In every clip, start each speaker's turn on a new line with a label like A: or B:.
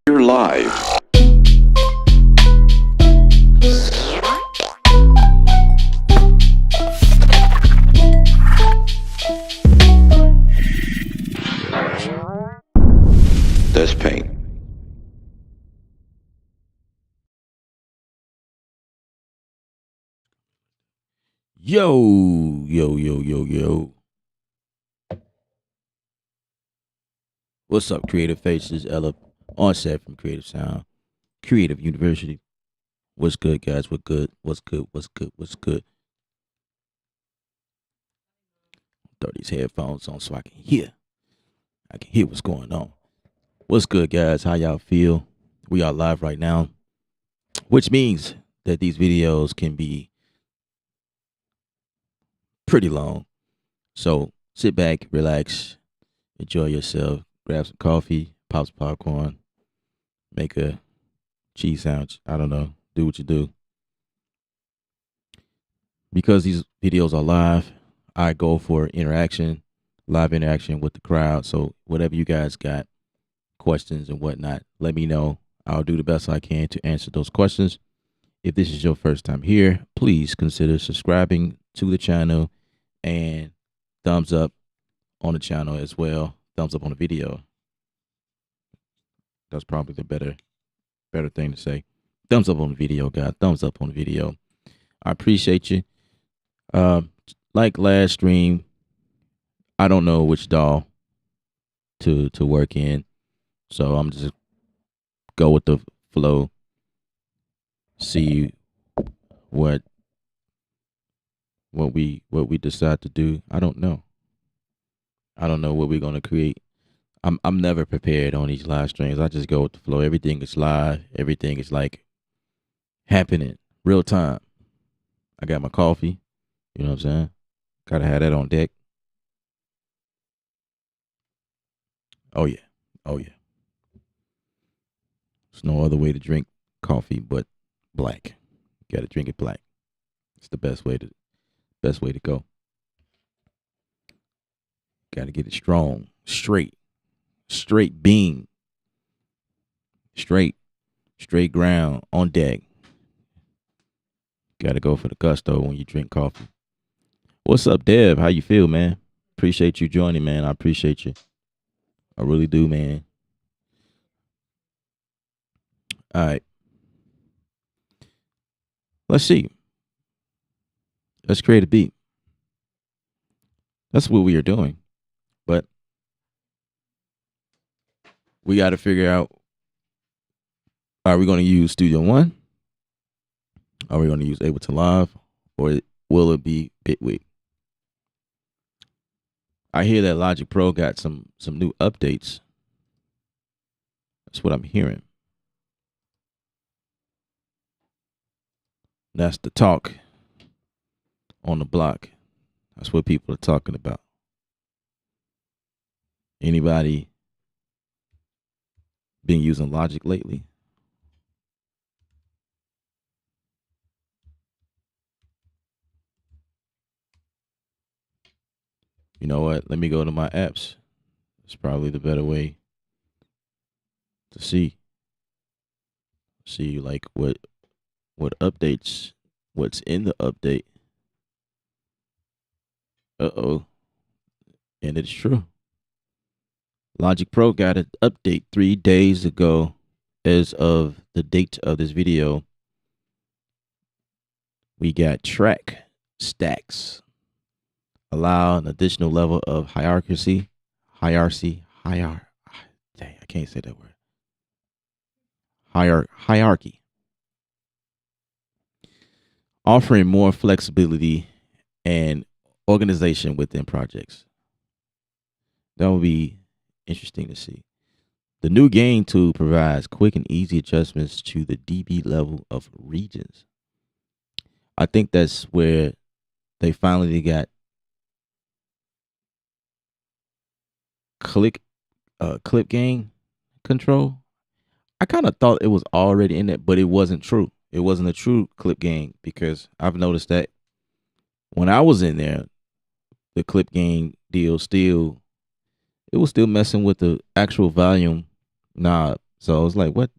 A: We're live. That's paint.
B: Yo, yo, yo, yo, yo. What's up, Creative Faces? Ella on set from Creative Sound, Creative University. What's good, guys? What good? What's good? What's good? What's good? Throw these headphones on so I can hear. I can hear what's going on. What's good, guys? How y'all feel? We are live right now, which means that these videos can be pretty long. So sit back, relax, enjoy yourself, grab some coffee, pop some popcorn, make a cheese sandwich. I don't know. Do what you do. Because these videos are live, I go for live interaction with the crowd. So whatever you guys got, questions and whatnot, let me know. I'll do the best I can to answer those questions. If this is your first time here, please consider subscribing to the channel and thumbs up on the channel as well. Thumbs up on the video. That's probably the better thing to say. Thumbs up on the video, guys. Thumbs up on the video. I appreciate you. Like last stream, I don't know which DAW to work in, so I'm just go with the flow. See what we decide to do. I don't know. I don't know what we're gonna create. I'm never prepared on these live streams. I just go with the flow. Everything is live. Everything is like happening real time. I got my coffee. You know what I'm saying? Gotta have that on deck. Oh yeah. Oh yeah. There's no other way to drink coffee but black. You gotta drink it black. It's the best way to go. Gotta get it strong, straight beam, straight ground on deck. Gotta go for the gusto when you drink coffee. What's up, Dev? How you feel, man? Appreciate you joining, man. I appreciate you. I really do, man. All right. Let's see. Let's create a beat. That's what we are doing. But We got to figure out: are we going to use Studio One? Are we going to use Ableton Live, or will it be Bitwig? I hear that Logic Pro got some new updates. That's what I'm hearing. That's the talk on the block. That's what people are talking about. Anybody been using Logic lately? You know what? Let me go to my apps. It's probably the better way to see like what updates, what's in the update. Uh-oh. And it's true. Logic Pro got an update 3 days ago. As of the date of this video, we got track stacks, allow an additional level of hierarchy. Dang, I can't say that word. Hierarchy, offering more flexibility and organization within projects. That will be interesting to see. The new gain tool provides quick and easy adjustments to the dB level of regions. I think that's where they finally got clip gain control. I kind of thought it was already in it, but it wasn't true. It wasn't a true clip gain, because I've noticed that when I was in there, the clip gain deal it was still messing with the actual volume knob. So I was like, what?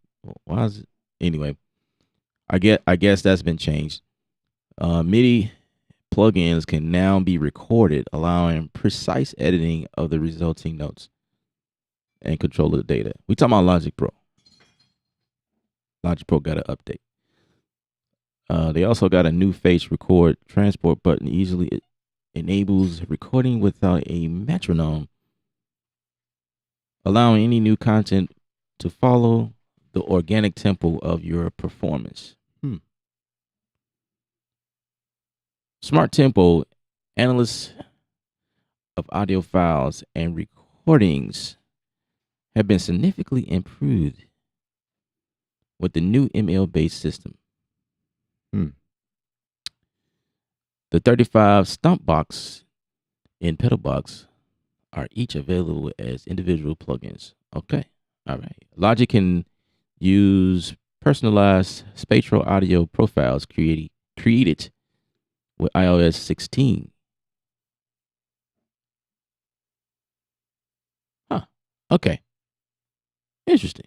B: Why is it? Anyway, I guess that's been changed. MIDI plugins can now be recorded, allowing precise editing of the resulting notes and control of the data. We talking about Logic Pro. Logic Pro got an update. They also got a new face record transport button. Easily enables recording without a metronome, allowing any new content to follow the organic tempo of your performance. Smart Tempo, analysts of audio files and recordings, have been significantly improved with the new ML-based system. The 35 stump box and pedal box are each available as individual plugins. Okay. All right. Logic can use personalized spatial audio profiles created with iOS 16. Huh. Okay. Interesting.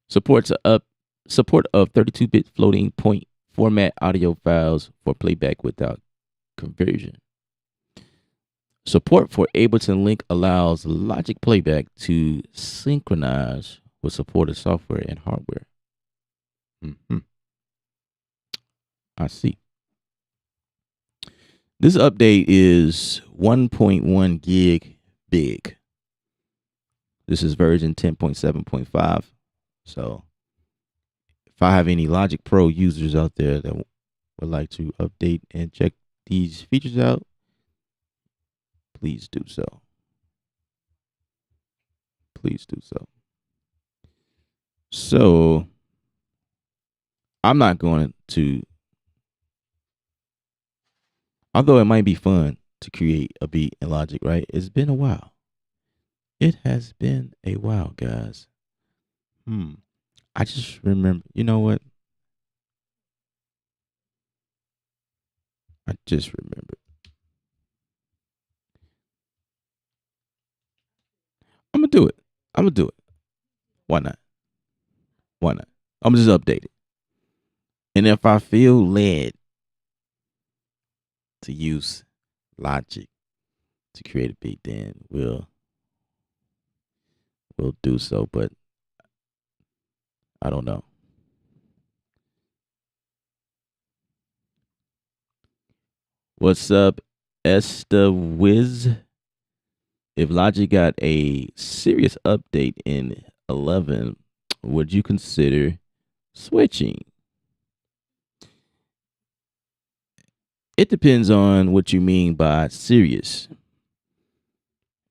B: Support of 32-bit floating point format audio files for playback without conversion. Support for Ableton Link allows Logic playback to synchronize with supported software and hardware. I see. This update is 1.1 gig big. This is version 10.7.5. So if I have any Logic Pro users out there that would like to update and check these features out, please do so. Please do so. So I'm not going to, although it might be fun to create a beat in Logic, right? It's been a while. It has been a while, guys. I just remember, you know what? I just remembered. I'm gonna do it. I'm gonna do it. Why not? Why not? I'm just update it. And if I feel led to use Logic to create a beat, then we'll do so. But I don't know. What's up, Esther Wiz? If Logic got a serious update in 11, would you consider switching? It depends on what you mean by serious.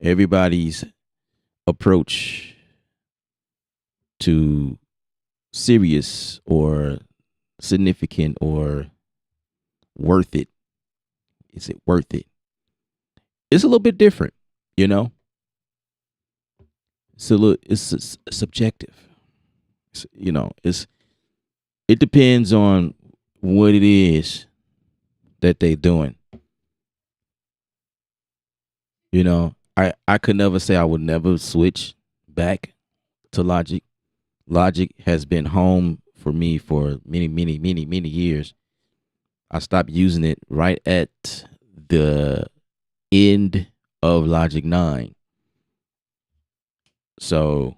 B: Everybody's approach to serious or significant or worth it, is it worth it? It's a little bit different, you know? It's subjective. It depends on what it is that they doing. I could never say I would never switch back to Logic. Logic has been home for me for many, many, many, many years. I stopped using it right at the end of Logic 9. So,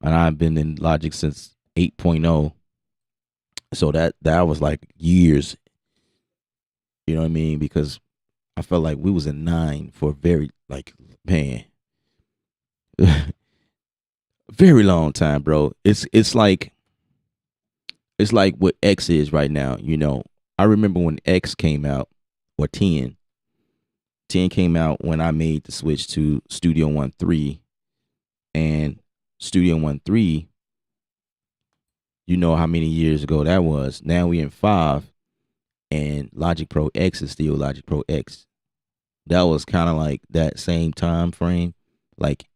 B: and I've been in Logic since 8.0. So that was like years. You know what I mean? Because I felt like we was in 9 for a very, like, man, very long time, bro. It's like what X is right now. I remember when X came out, or 10. 10 came out when I made the switch to Studio One 3, and Studio One 3. You know how many years ago that was. Now we in 5, and Logic Pro X is still Logic Pro X. That was kind of like that same time frame, like,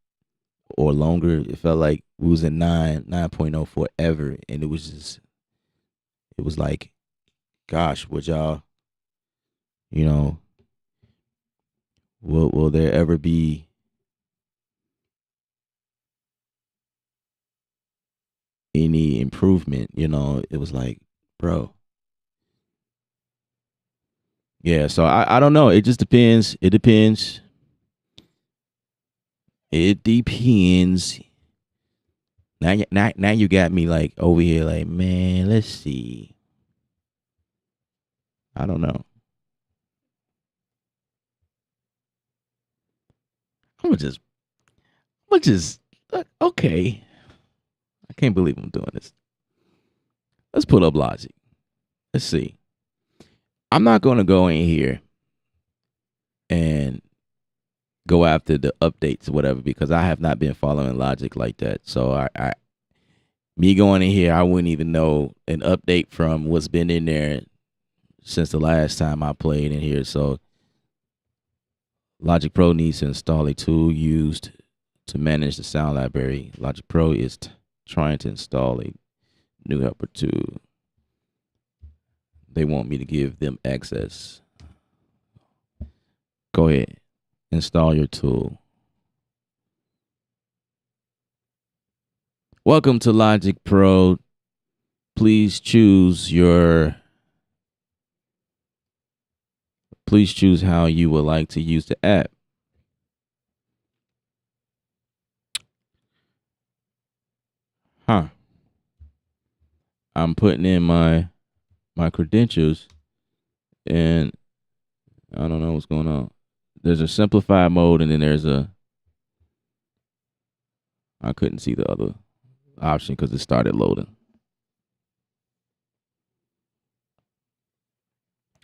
B: or longer. It felt like we was in 9.0 forever, and it was like, gosh, would y'all, will there ever be any improvement? It was like, bro. Yeah, so I don't know. It just depends. It depends. It depends. Now you got me like over here, like, man, let's see. I don't know. I'm gonna just, okay. I can't believe I'm doing this. Let's pull up Logic. Let's see. I'm not gonna go in here and go after the updates or whatever, because I have not been following Logic like that. So me going in here, I wouldn't even know an update from what's been in there since the last time I played in here. So Logic Pro needs to install a tool used to manage the sound library. Logic Pro is trying to install a new helper tool. They want me to give them access. Go ahead. Install your tool. Welcome to Logic Pro. Please choose how you would like to use the app. I'm putting in my credentials, and I don't know what's going on. There's a simplified mode, and then there's I couldn't see the other option because it started loading.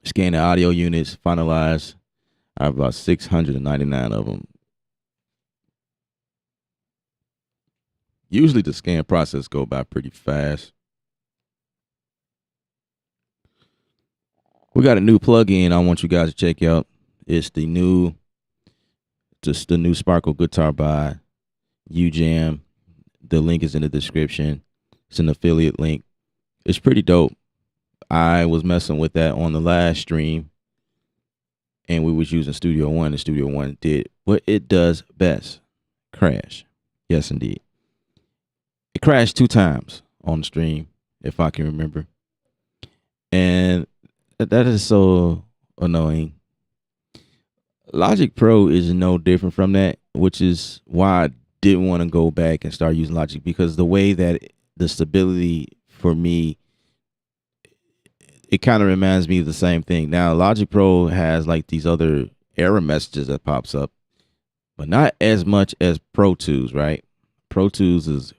B: Scan the audio units, finalize. I have about 699 of them. Usually the scan process go by pretty fast. We got a new plugin I want you guys to check out. It's the new Sparkle guitar by UJam. The link is in the description. It's an affiliate link. It's pretty dope. I was messing with that on the last stream, and we was using Studio One, and Studio One did what it does best: crash. Yes, indeed. It crashed 2 times on the stream, if I can remember. And that is so annoying. Logic Pro is no different from that, which is why I didn't want to go back and start using Logic, because the way that the stability for me, it kind of reminds me of the same thing. Now, Logic Pro has like these other error messages that pops up, but not as much as Pro Tools, right? Pro Tools is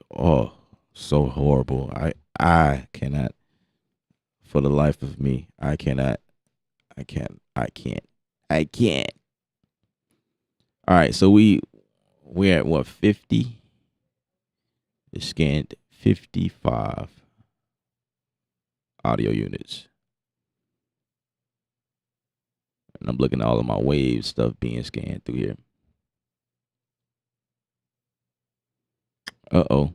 B: so horrible. I cannot for the life of me. I can't. All right, so we're at what 50? It scanned 55 audio units. And I'm looking at all of my wave stuff being scanned through here. Uh-oh.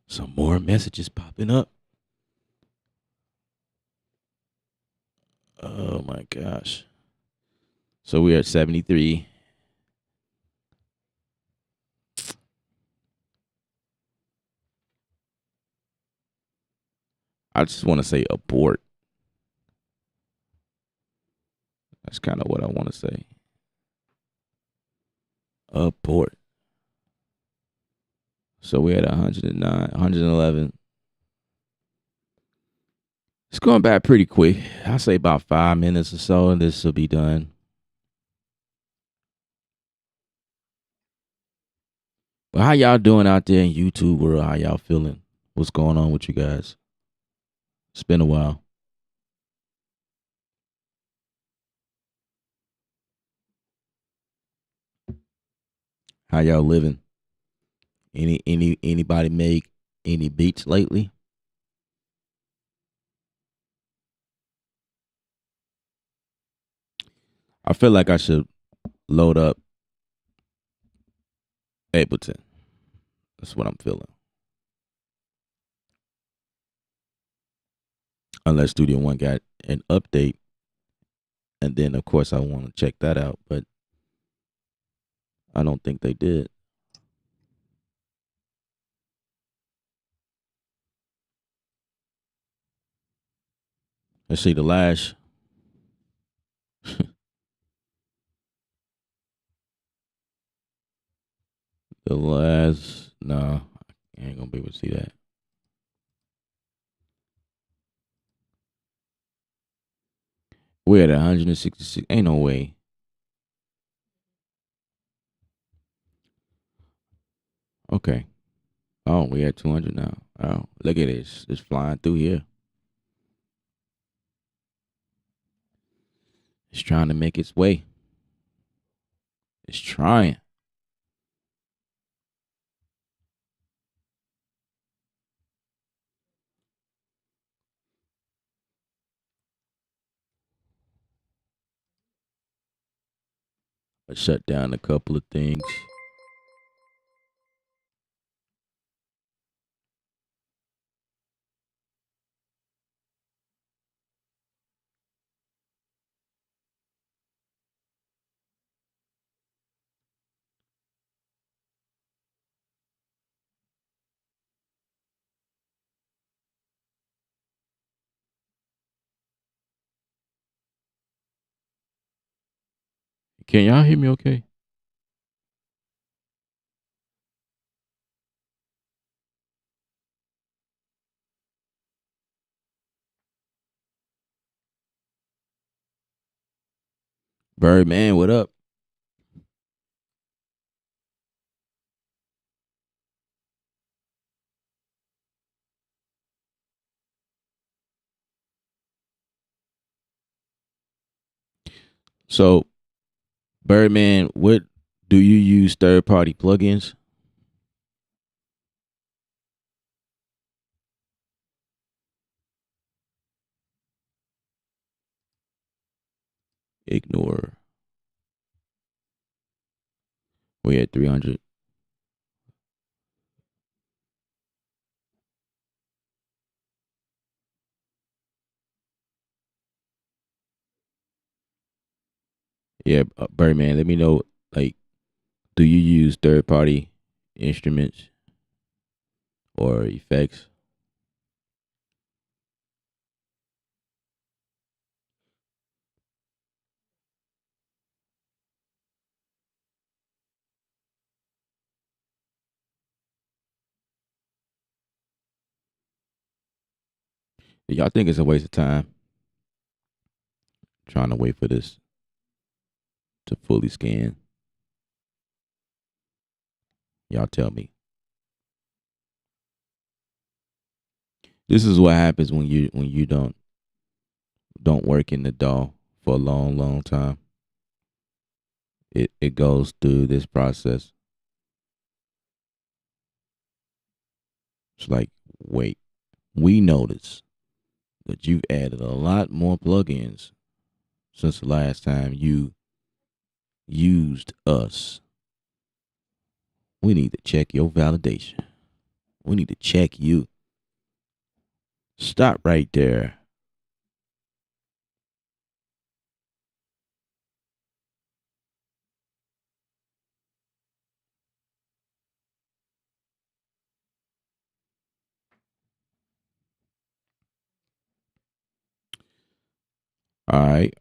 B: Some more messages popping up. Oh my gosh. So we're at 73. I just want to say abort. That's kind of what I want to say. Abort. So we're at 109, 111. It's going back pretty quick. I'll say about 5 minutes or so, and this will be done. But how y'all doing out there in YouTube world? How y'all feeling? What's going on with you guys? It's been a while. How y'all living? Anybody make any beats lately? I feel like I should load up Ableton. That's what I'm feeling. Unless Studio One got an update, and then of course I want to check that out, but I don't think they did. Let's see the last. The last. No, I ain't gonna be able to see that. We're at 166. Ain't no way. Okay. Oh, we at 200 now. Oh, look at this. It's flying through here. It's trying to make its way. It's trying. I shut down a couple of things. Can y'all hear me okay? Birdman, what up? So, Birdman, what do you use third party plugins? Ignore. We at 300. Yeah, Birdman, let me know. Like, do you use third party instruments or effects? Do y'all think it's a waste of time trying to wait for this to fully scan? Y'all tell me. This is what happens when you don't work in the DAW for a long, long time. It goes through this process. It's like, wait, we notice that you've added a lot more plugins since the last time you used us. We need to check your validation. We need to check you. Stop right there. All right,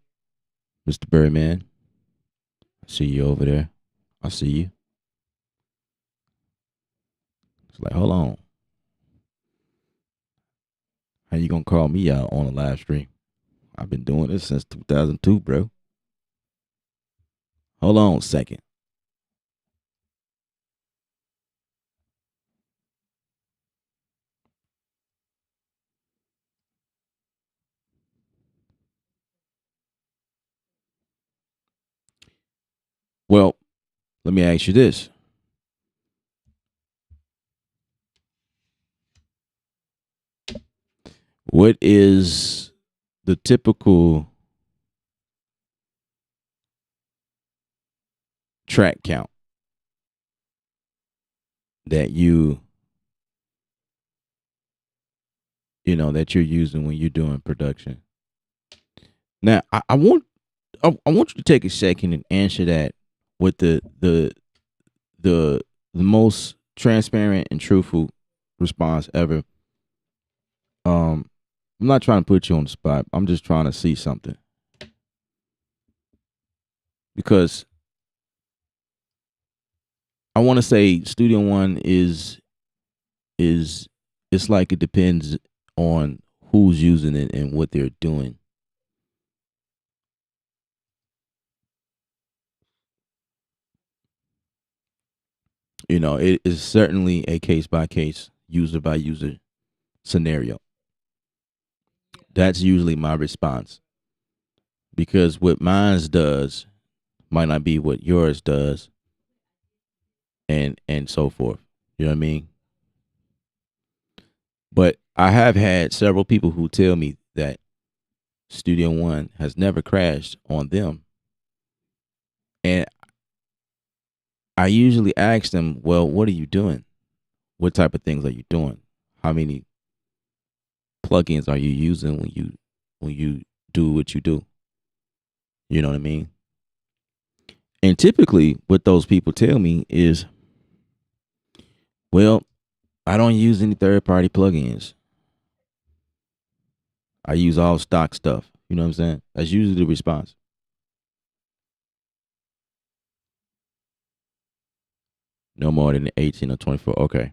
B: Mr. Birdman. I see you over there. I see you. It's like, hold on. How you gonna call me out on a live stream? I've been doing this since 2002, bro. Hold on a second. Well, let me ask you this. What is the typical track count that that you're using when you're doing production? Now, I want you to take a second and answer that with the most transparent and truthful response ever. I'm not trying to put you on the spot. I'm just trying to see something. Because I want to say Studio One is it's like it depends on who's using it and what they're doing. It is certainly a case by case, user by user scenario. That's usually my response. Because what mine's does might not be what yours does, and so forth. You know what I mean? But I have had several people who tell me that Studio One has never crashed on them. And I usually ask them, well, what are you doing? What type of things are you doing? How many plugins are you using when you do what you do? You know what I mean? And typically what those people tell me is, well, I don't use any third party plugins. I use all stock stuff. You know what I'm saying? That's usually the response. No more than 18 or 24. Okay.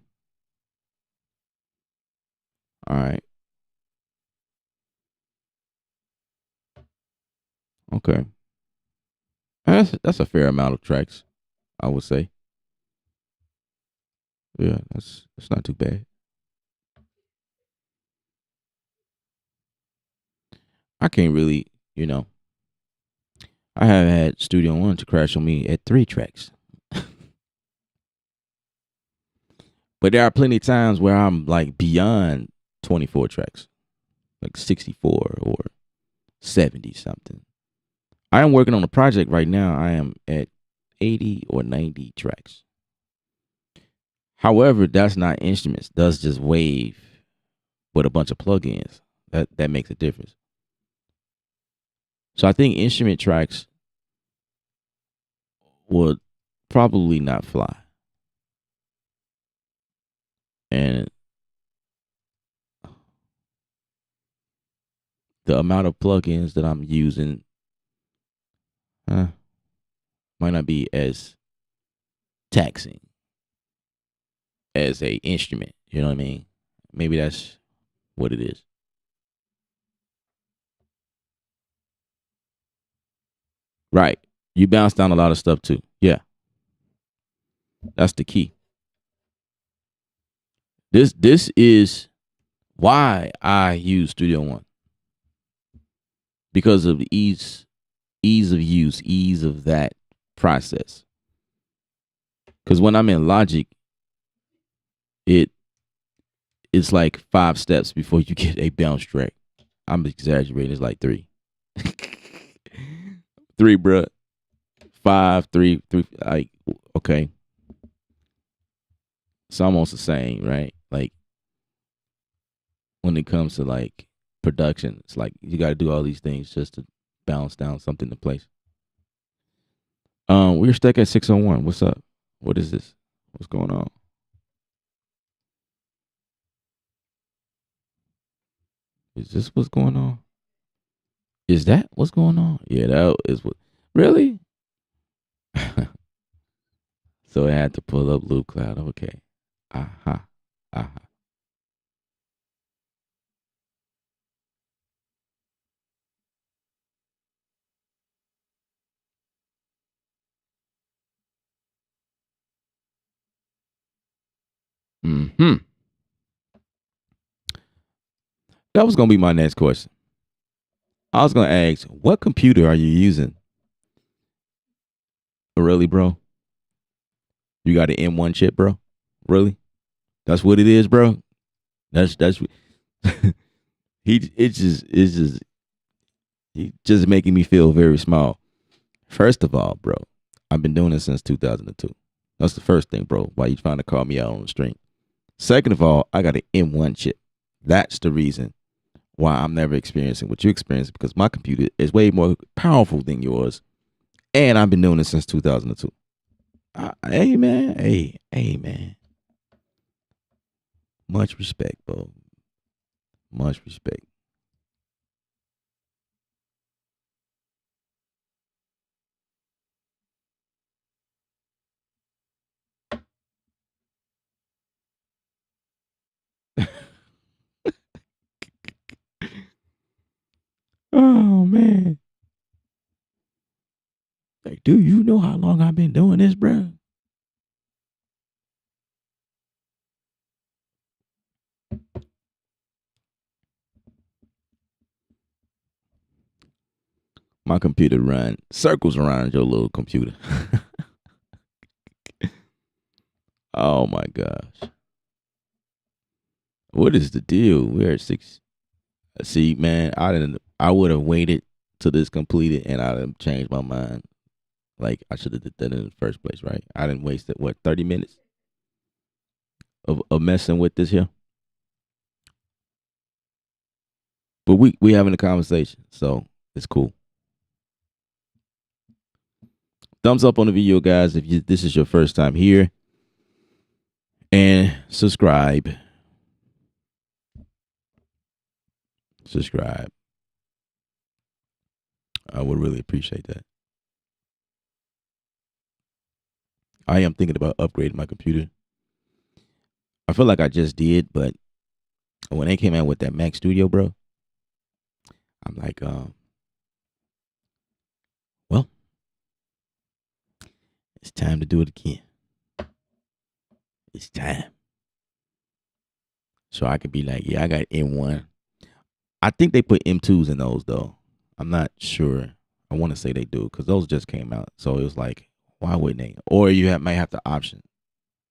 B: All right. Okay. That's a fair amount of tracks, I would say. Yeah, that's not too bad. I can't really, you know, I have had Studio One to crash on me at 3 tracks. But there are plenty of times where I'm like beyond 24 tracks, like 64 or 70 something. I am working on a project right now. I am at 80 or 90 tracks. However, that's not instruments. That's just wave with a bunch of plugins. That makes a difference. So I think instrument tracks would probably not fly. And the amount of plugins that I'm using might not be as taxing as a instrument. You know what I mean? Maybe that's what it is. Right. You bounce down a lot of stuff too. Yeah. That's the key. This is why I use Studio One, because of the ease of use, ease of that process. Because when I'm in Logic, it it's like 5 steps before you get a bounce track. I'm exaggerating. It's like three, three, bruh. Five, three, three. Like, okay, it's almost the same, right? Like when it comes to like production, it's like you got to do all these things just to bounce down something in place. We're stuck at 601. What's up? What is this? What's going on? Is this what's going on? Is that what's going on? Yeah, that is what. Really? So I had to pull up Loop Cloud. Okay. Aha. Aha. Hmm. That was gonna be my next question. I was gonna ask, what computer are you using? Really, bro? You got an M1 chip, bro? Really? That's what it is, bro. That's he just making me feel very small. First of all, bro, I've been doing this since 2002. That's the first thing, bro. Why you trying to call me out on the stream? Second of all, I got an M1 chip. That's the reason why I'm never experiencing what you experience, because my computer is way more powerful than yours, and I've been doing this since 2002. Hey man, hey man, much respect, bro. Much respect. Oh man, like, do you know how long I've been doing this, bro? My computer run circles around your little computer. Oh my gosh, what is the deal? We're at six. See, man, I didn't. I would have waited till this completed, and I'd have changed my mind. Like I should have did that in the first place, right? I didn't waste it. What, 30 minutes of messing with this here? But we having a conversation, so it's cool. Thumbs up on the video, guys, if this is your first time here, and subscribe. Subscribe. I would really appreciate that. I am thinking about upgrading my computer. I feel like I just did, but when they came out with that Mac Studio, bro, I'm like, well, it's time to do it again. It's time. So I could be like, yeah, I got M1. I think they put M2s in those though. I'm not sure. I want to say they do because those just came out. So it was like, why wouldn't they? Or might have the option.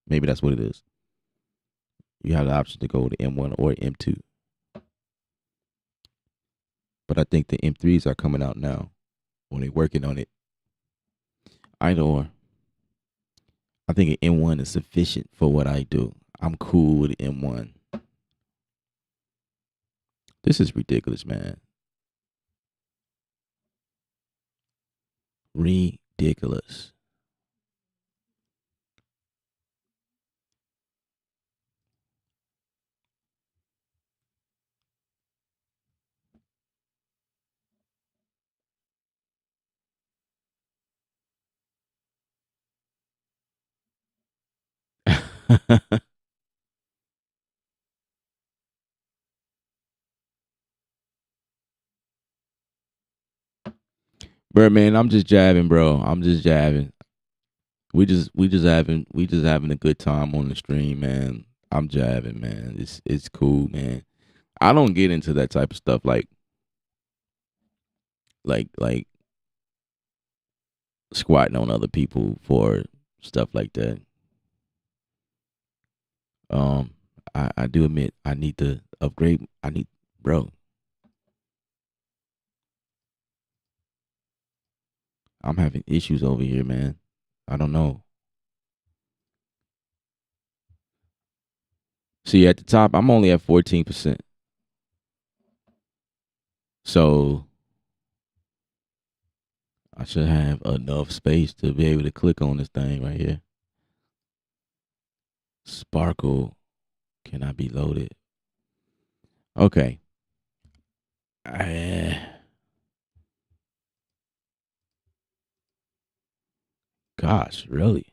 B: Maybe that's what it is. You have the option to go to M1 or M2. But I think the M3s are coming out now when they're working on it. Either or. I think an M1 is sufficient for what I do. I'm cool with M1. This is ridiculous, man. Ridiculous. Bro, man, I'm just jabbing, bro. I'm just jabbing. We just having a good time on the stream, man. I'm jabbing, man. It's cool, man. I don't get into that type of stuff like squatting on other people for stuff like that. Um, I do admit I need to upgrade. Bro. I'm having issues over here, man. I don't know. See, at the top, I'm only at 14%. So I should have enough space to be able to click on this thing right here. Sparkle cannot be loaded. Okay. Gosh, really?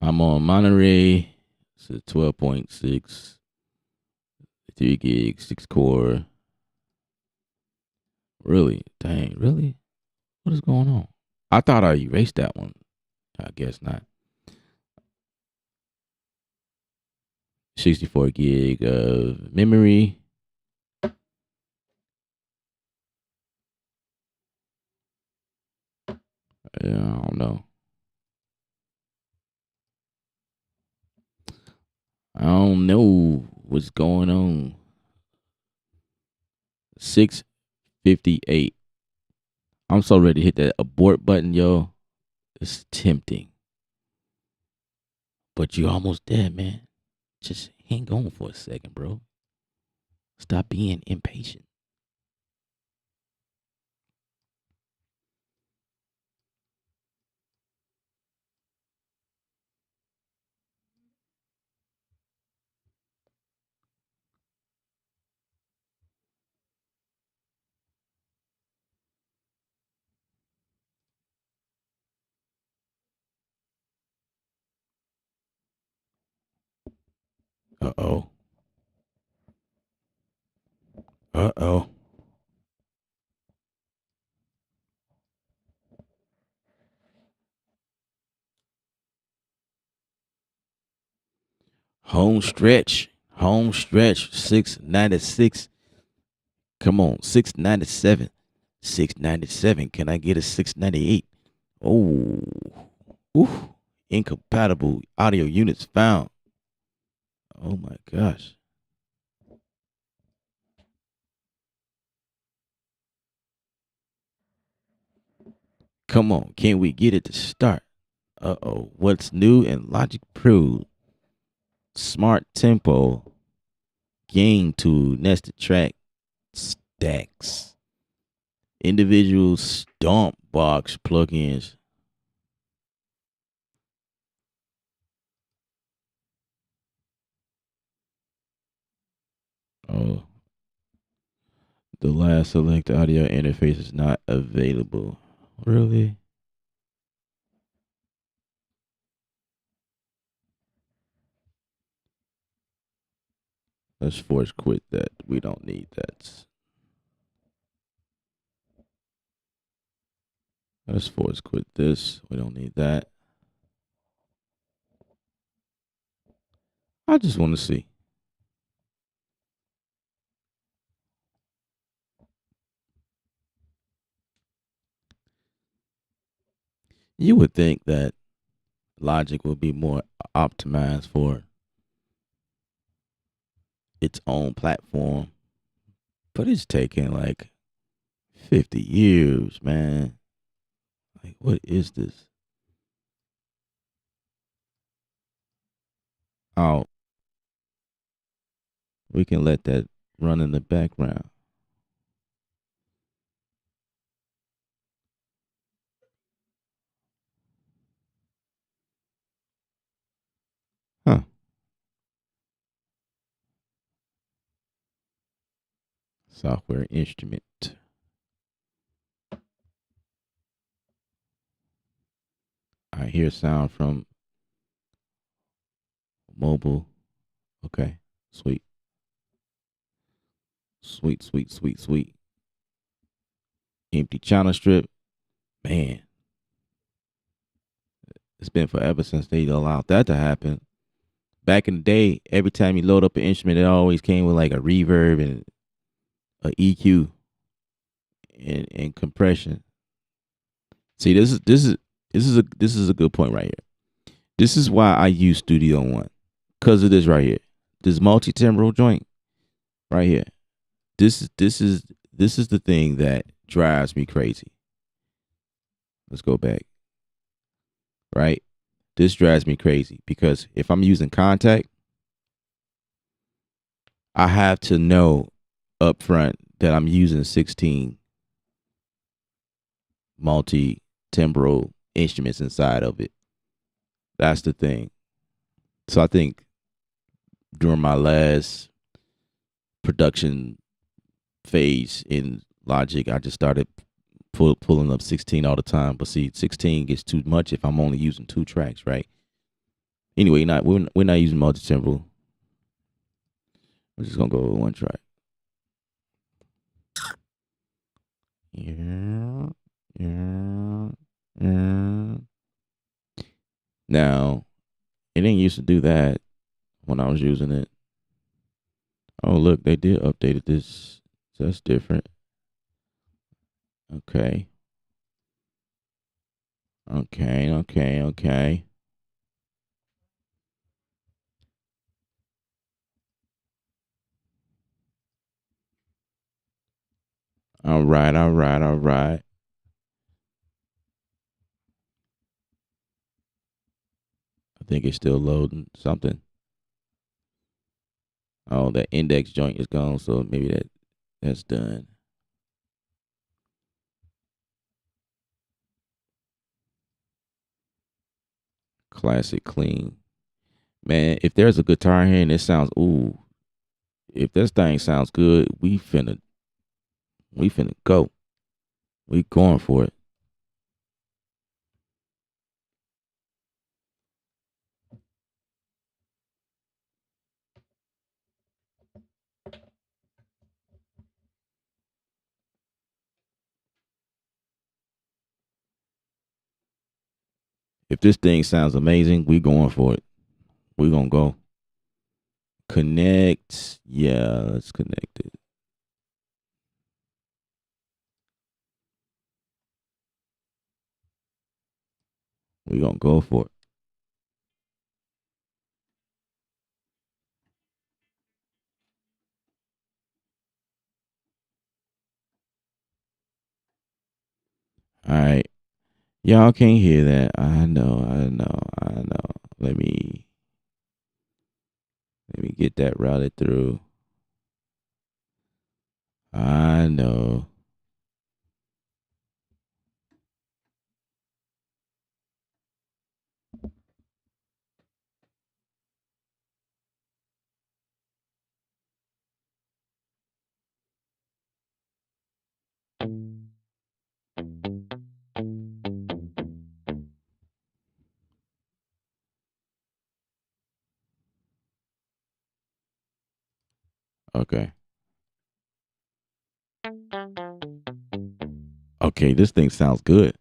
B: I'm on Monterey. It's a 12.6, 3 gig, 6 core. Really? Dang, really? What is going on? I thought I erased that one. I guess not. 64 gig of memory. I don't know. I don't know what's going on. 658. I'm so ready to hit that abort button, yo. It's tempting. But you almost dead, man. Just hang on for a second, bro. Stop being impatient. Uh-oh. Uh-oh. Home stretch. Home stretch. 696. Come on. 697. 697. Can I get a 698? Oh. Ooh. Incompatible audio units found. Oh my gosh. Come on. Can we get it to start? Uh-oh. What's new in Logic Pro? Smart tempo. Gain tool. Nested track. Stacks. Individual stomp box plugins. Oh, the last select audio interface is not available. Really? Let's force quit that. We don't need that. Let's force quit this. We don't need that. I just want to see. You would think that Logic would be more optimized for its own platform, but it's taking like 50 years, man. Like, what is this? Oh, we can let that run in the background. Huh. Software instrument. I hear sound from mobile. Okay. Sweet. Sweet, sweet, sweet, sweet. Empty channel strip. Man. It's been forever since they allowed that to happen. Back in the day, every time you load up an instrument, it always came with like a reverb and a EQ and compression. See, this is a good point right here. This is why I use Studio One, because of this right here. This multi-timbral joint right here. This is the thing that drives me crazy. Let's go back. Right? This drives me crazy because if I'm using Contact, I have to know up front that I'm using 16 multi timbral instruments inside of it. That's the thing. So I think during my last production phase in Logic, I just started pulling up 16 all the time. But see, 16 gets too much if I'm only using 2 tracks, right? Anyway, we're not using multi timbral. We're just gonna go with 1 track. Yeah, yeah, yeah. Now, it didn't used to do that when I was using it. Oh, look, they did update this. So that's different. Okay. Okay, okay, okay. All right, all right, all right. I think it's still loading something. Oh, that index joint is gone, so maybe that's done. Classic clean. Man, if there's a guitar here and it sounds if this thing sounds good, we finna go. We going for it. If this thing sounds amazing, we going for it. We gonna go. Connect. Yeah, let's connect it. We gonna go for it. All right. Y'all can't hear that. I know, I know, I know. Let me get that routed through. I know. Okay. Okay, this thing sounds good.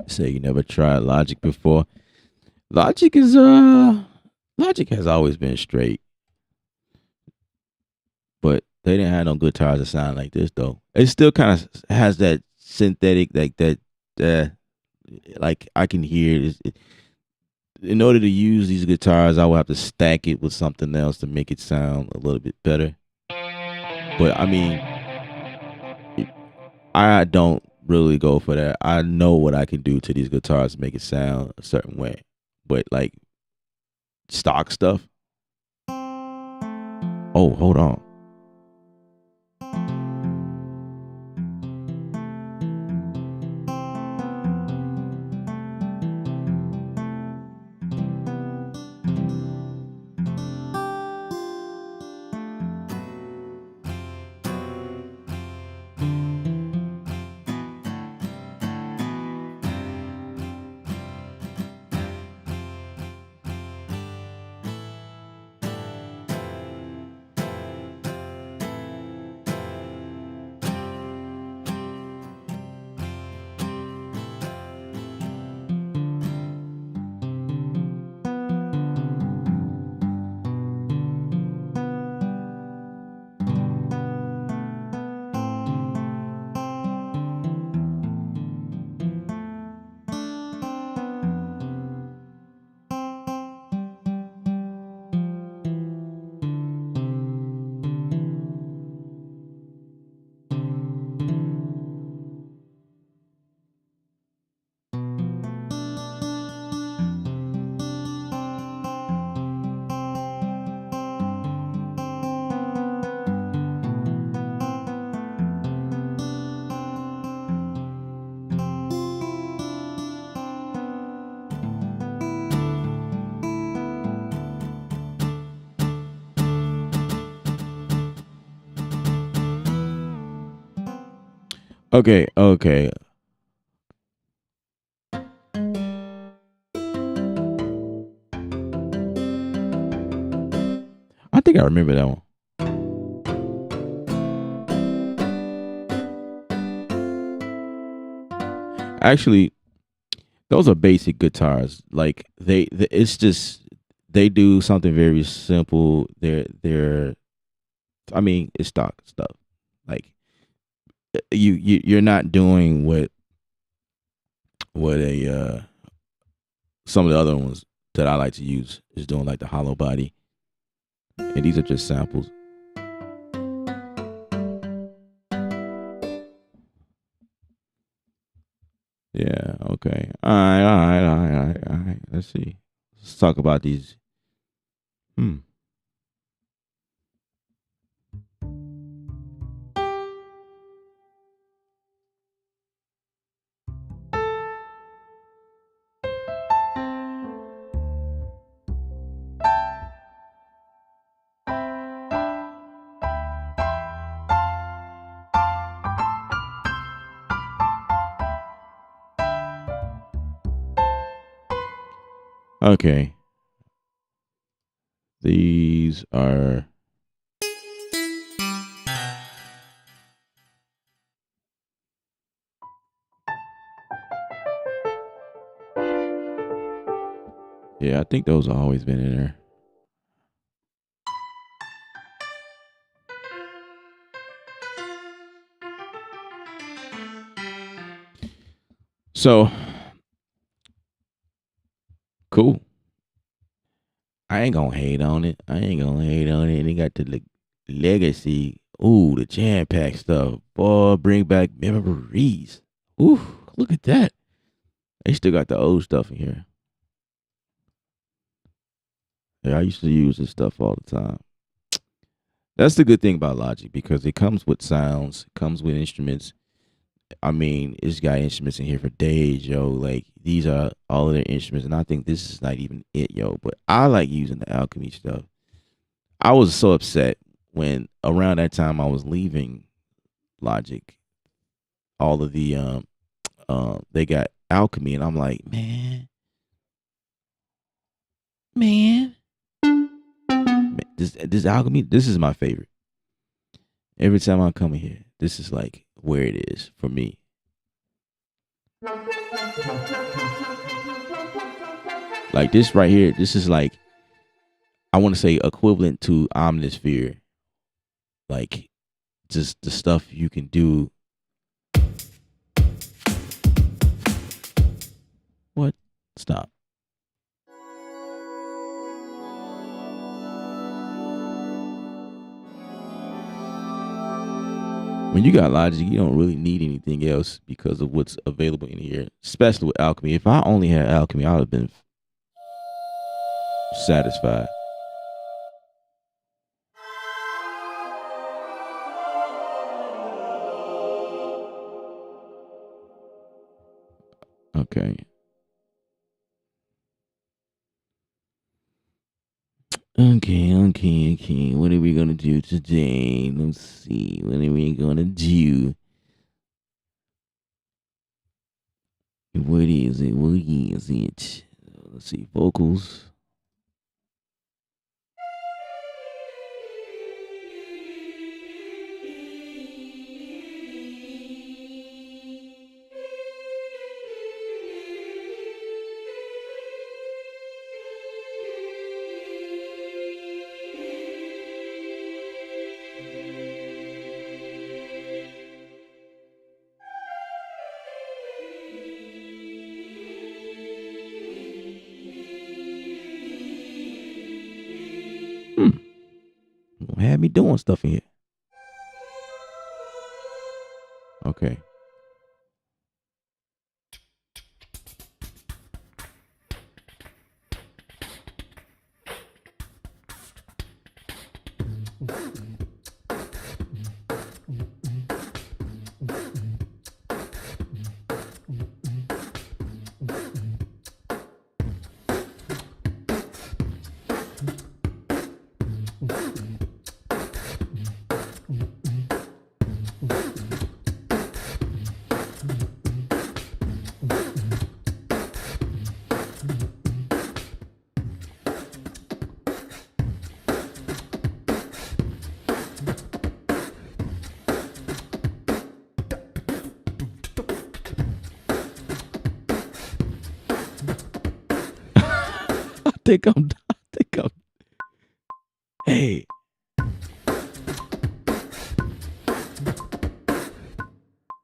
B: Say you never tried Logic before. Logic is Logic has always been straight, but they didn't have no guitars that sound like this though. It still kind of has that synthetic, like that. Uh, like I can hear it. In order to use these guitars, I would have to stack it with something else to make it sound a little bit better. But I mean, I don't really go for that. I know what I can do to these guitars to make it sound a certain way. But like stock stuff. Oh, hold on. Okay, okay. I think I remember that one. Actually, those are basic guitars. Like it's just they do something very simple. They're I mean, it's stock stuff. Like you're not doing what a some of the other ones that I like to use is doing, like the hollow body, and these are just samples. Yeah. Okay. All right. All right. All right. All right. All right. Let's see. Let's talk about these. Hmm. Okay. These are. Yeah, I think those have always been in there. So cool. I ain't gonna hate on it. I ain't gonna hate on it. And they got the legacy. Ooh, the jam pack stuff. Boy, bring back memories. Ooh, look at that. They still got the old stuff in here. Yeah, I used to use this stuff all the time. That's the good thing about Logic because it comes with sounds, comes with instruments. I mean, it's got instruments in here for days, yo. Like these are all of their instruments, and I think this is not even it, yo. But I like using the alchemy stuff. I was so upset when around that time I was leaving Logic. All of the they got alchemy, and I'm like, man, this alchemy, this is my favorite. Every time I come in here, this is like where it is for me. Like this right here, this is like, I want to say equivalent to Omnisphere. Like just the stuff you can do. What? Stop. When you got Logic, you don't really need anything else because of what's available in here, especially with Alchemy. If I only had Alchemy, I would have been satisfied. Okay. Okay. What are we gonna do today? Let's see. What are we gonna do? What is it? What is it? Let's see. Vocals. Had me doing stuff in here. Okay. Hey.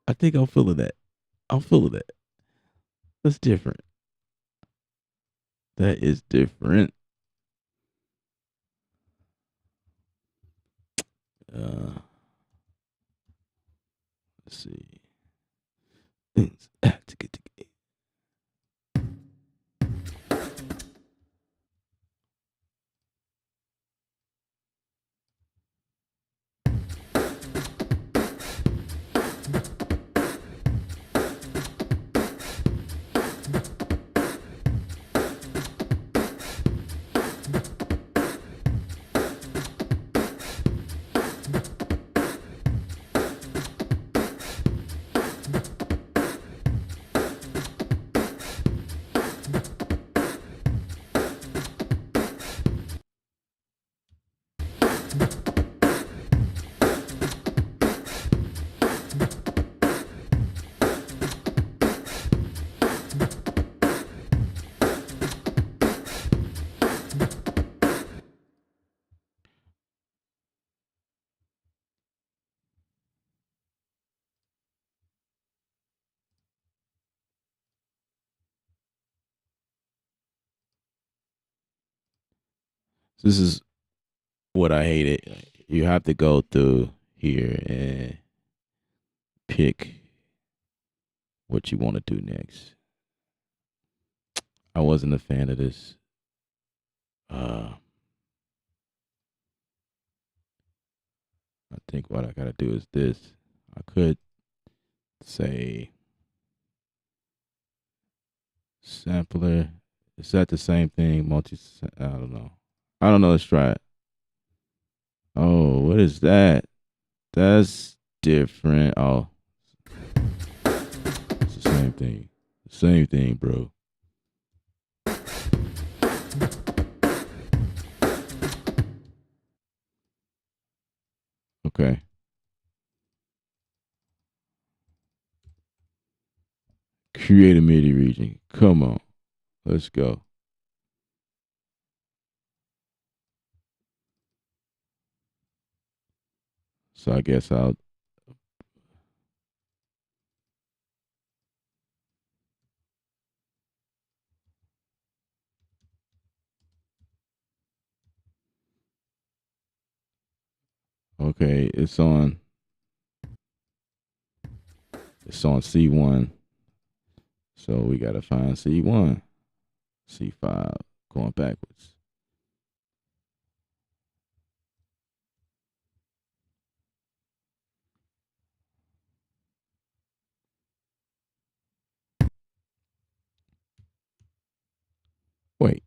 B: I think I'm feeling that. I'm feeling that. That's different. That is different. Let's see. Things to get. This is what I hated. You have to go through here and pick what you want to do next. I wasn't a fan of this. I think what I gotta do is this. I could say sampler. Is that the same thing? I don't know. Let's try it. Oh, what is that? That's different. Oh, it's the same thing. Same thing, bro. Okay. Create a MIDI region. Come on. Let's go. So I guess I'll. Okay, it's on. It's on C1. So we gotta find C1, C5, going backwards. Wait,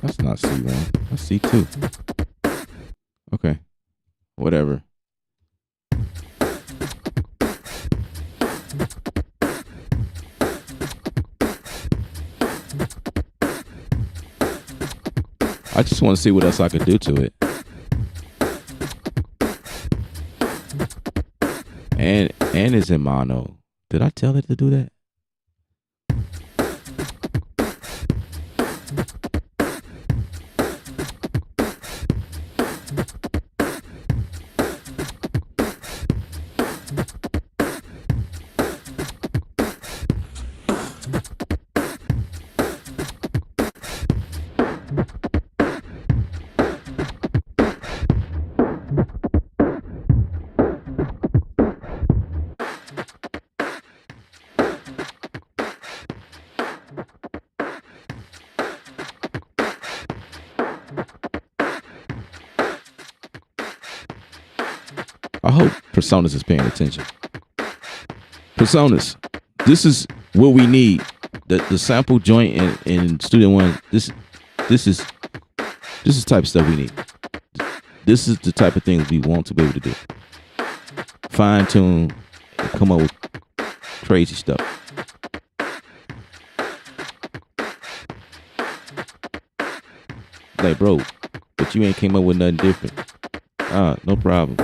B: that's not C1. That's C2. Okay, whatever. I just want to see what else I could do to it. And it's in mono. Did I tell it to do that? I hope Personas is paying attention. Personas, this is what we need. The sample joint in Studio One. This is the type of stuff we need. This is the type of things we want to be able to do. Fine tune and come up with crazy stuff. Like, bro, but you ain't came up with nothing different. No problem.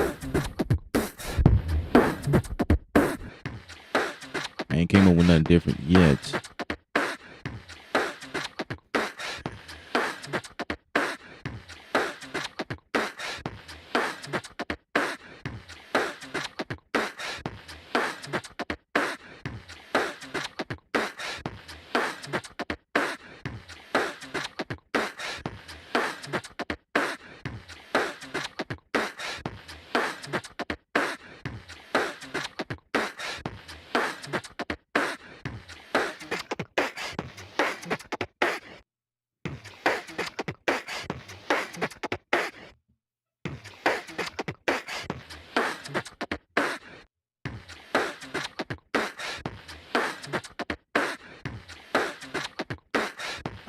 B: I ain't came up with nothing different yet.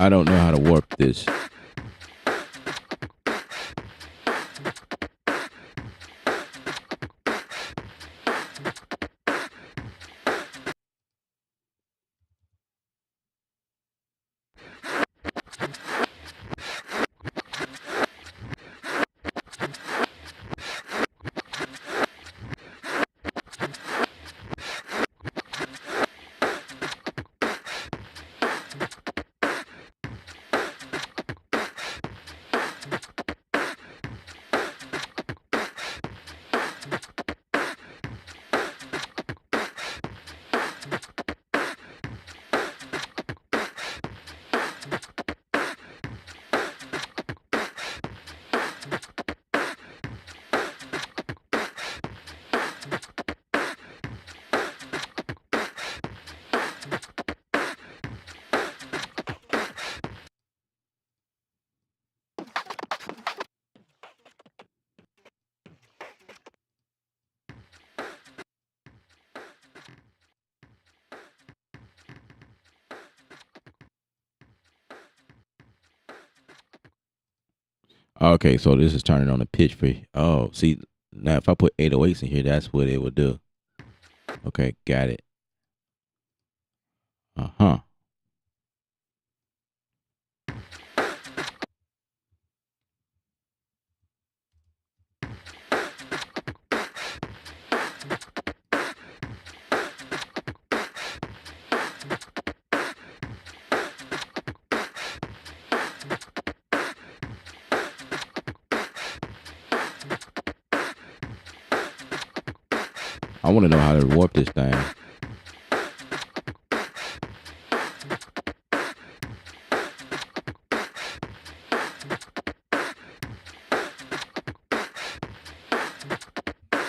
B: I don't know how to warp this. Okay, so this is turning on the pitch for. Oh, see, now if I put 808s in here, that's what it would do. Okay, got it. Uh-huh. I want to know how to warp this thing.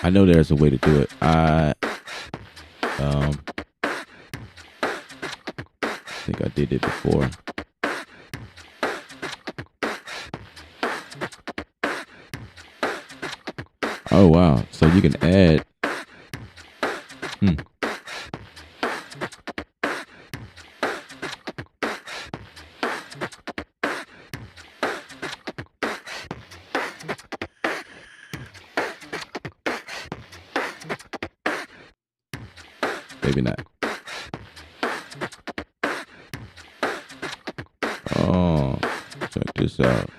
B: I know there's a way to do it. I think I did it before. Oh wow! So you can add. Maybe not. Oh, check this out.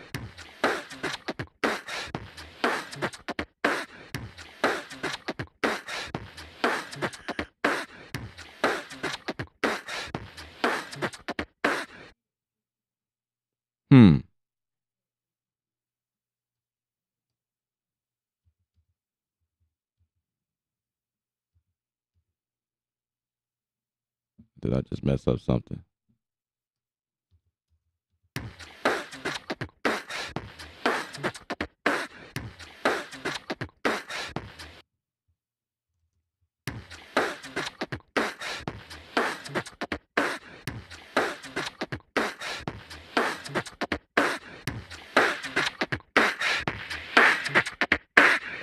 B: Did I just mess up something?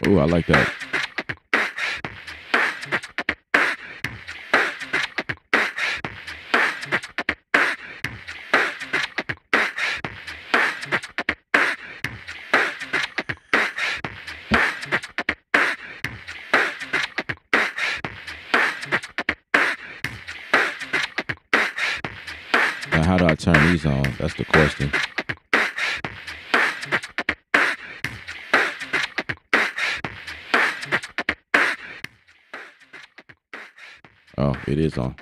B: Oh, I like that. Now, how do I turn these on? That's the question. Oh, it is on.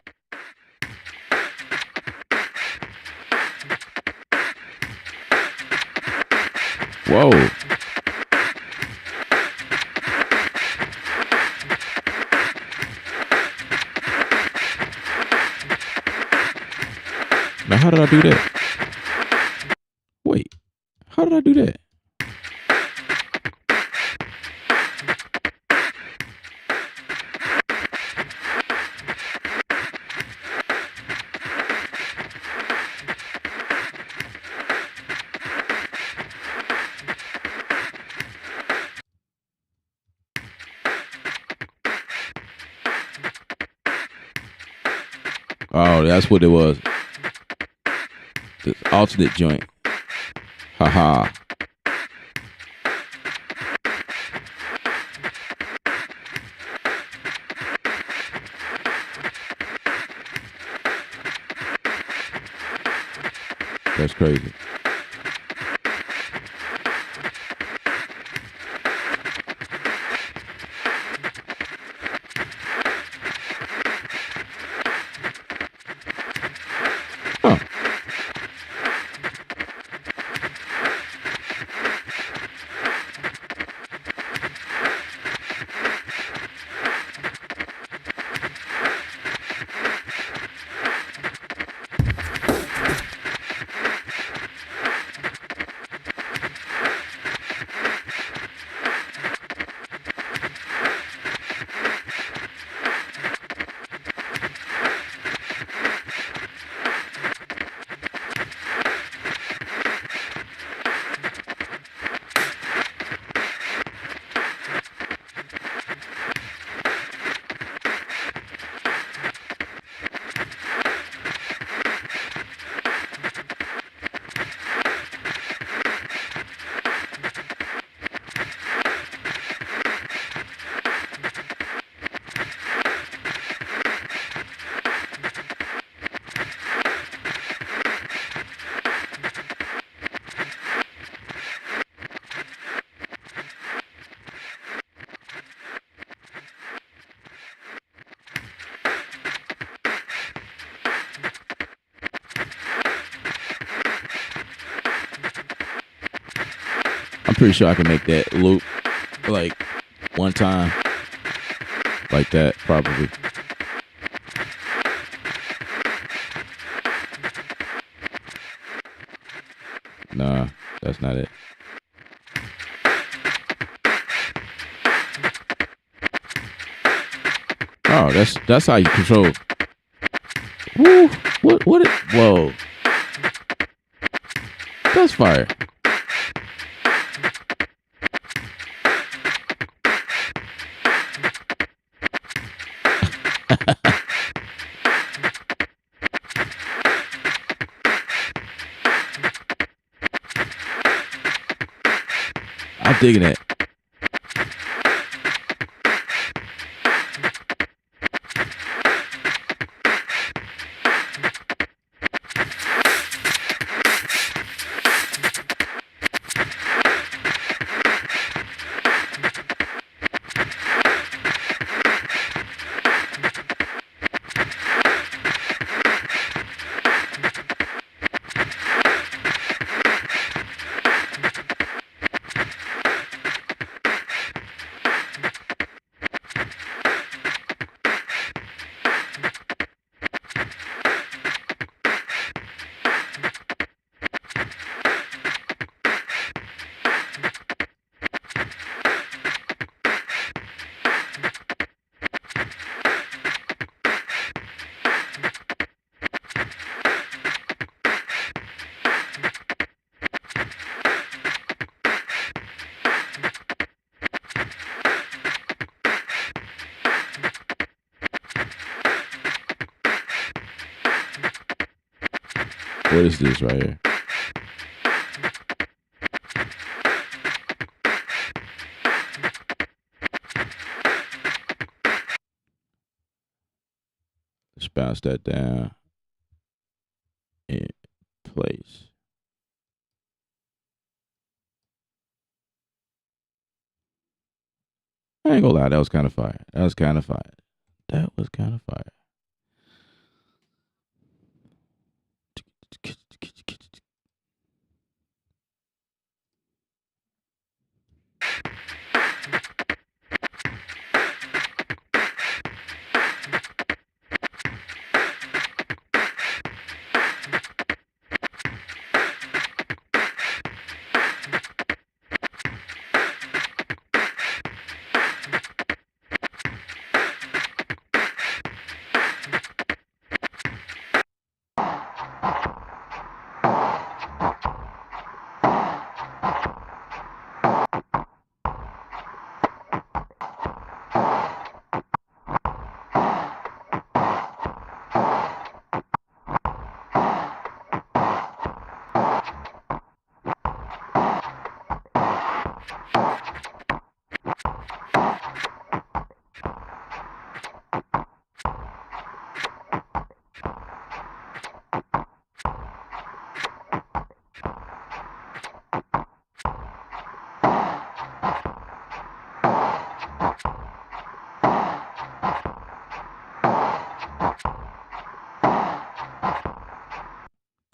B: Whoa. Now, how did I do that? Wait, how did I do that? Oh, that's what it was. The alternate joint. Haha. That's crazy. Huh. I'm pretty sure I can make that loop like one time. like that, probably. Nah, that's not it. Oh, that's how you control. Woo! What? Whoa! That's fire. I'm digging it. What is this right here? Let's bounce that down in place. I ain't gonna lie, that was kind of fire. That was kind of fire.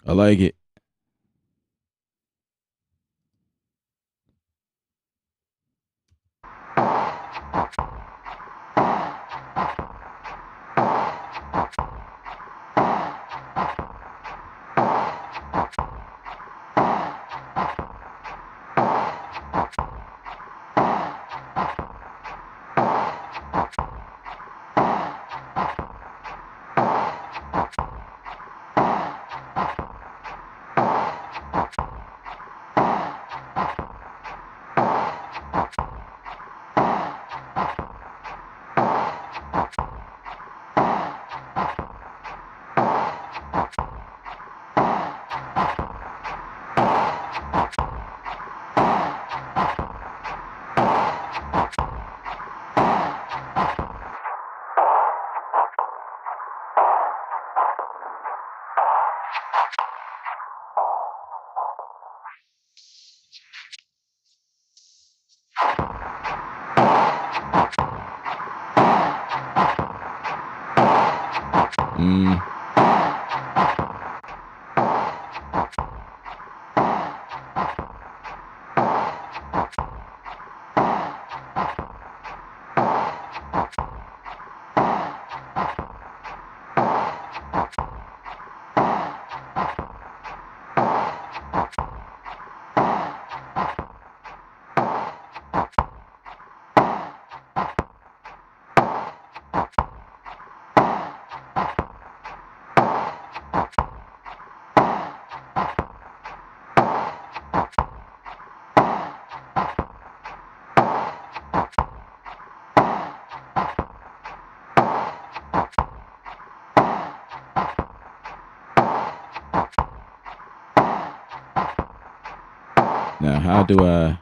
B: I like it. how do I?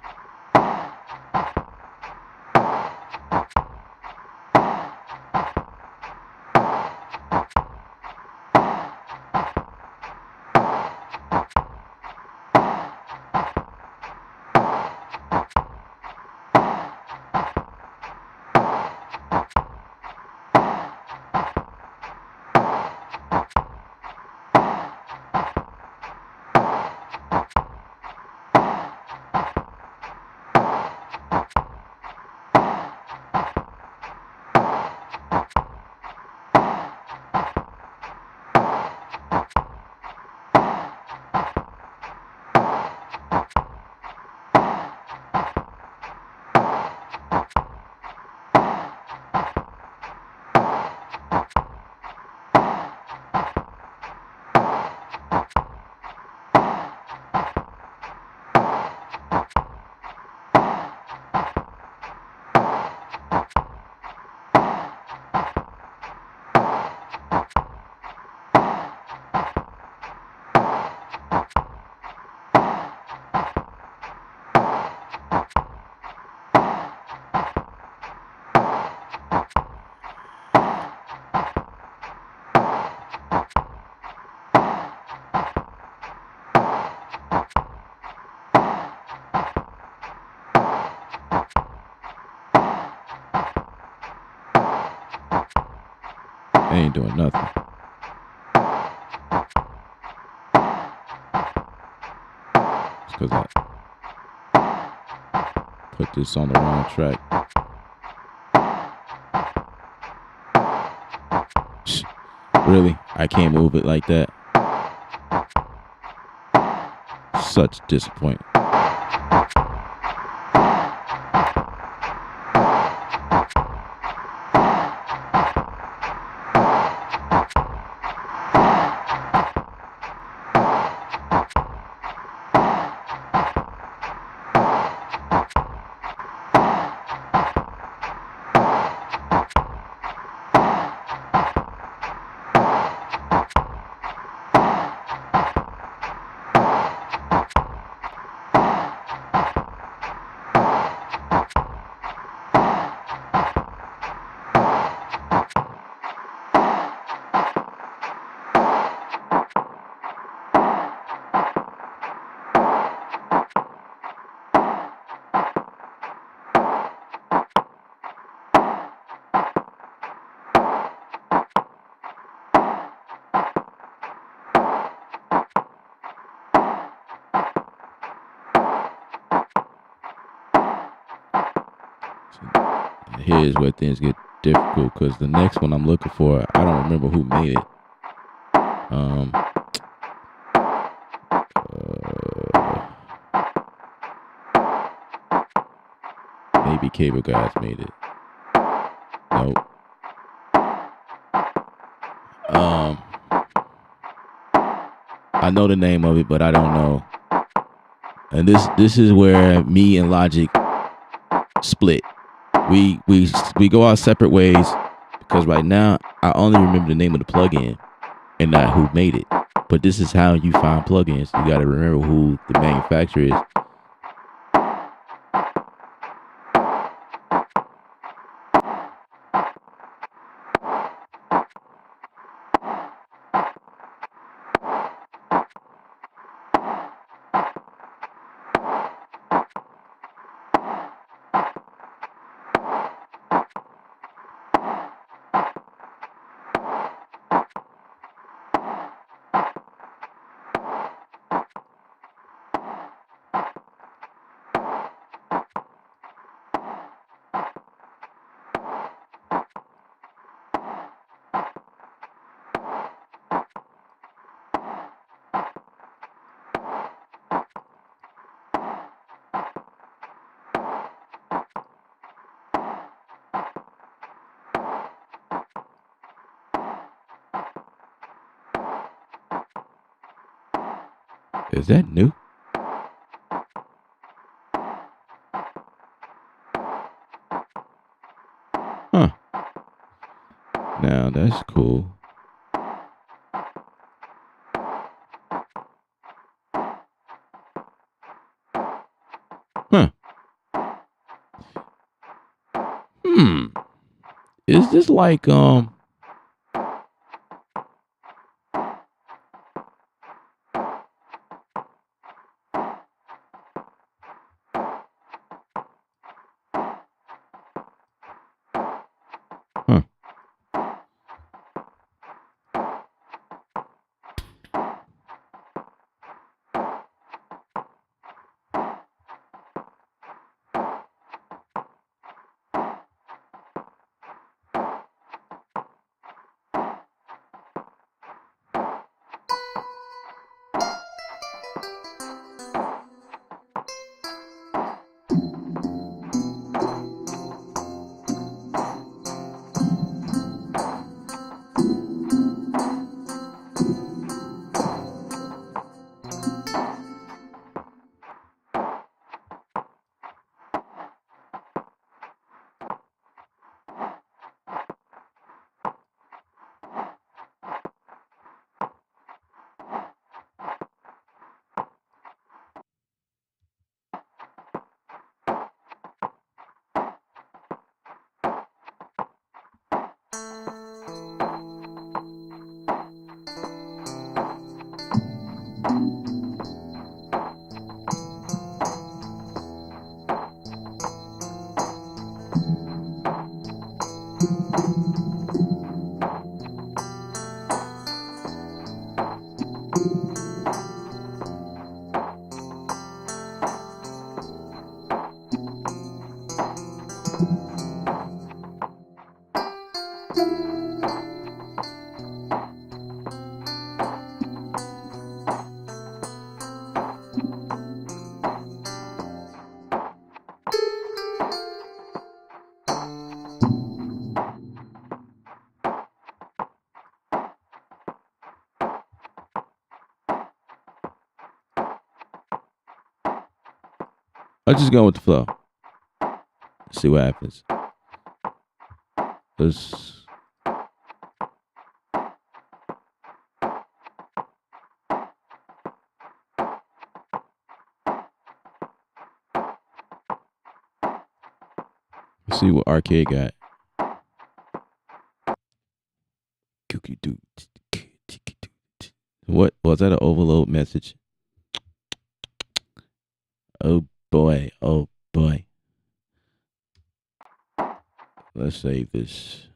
B: I ain't doing nothing. It's because I put this on the wrong track. Really? I can't move it like that? Such disappointment. Here's where things get difficult because the next one I'm looking for, I don't remember who made it. Maybe Cable Guys made it. Nope. I know the name of it, but I don't know. And this is where me and Logic split. We go our separate ways because right now I only remember the name of the plugin and not who made it. But this is how you find plugins. You got to remember who the manufacturer is. Is that new? Huh. Now that's cool. like huh. I'll just go with the flow. See what happens. Let's see what Arcade got. What was that? An overload message? Oh boy! Oh boy! Let's save this.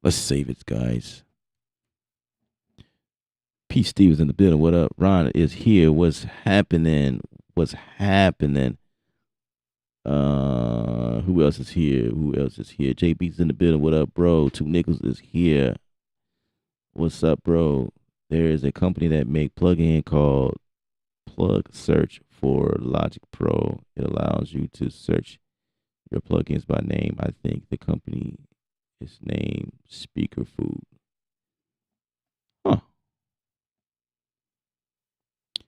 B: Let's save it, guys. P. Steve is in the building. What up? Ron is here. What's happening? What's happening? Who else is here? Who else is here? JB's in the building. What up, bro? Two Nickels is here. What's up, bro? There is a company that make plugin called Plug Search for Logic Pro. It allows you to search your plugins by name. I think the company is named Speaker Food. Huh.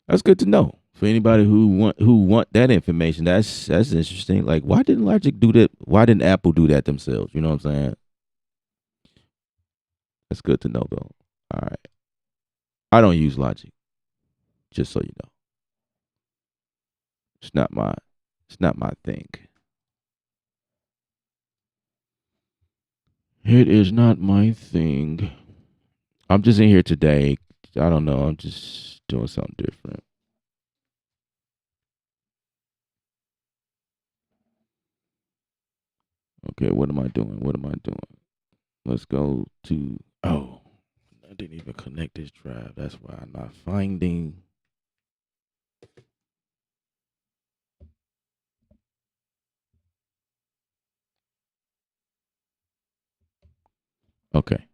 B: That's good to know. For anybody who want that information, that's interesting. Like, why didn't Logic do that? Why didn't Apple do that themselves? You know what I'm saying? That's good to know, though. All right. I don't use Logic, just so you know. It's not my thing. It is not my thing. I'm just in here today. I don't know. I'm just doing something different. Okay, what am I doing? What am I doing? Let's go to. Oh, I didn't even connect this drive. That's why I'm not finding. Okay.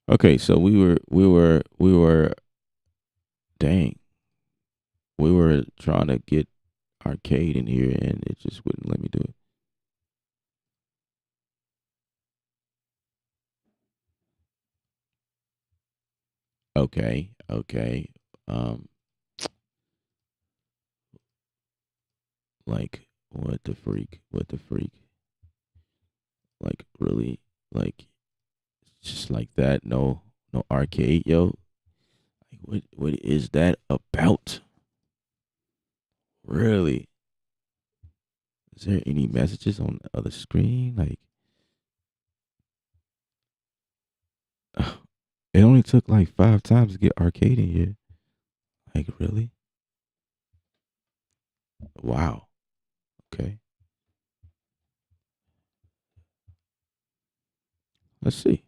B: Okay, so we were dang. We were trying to get arcade in here and it just wouldn't let me do it. Okay, okay. Like What the freak? What the freak? Like really? Like just like that? No, no arcade, yo. Like what is that about? Really? Is there any messages on the other screen? Like it only took like 5 times to get arcade in here. Like really? Wow. Okay. Let's see.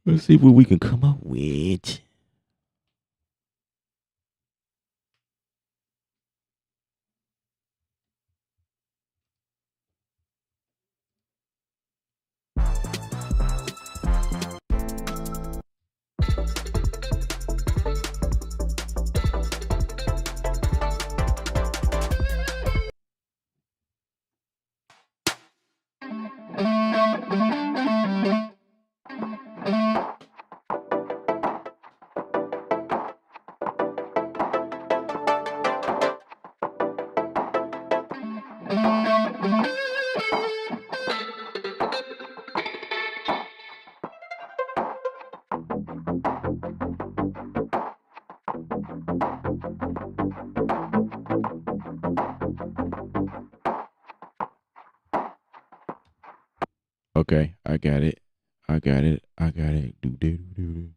B: Let's see what we can come up with. Okay, I got it. I got it. I got it. Do do do do.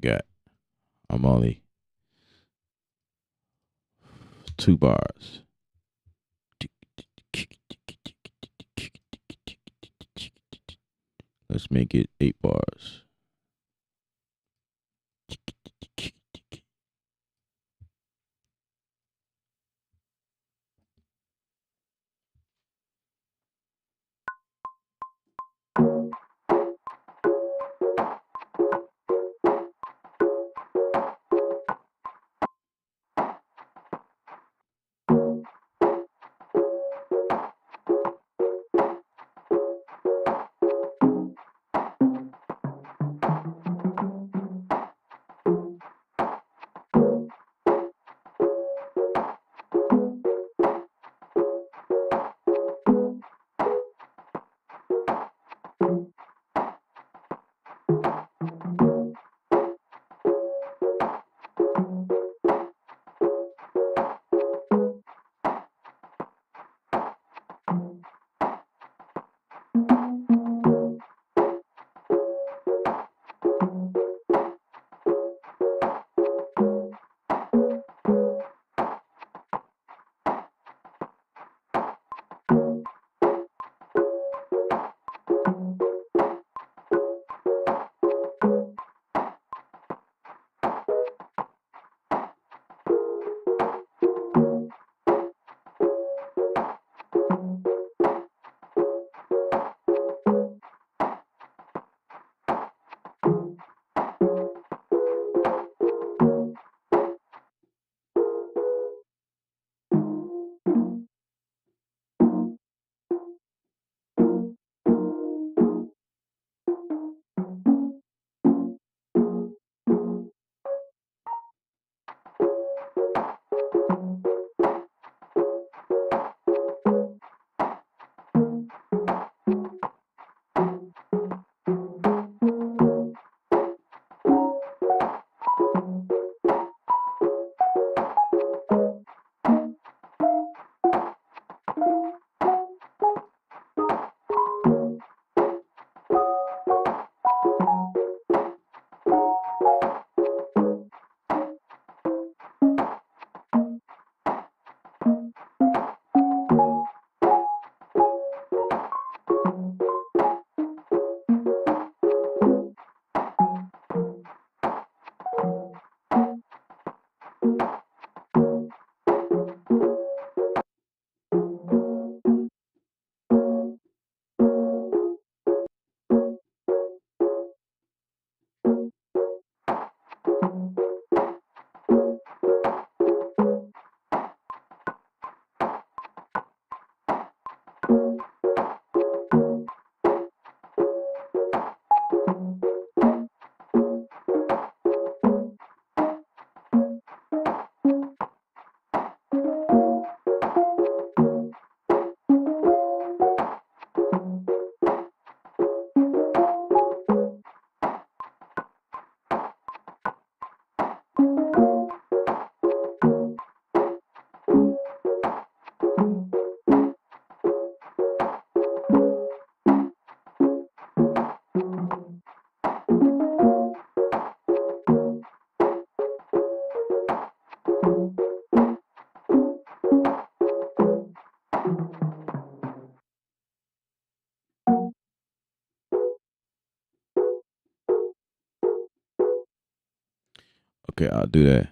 B: forgot. I'm only 2 bars. Let's make it 8 bars. Okay, I'll do that.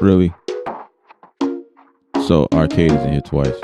B: Really? So arcade is in here twice.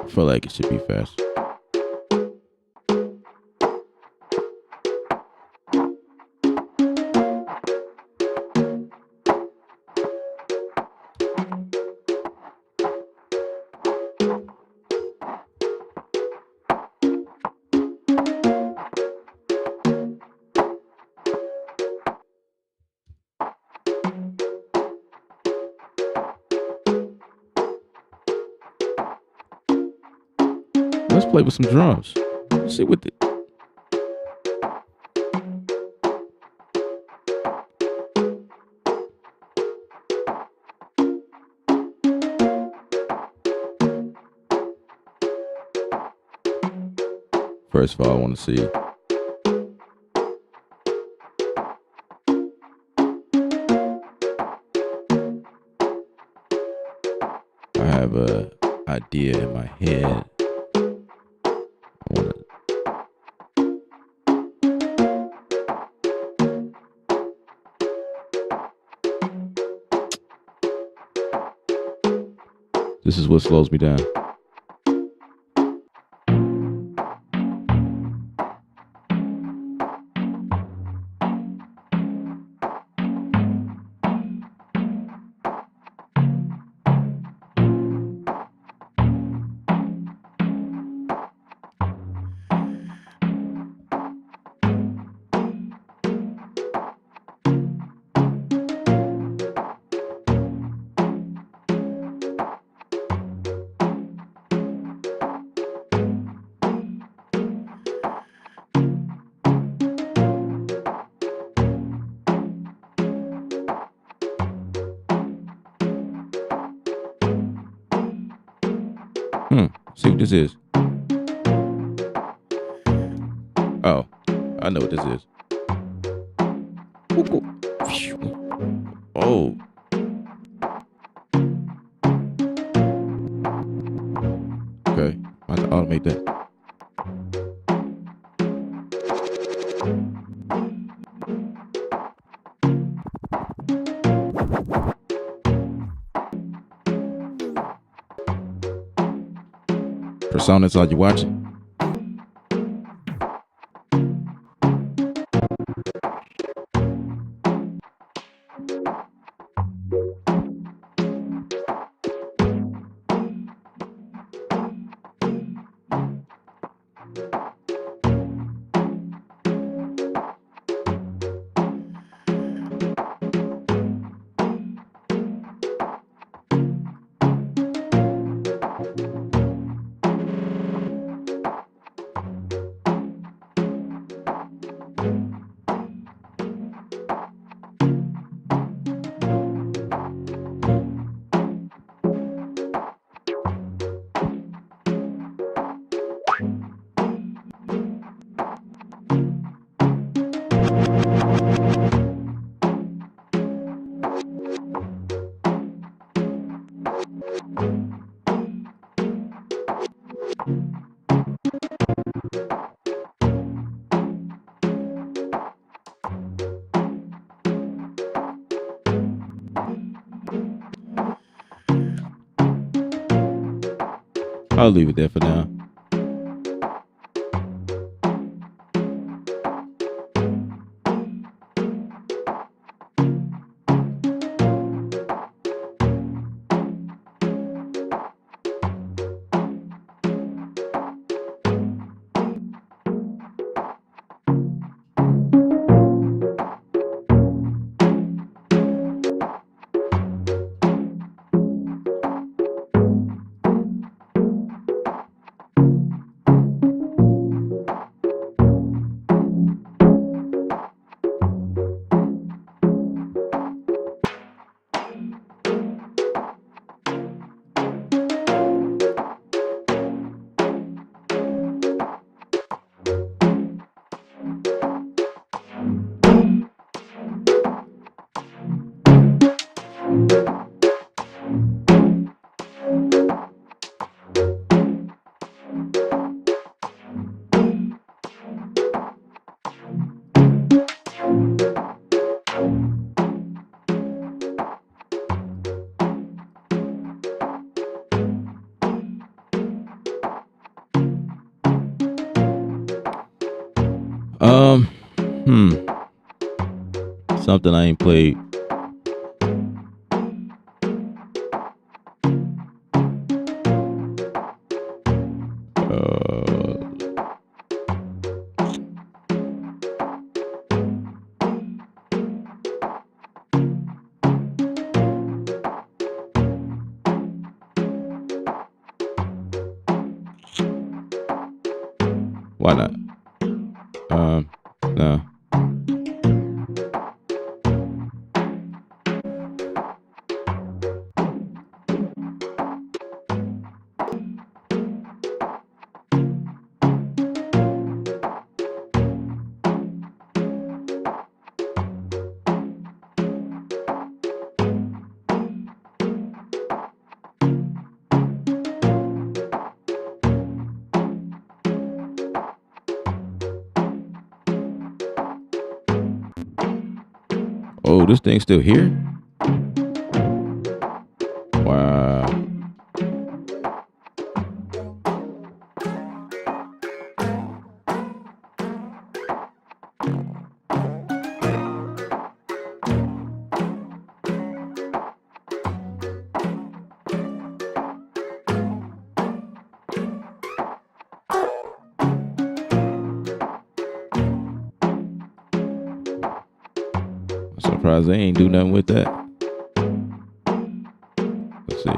B: I feel like it should be fast. Let's play with some drums. Let's see what the. First of all, I want to see. I have a idea in my head. This is what slows me down. See what this is. Oh, I know what this is. Oh. Okay, I have to automate that. Personas, are you watching? I'll leave it there for now. Something I ain't played. Why not? No. Oh, this thing's still here? Wow. I'm surprised they ain't do nothing with that. Let's see.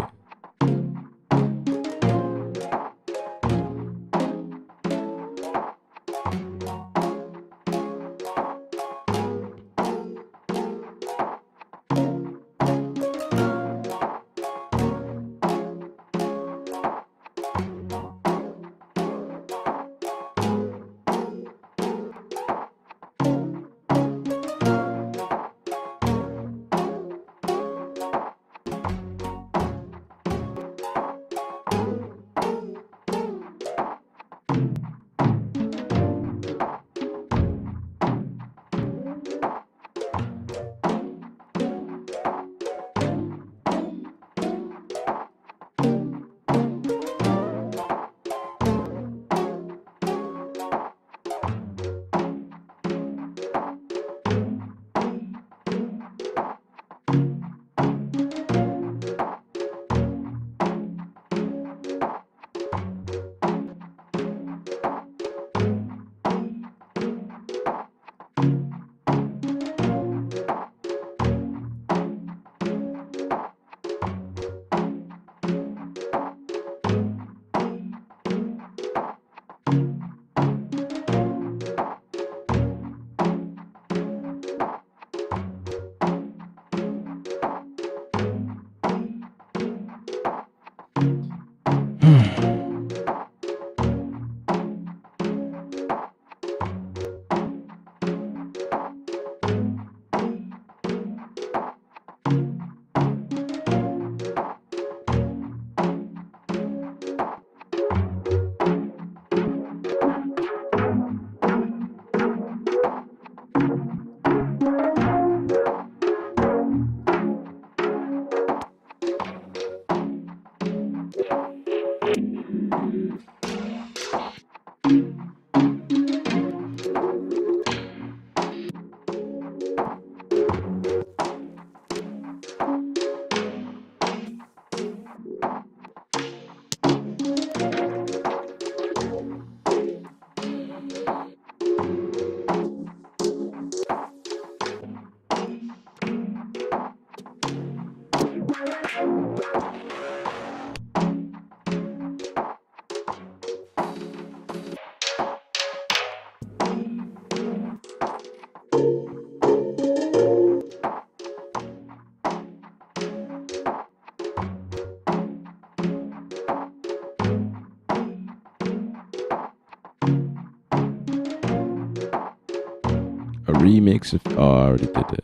B: A remix of, oh, I already did that.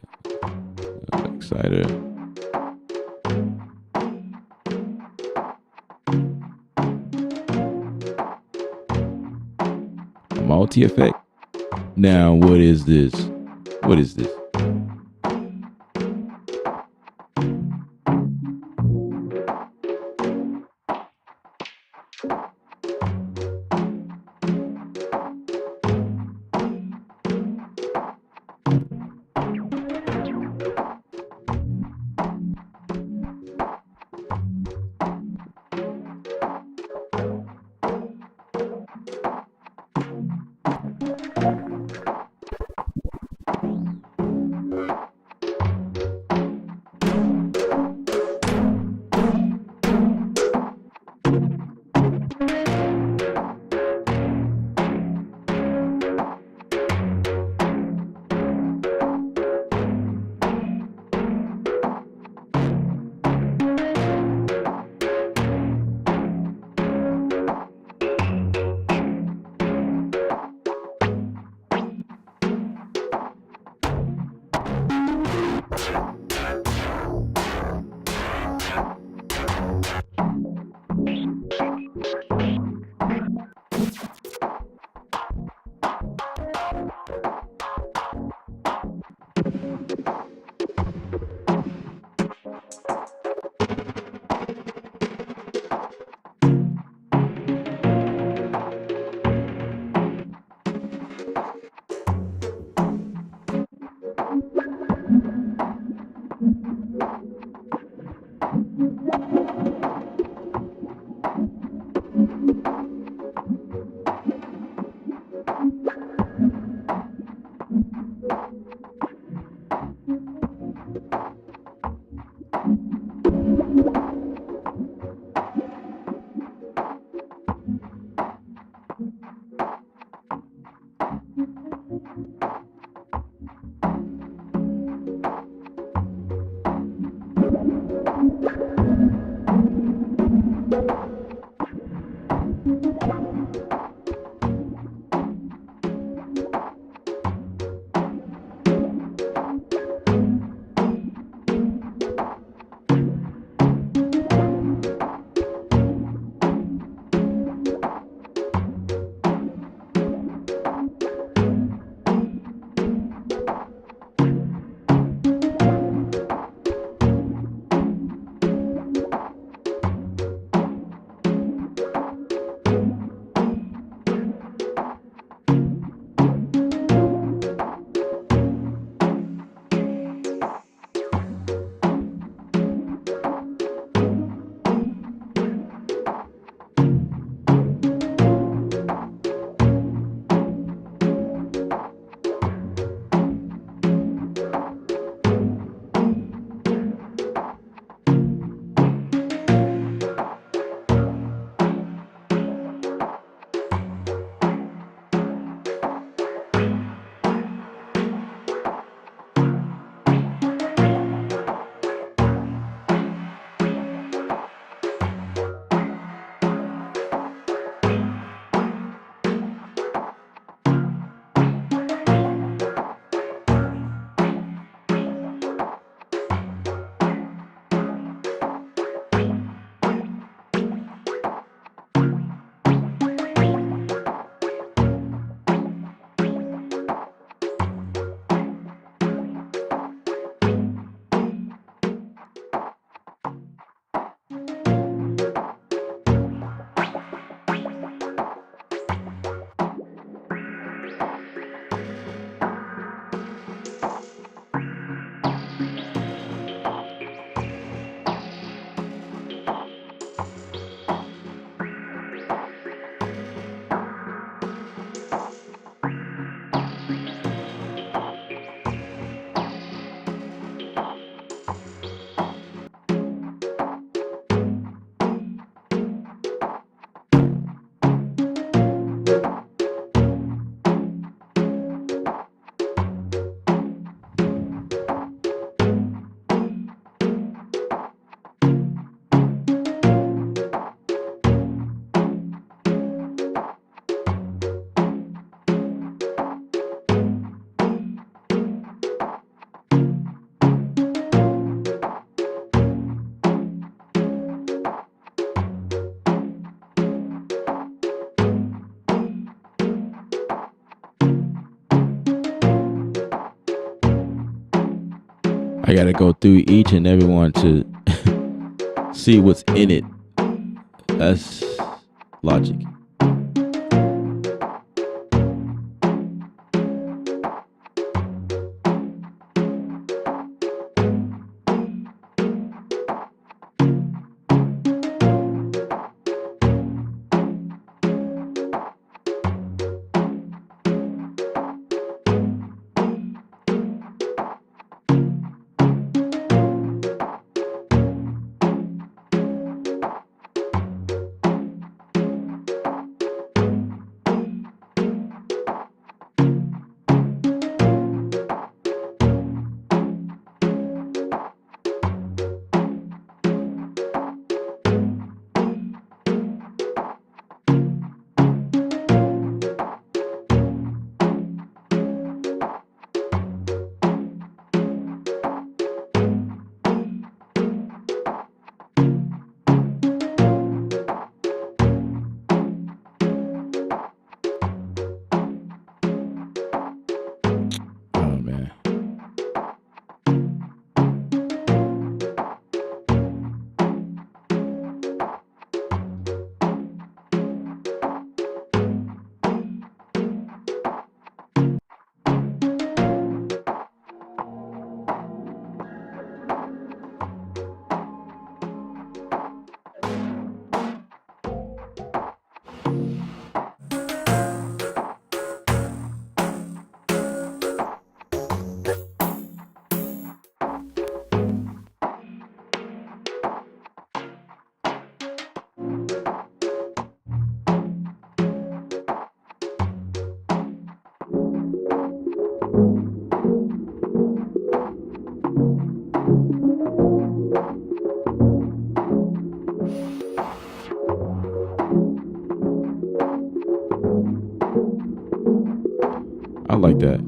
B: I'm excited. A multi effect. Now, what is this? What is this? I got to go through each and every one to see what's in it. That's logic. like that.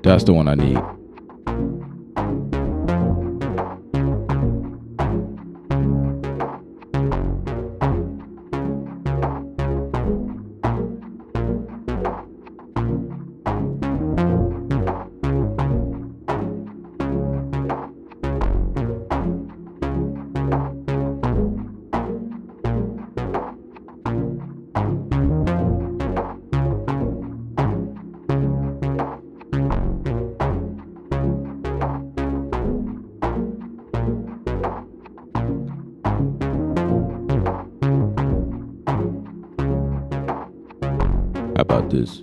B: That's the one I need. How about this?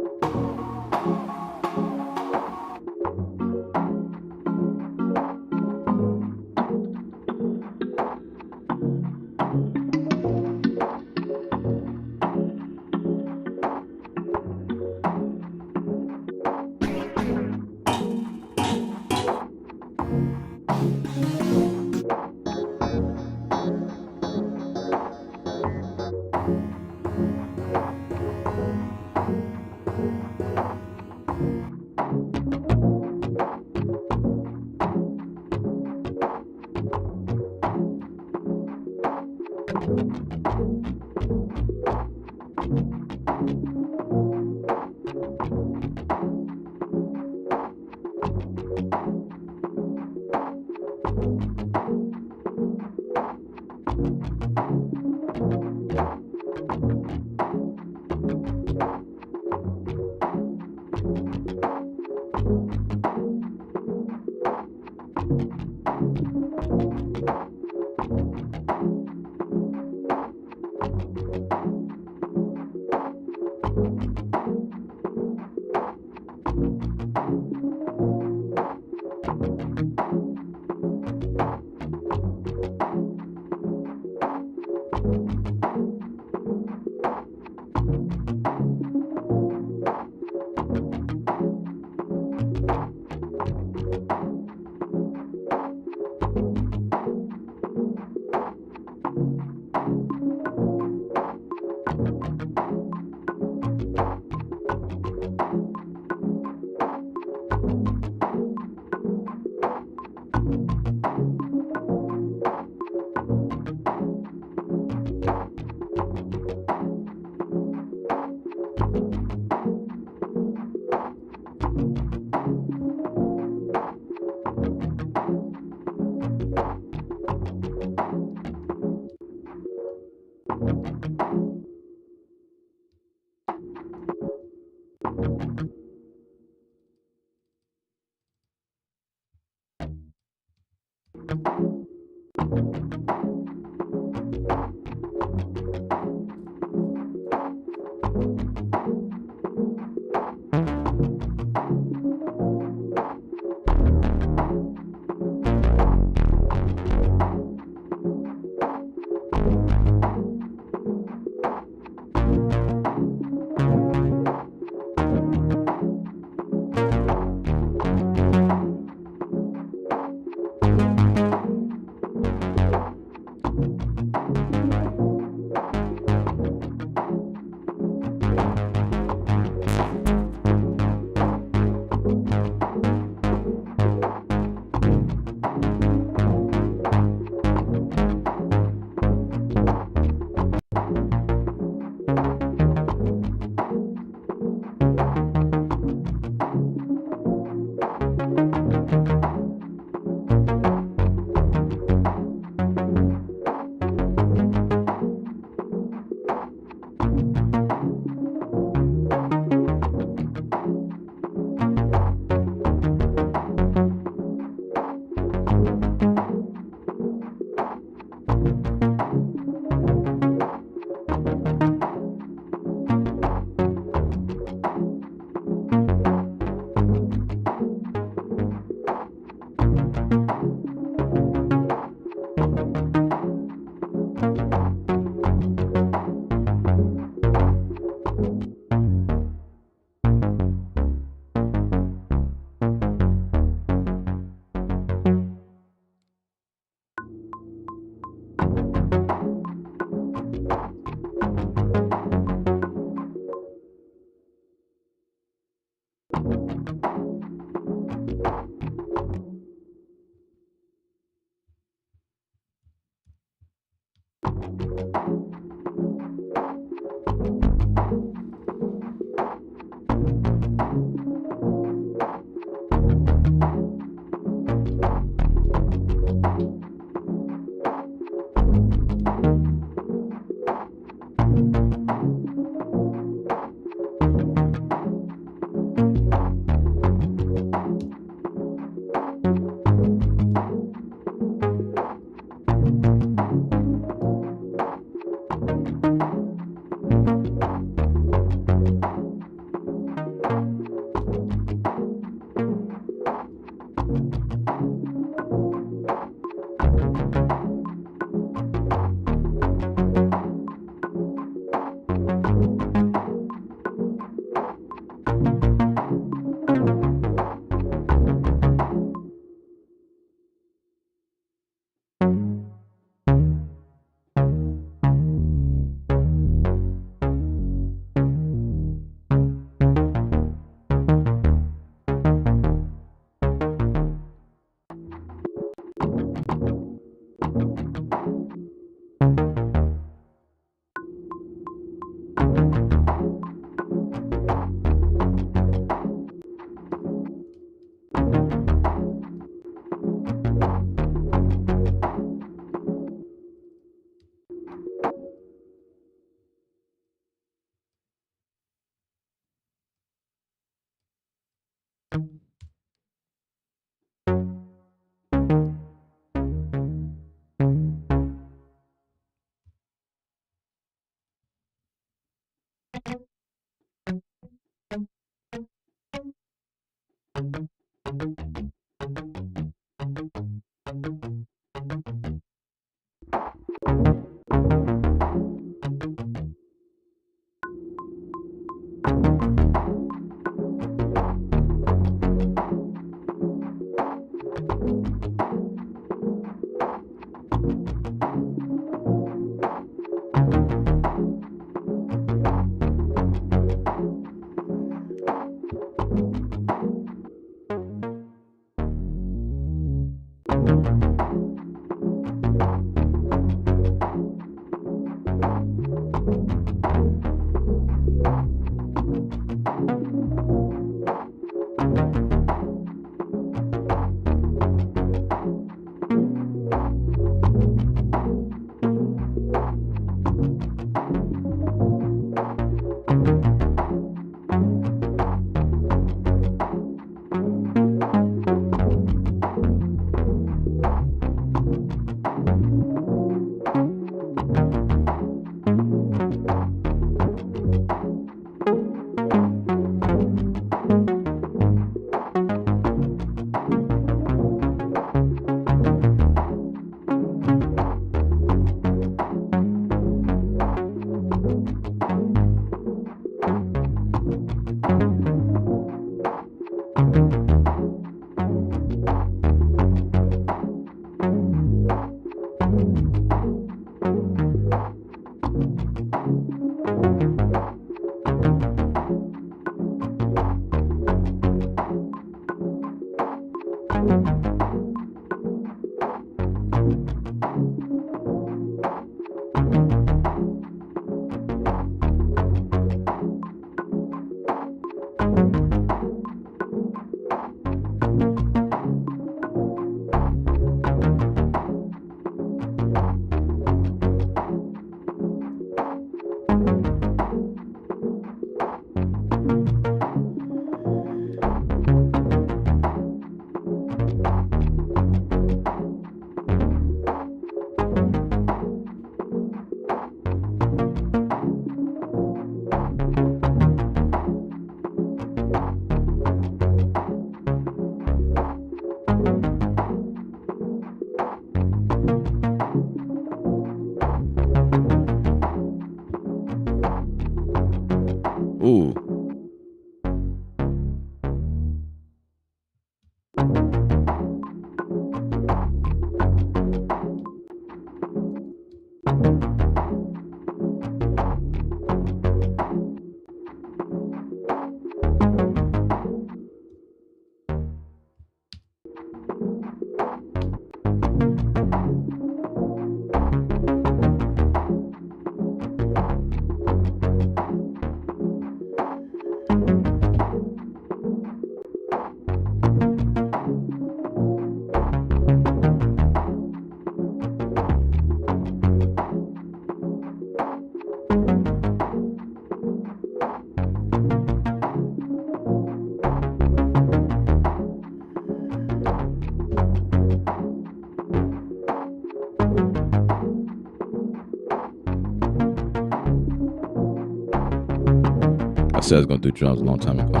B: said I was gonna do drums a long time ago.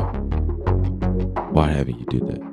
B: Why haven't you did that?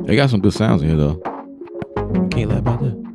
B: They got some good sounds in here though. Can't lie about that.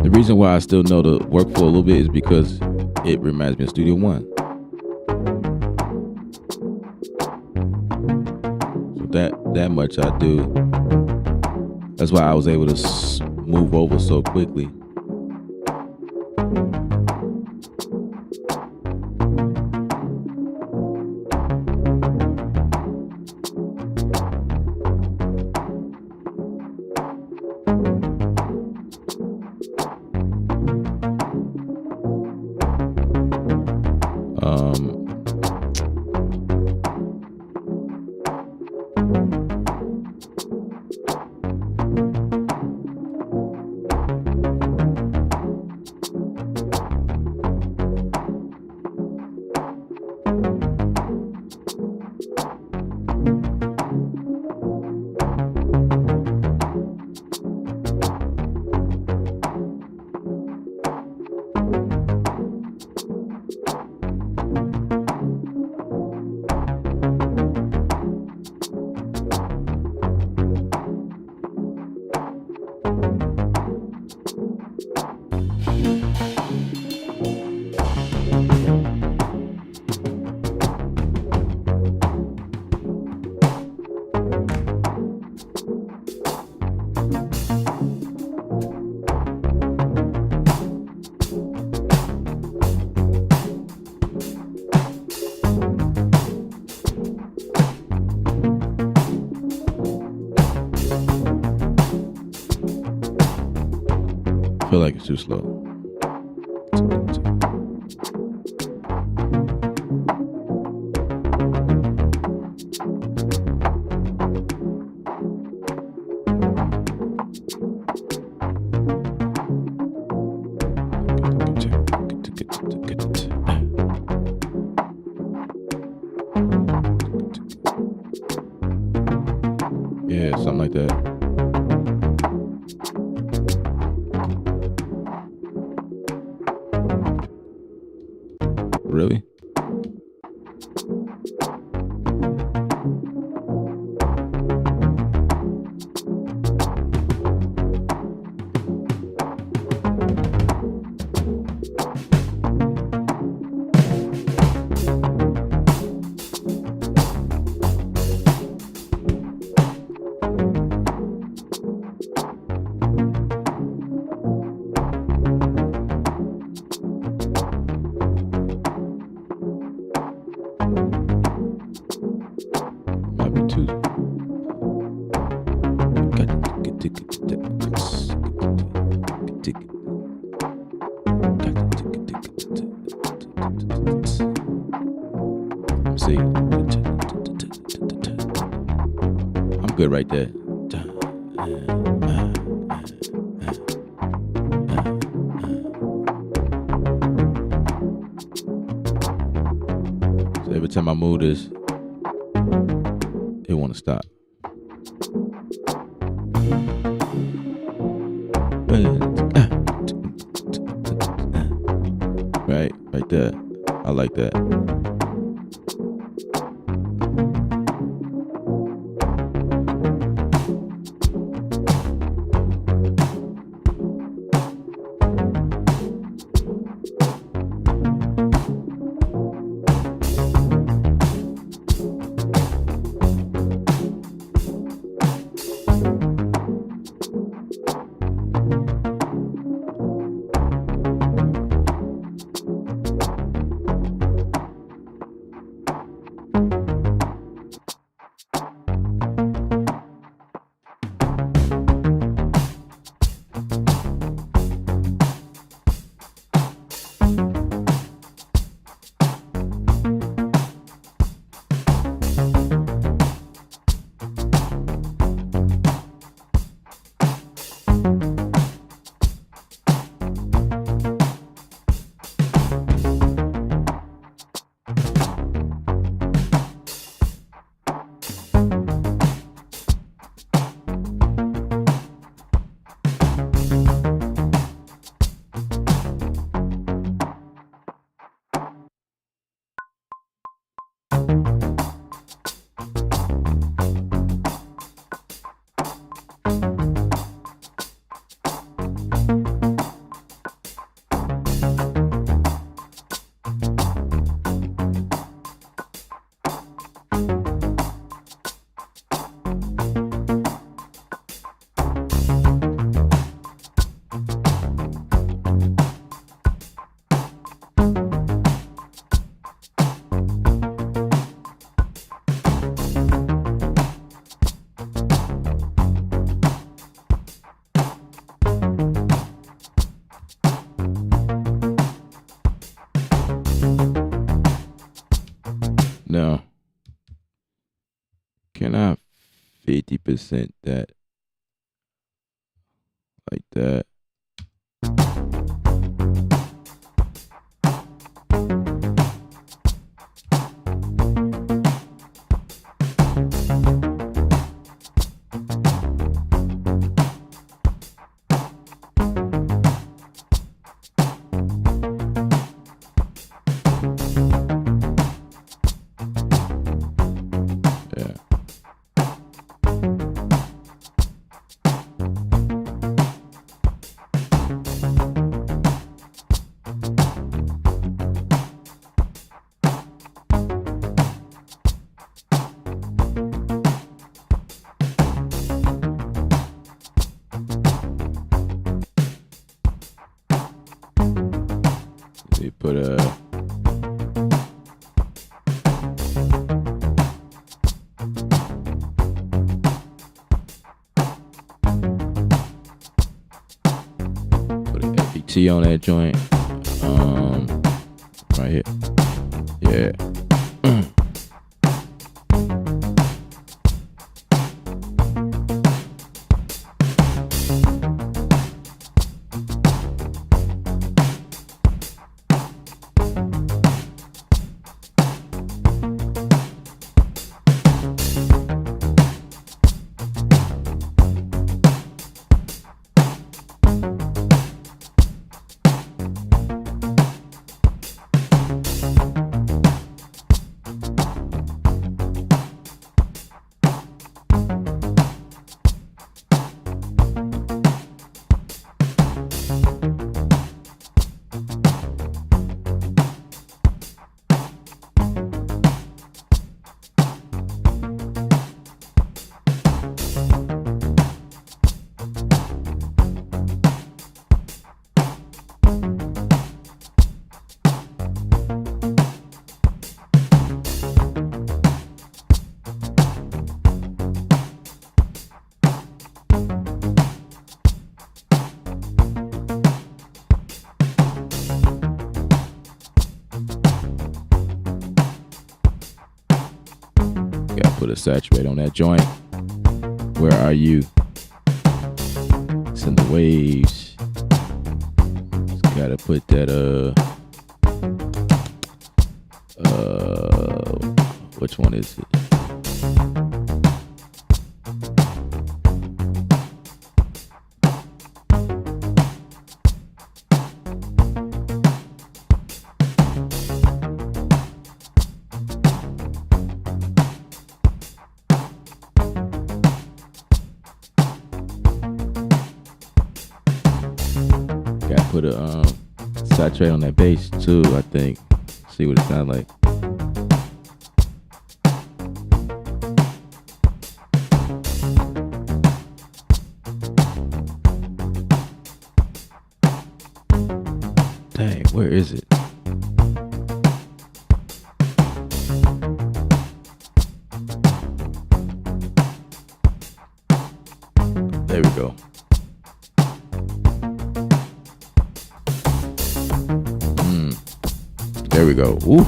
B: The reason why I still know the workflow a little bit is because it reminds me of Studio One. So that much I do. That's why I was able to move over so quickly. like it's too slow. Yeah, something like that. Really? Might be too. Let's see. I'm good right there. So every time I move this, it want to stop. Right there. I like that. Now, can I 50% that like that? Yeah. GT on that joint. Right here. Yeah. Gotta put a saturate on that joint. Where are you? It's in the waves. Just gotta put that which one is it? Gotta put a saturate on that bass too, I think. See what it sounds like. Dang, where is it? There we go. There we go. Ooh.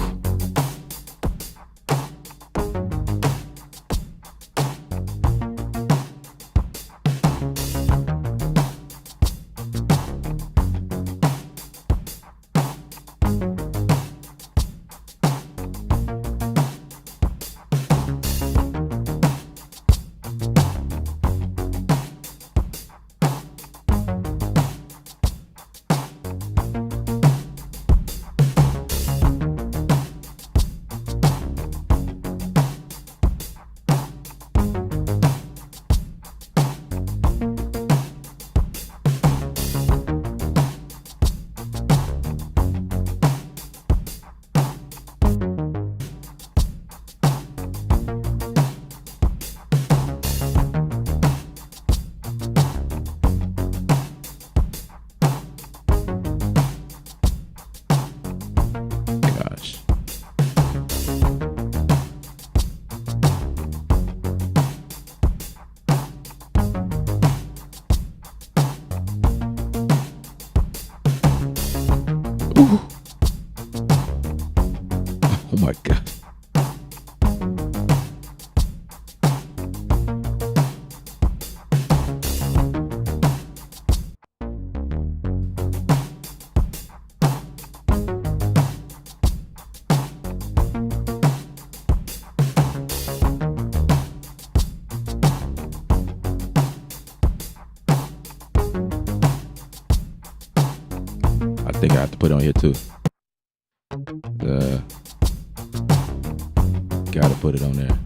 B: Ooh. Oh my God. I think I have to put it on here too. Gotta put it on there.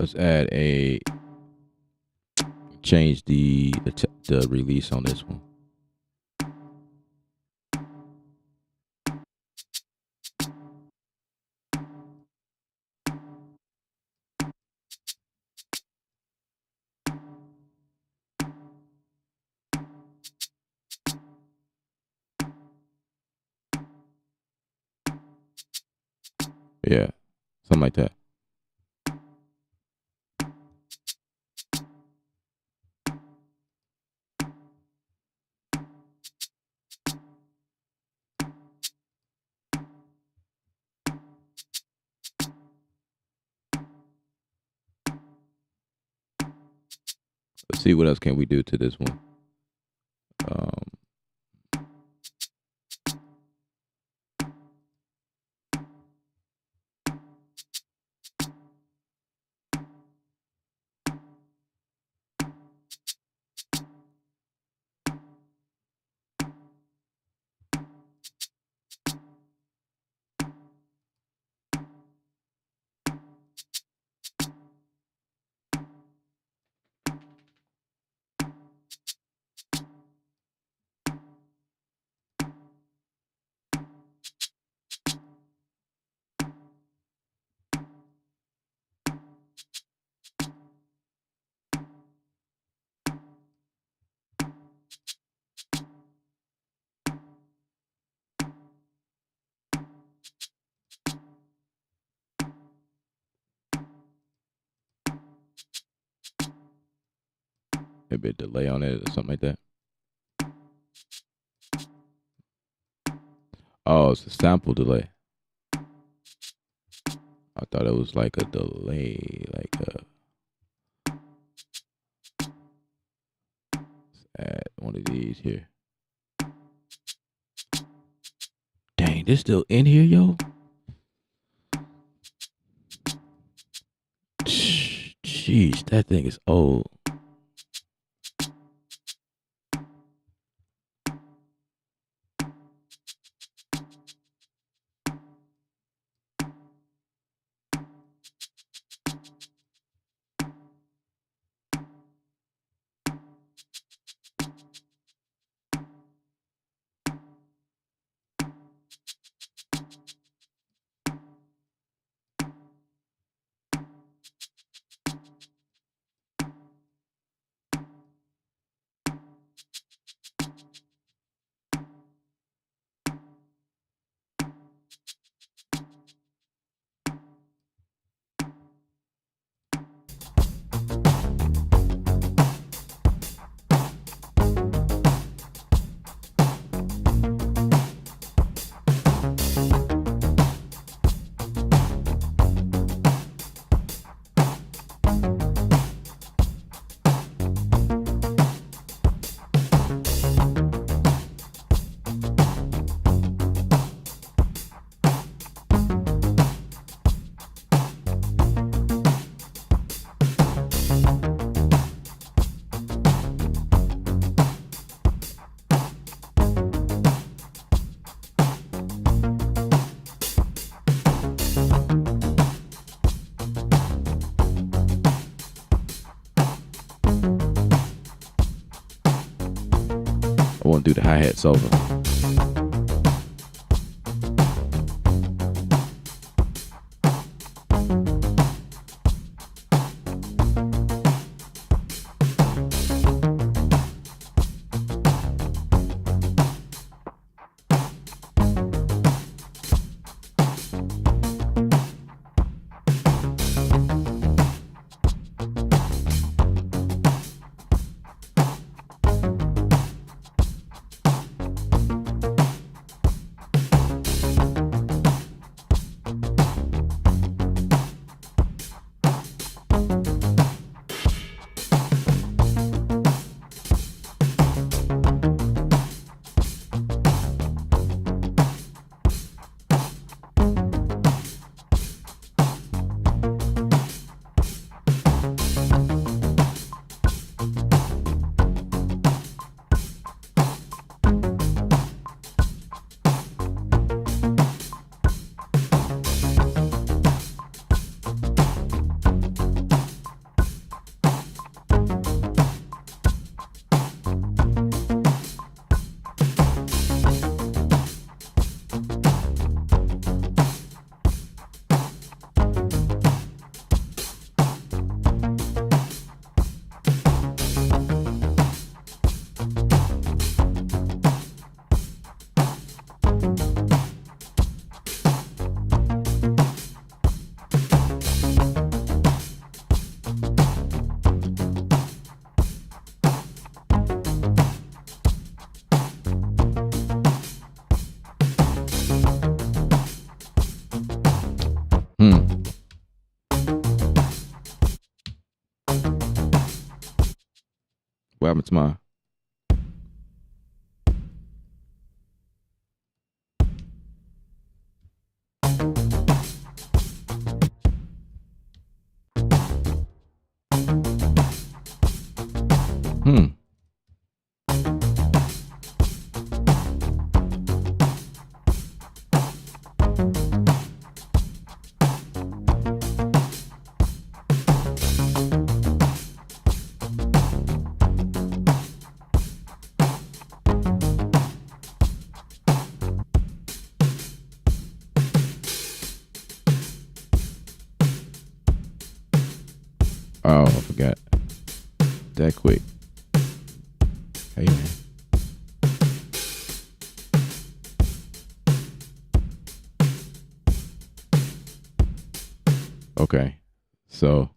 B: Let's add a change the release on this one. Yeah, something like that. Let's see what else can we do to this one. Maybe a delay on it or something like that. Oh, it's a sample delay. I thought it was like a delay, like let's add one of these here. Dang, this still in here, yo? Jeez, that thing is old. I want to do the hi-hat solo. What happened to mine? Hmm. Oh, I forgot. That quick. Hey, man. Okay. So,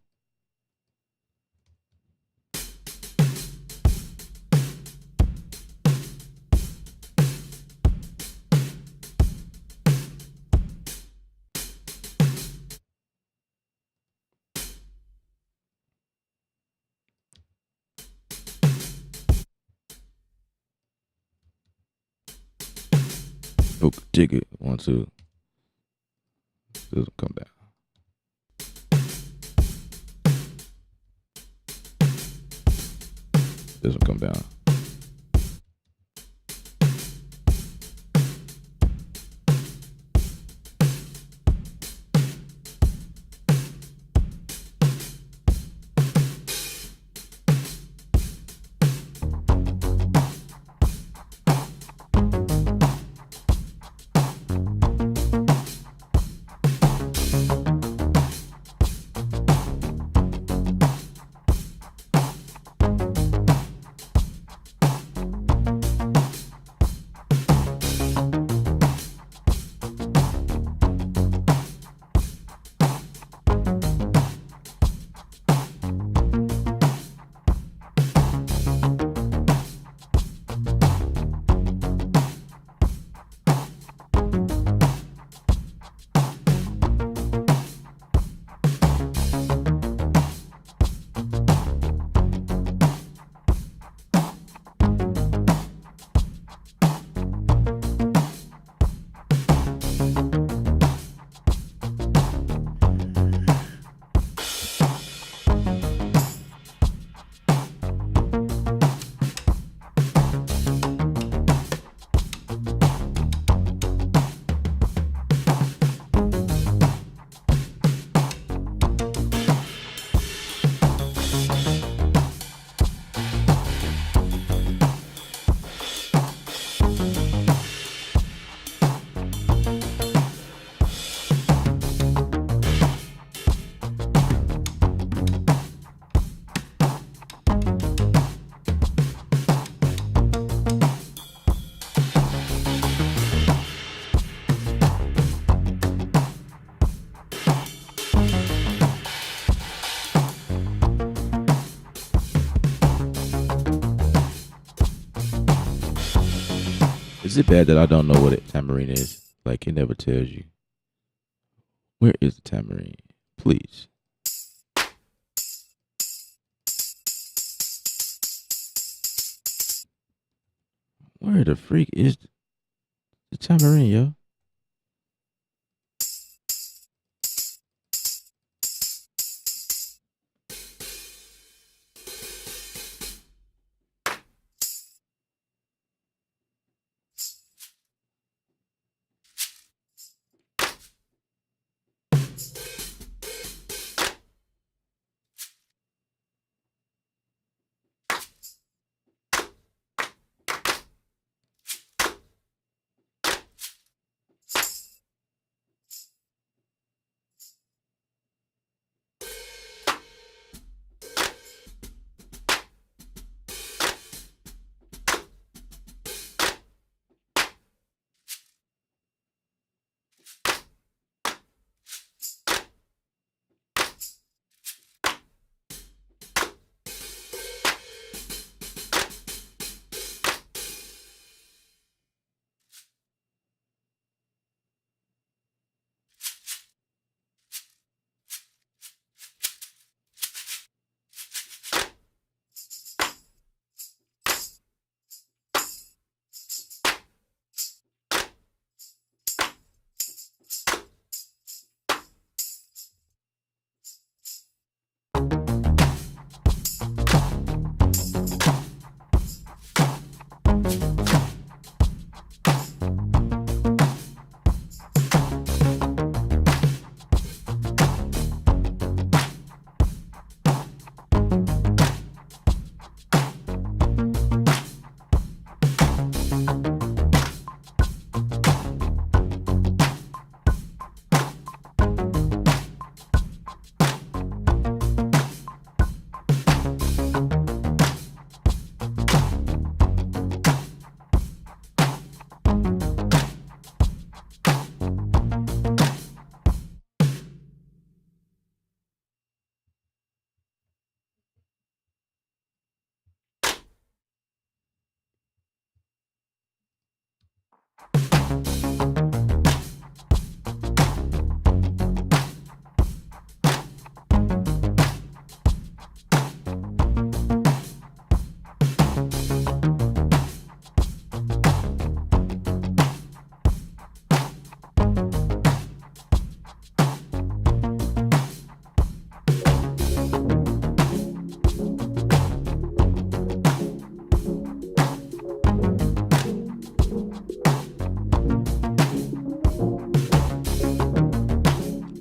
B: hook, jig it. 1, 2. Doesn't come down. Doesn't come down. Is it bad that I don't know what a tambourine is? Like, it never tells you. Where is the tambourine? Please. Where the freak is the tambourine, yo?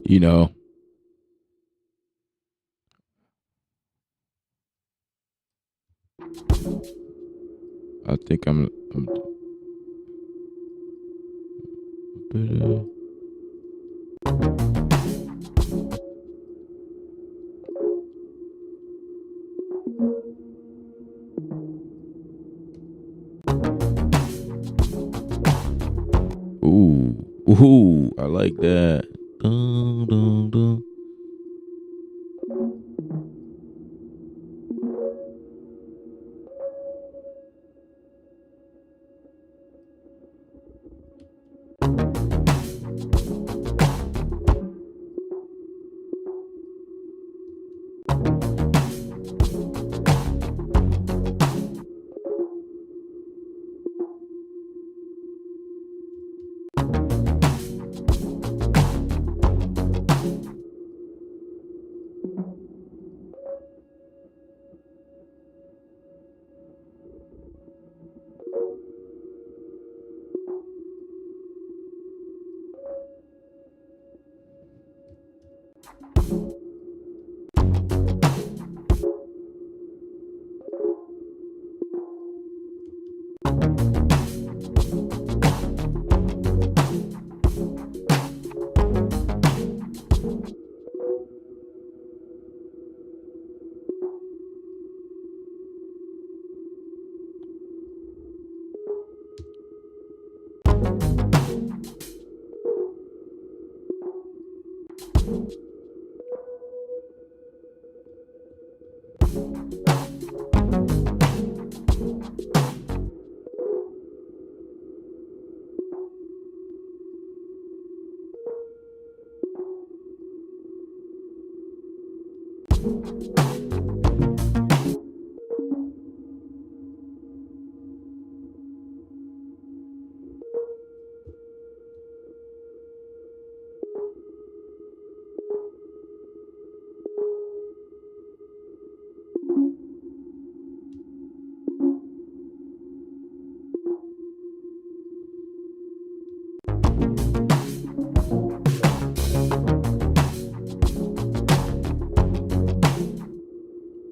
B: You know, I think I'm ooh, I like that. Dun, dun, dun.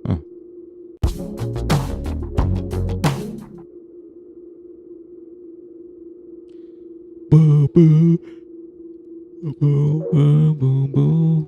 B: Huh. Boo, boo, boo, boo, boo, boo.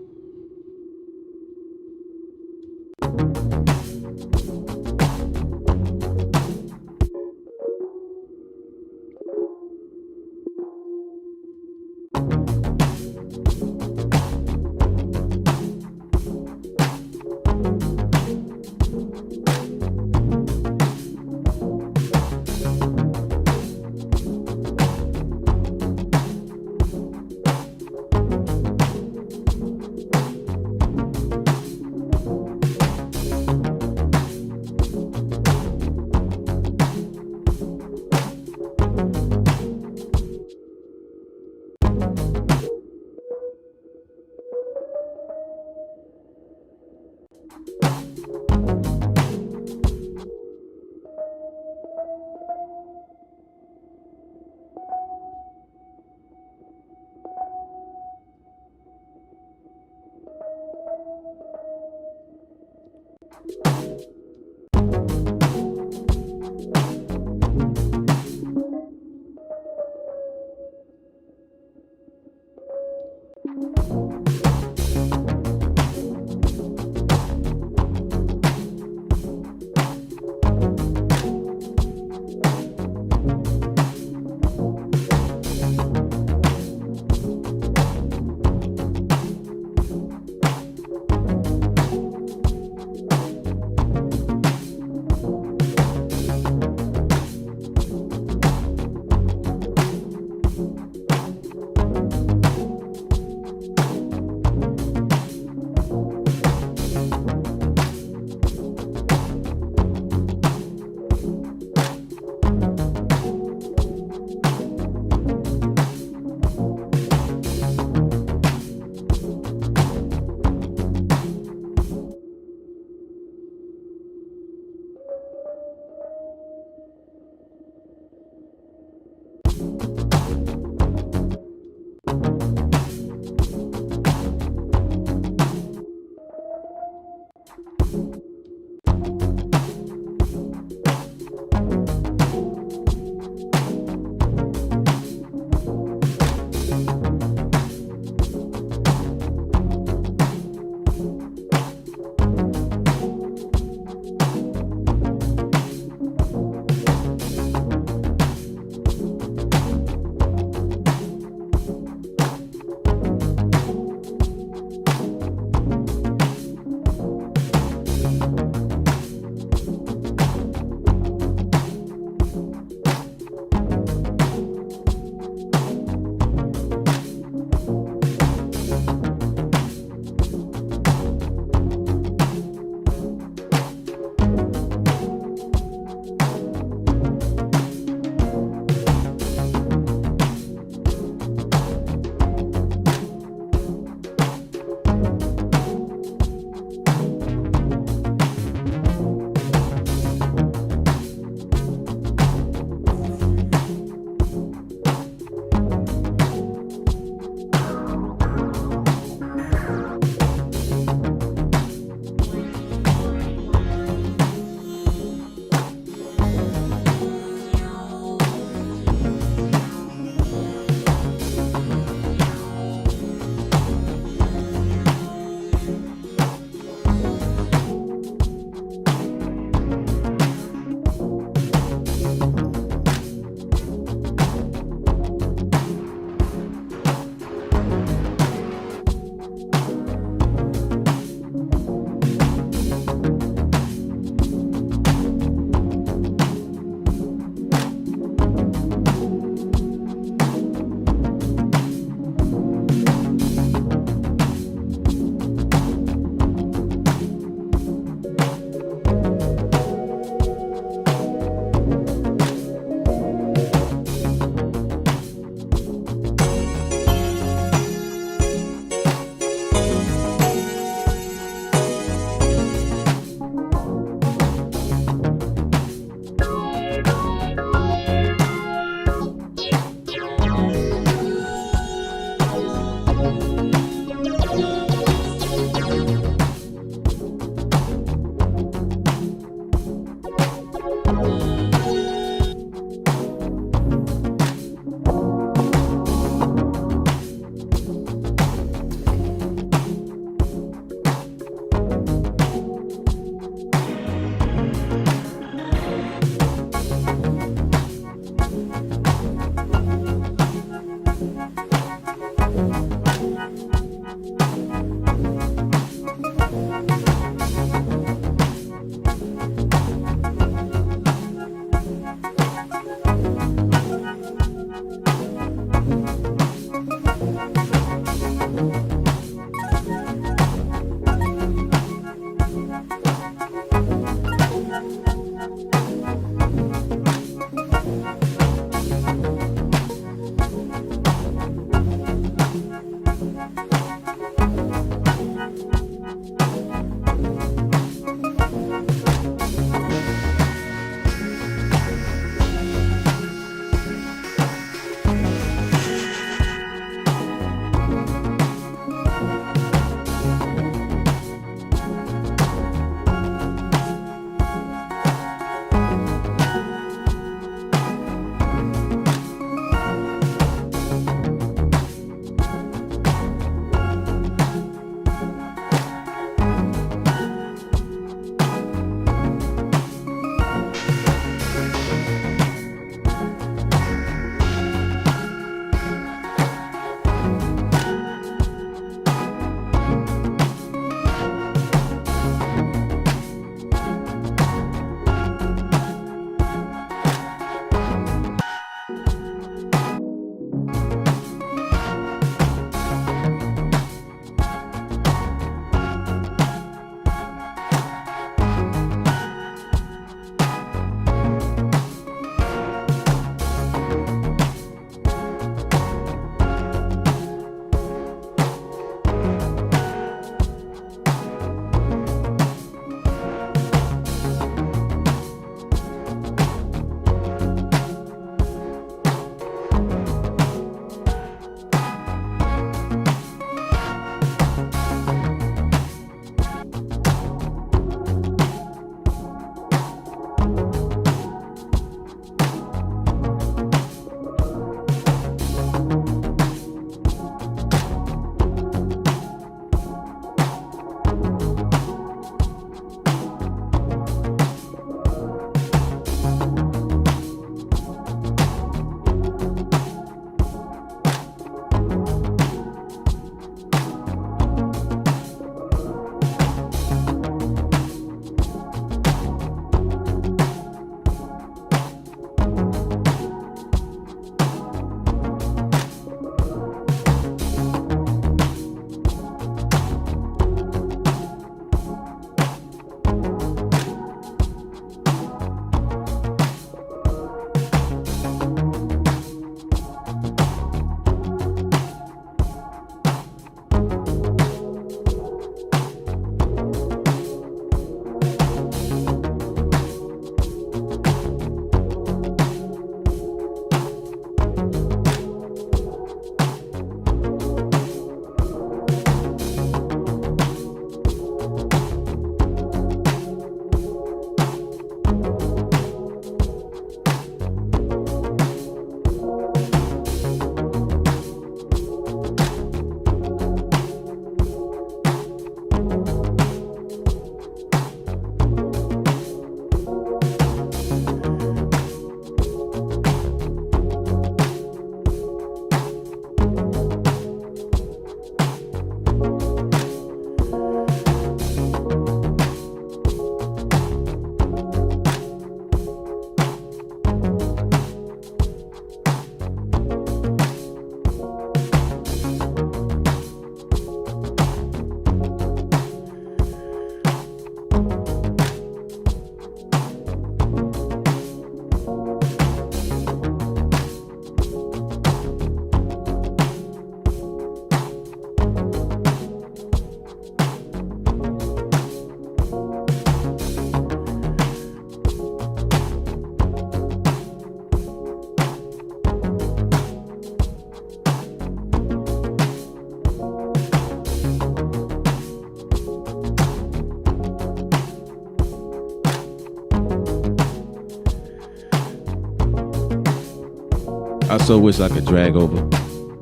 B: I so wish I could drag over,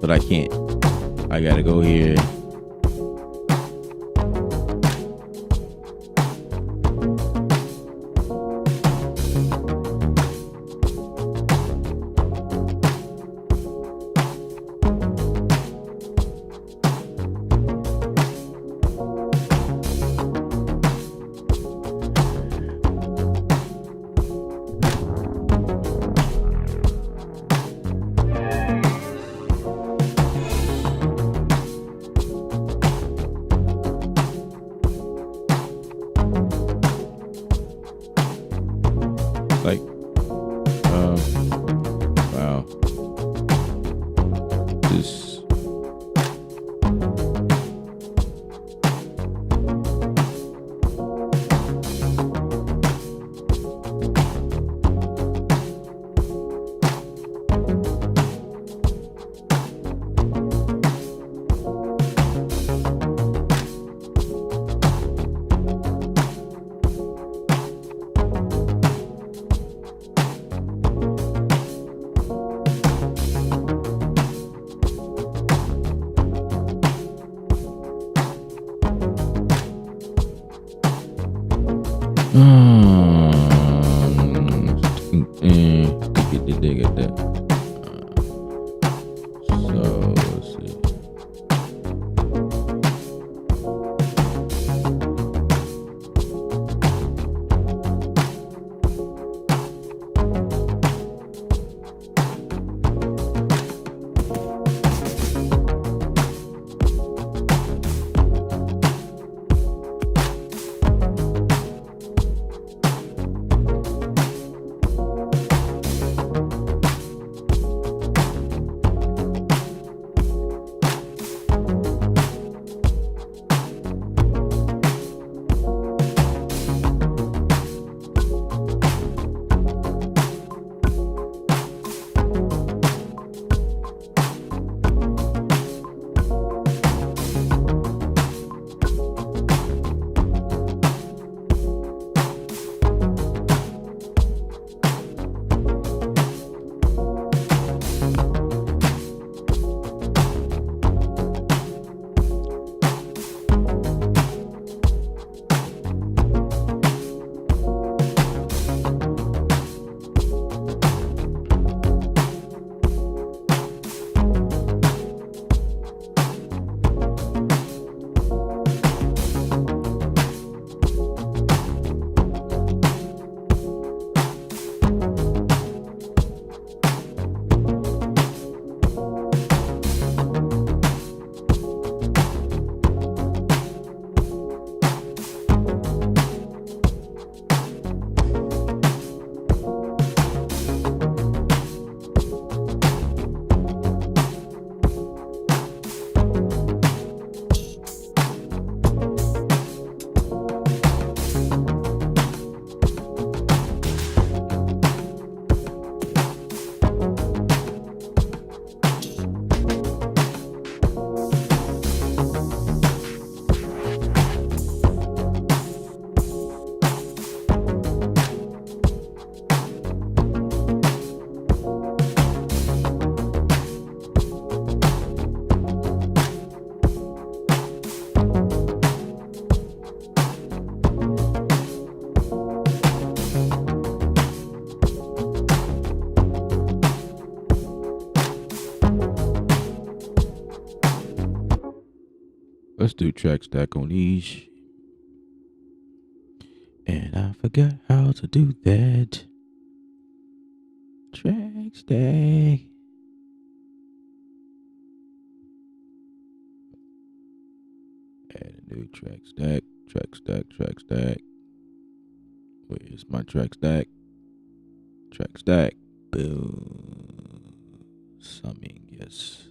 B: but I can't. I gotta go here. Like, wow. This. Get the dig at that. So let's see. Let's do track stack on each. And I forgot how to do that. Track stack. Add a new track stack. Track stack, track stack. Where's my track stack? Track stack. Boom. Summing, yes.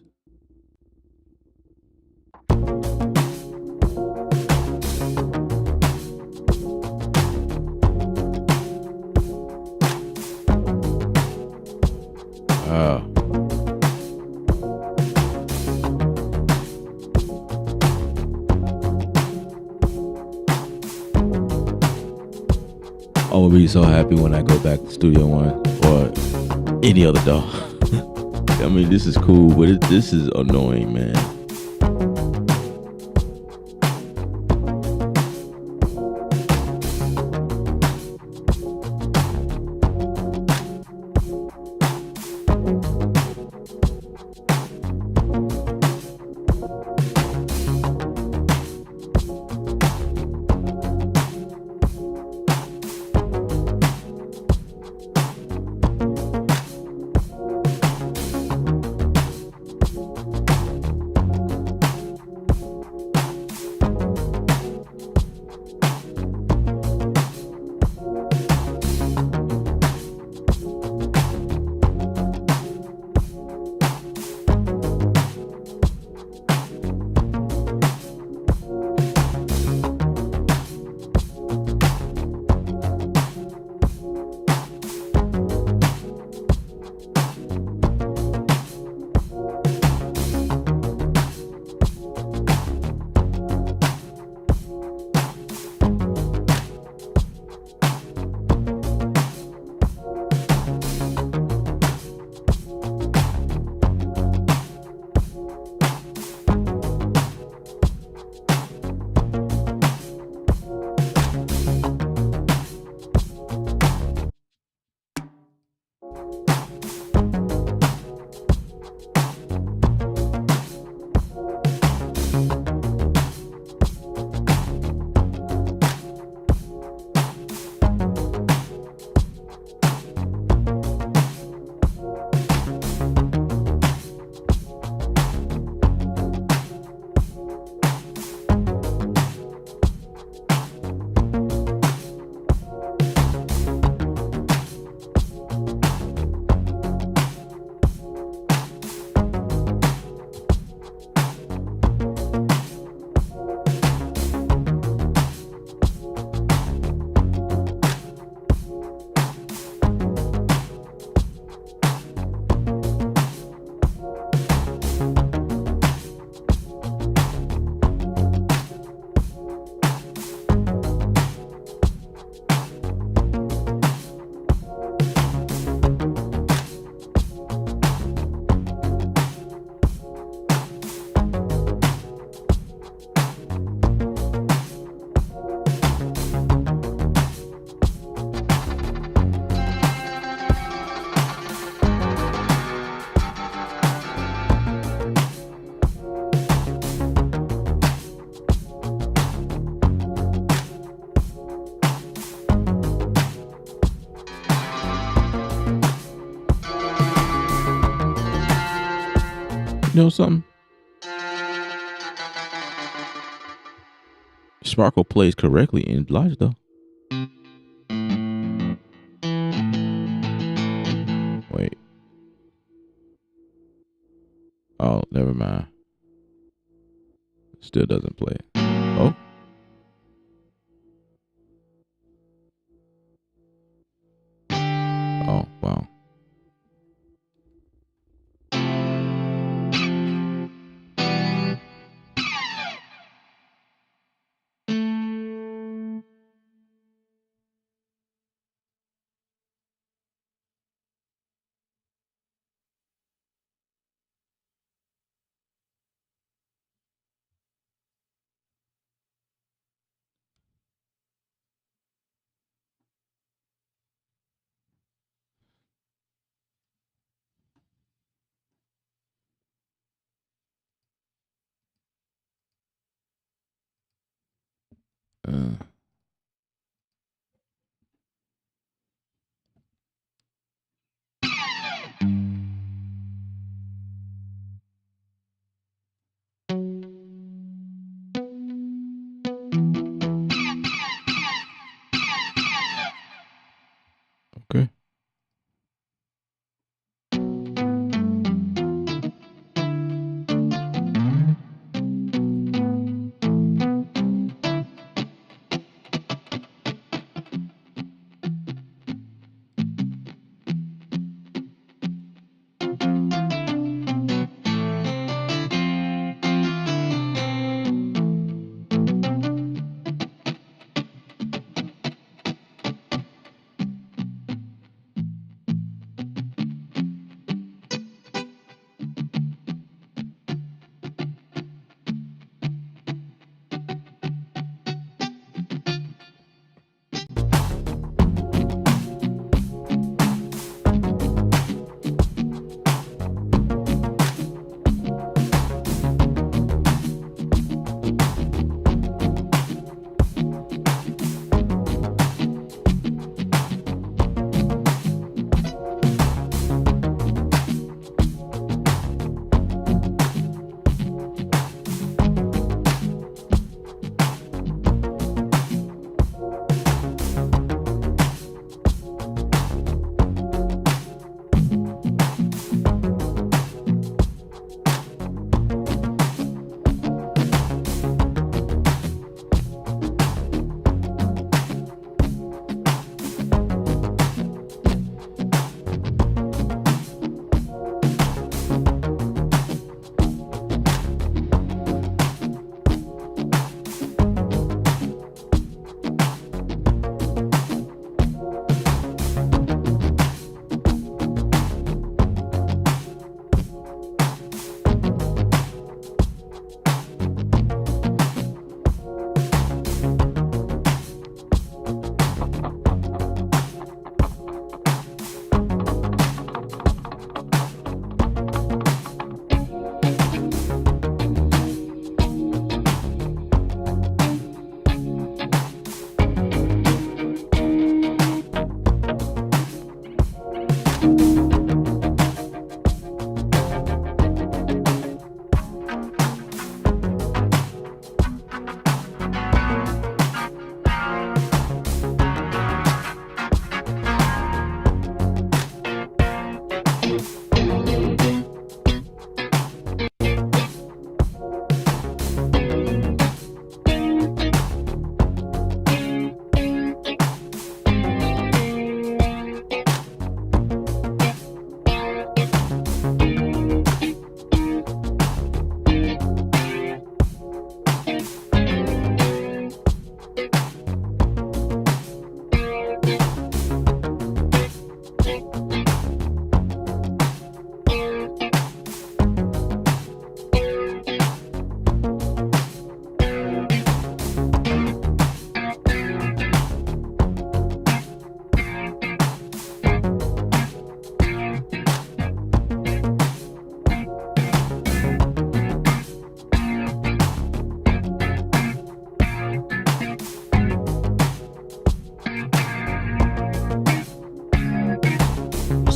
B: I will be so happy when I go back to Studio One or any other DAW. I mean, this is cool, but this is annoying, man. You know something? Sparkle plays correctly in Logic though. Wait. Oh, never mind. Still doesn't play. Oh. Oh, wow. Uh, okay.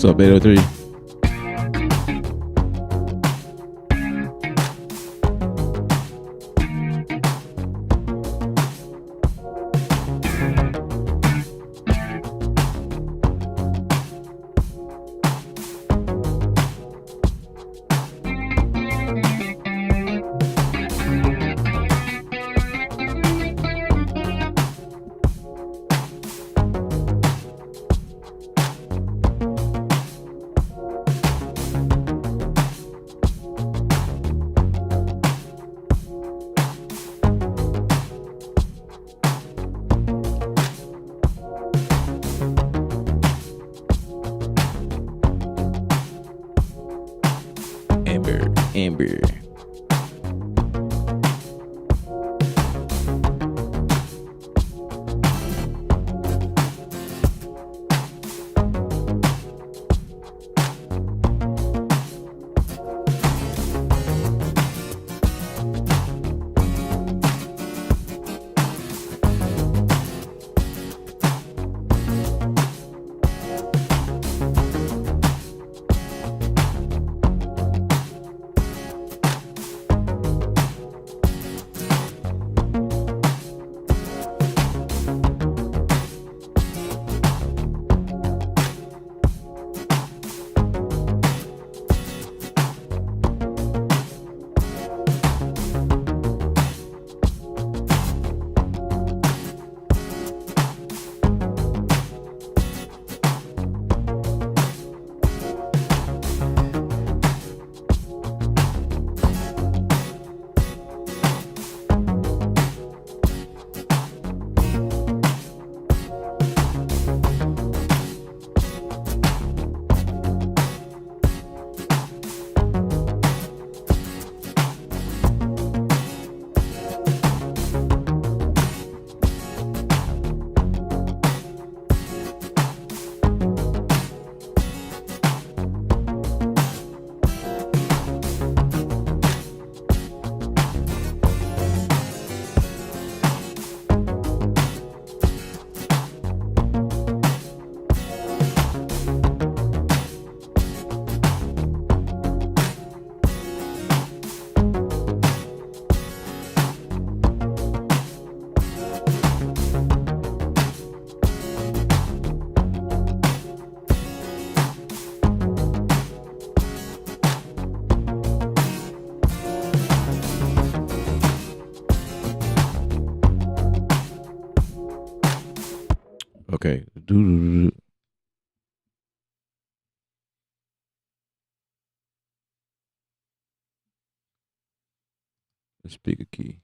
B: What's up, 803? Amber. Okay. The speaker key.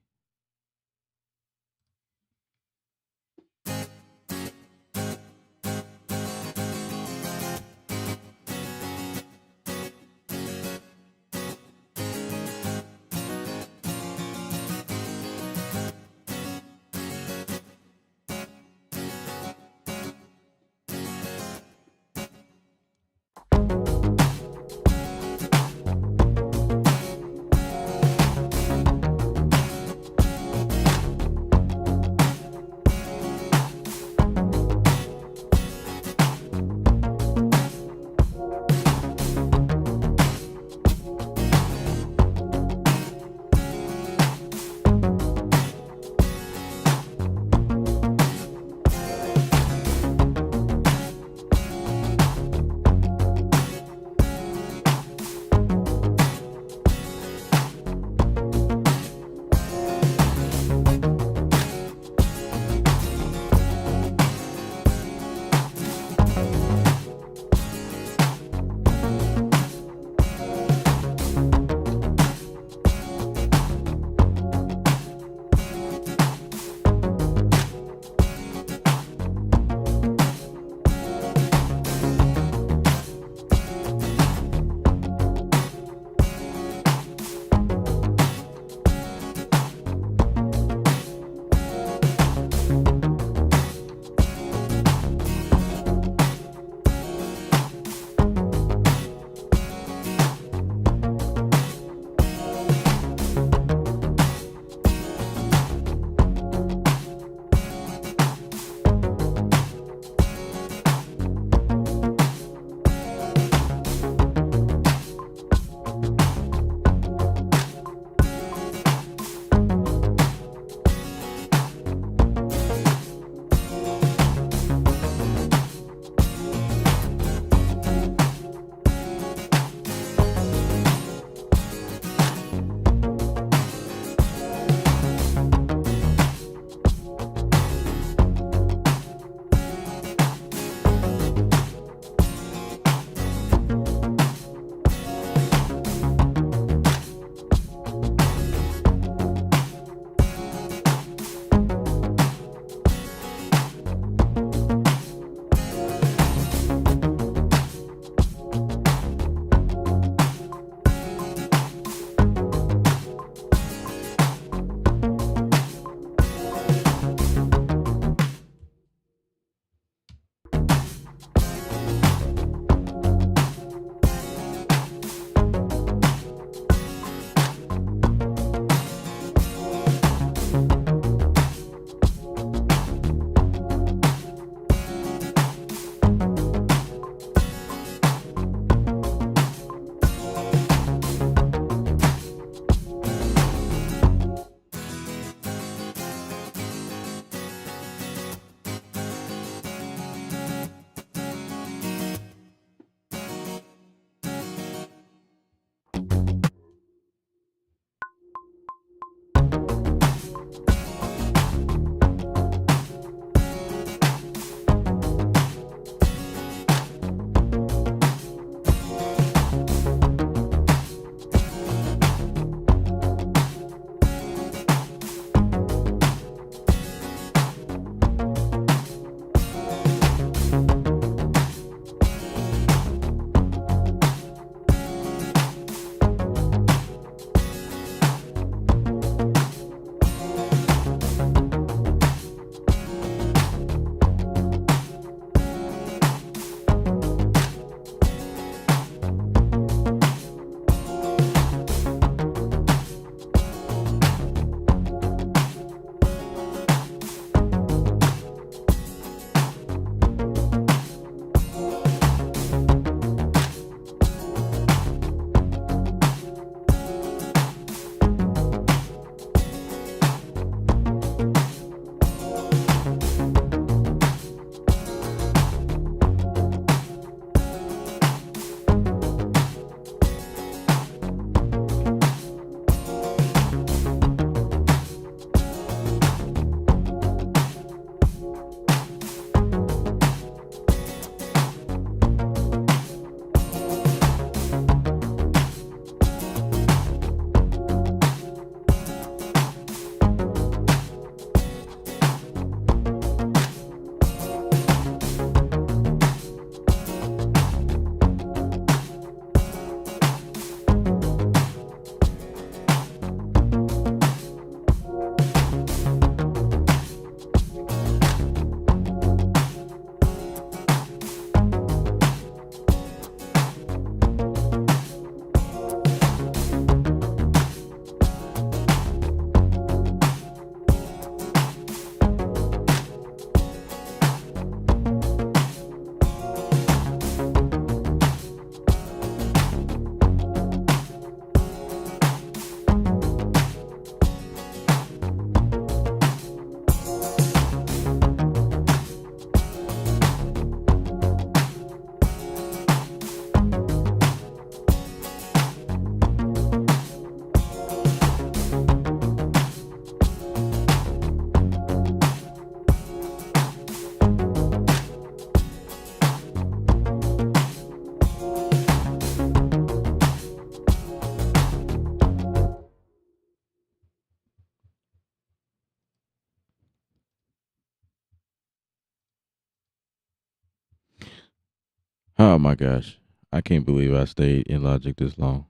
B: Oh my gosh. I can't believe I stayed in Logic this long.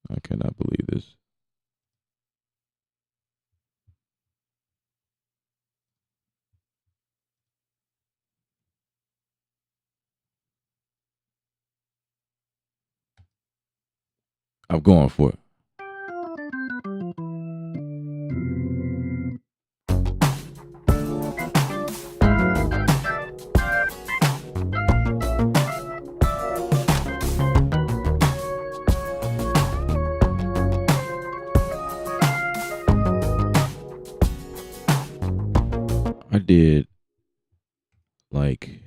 B: I cannot believe this. I'm going for it. I did like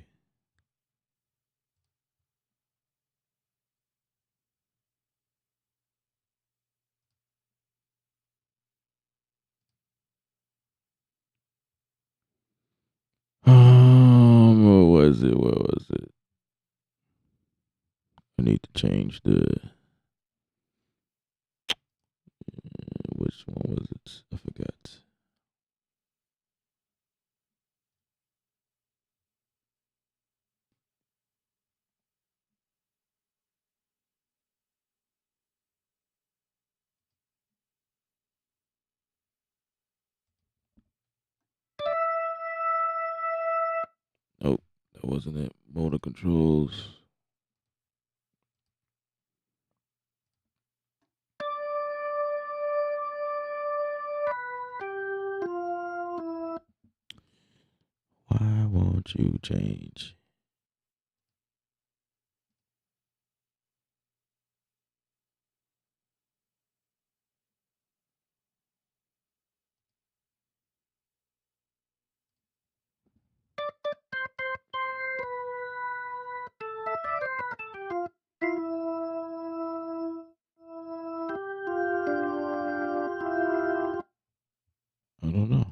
B: what was it? What was it? I need to change the which one was it? I forgot. Nope, that wasn't it. Motor controls. Why won't you change? I don't know.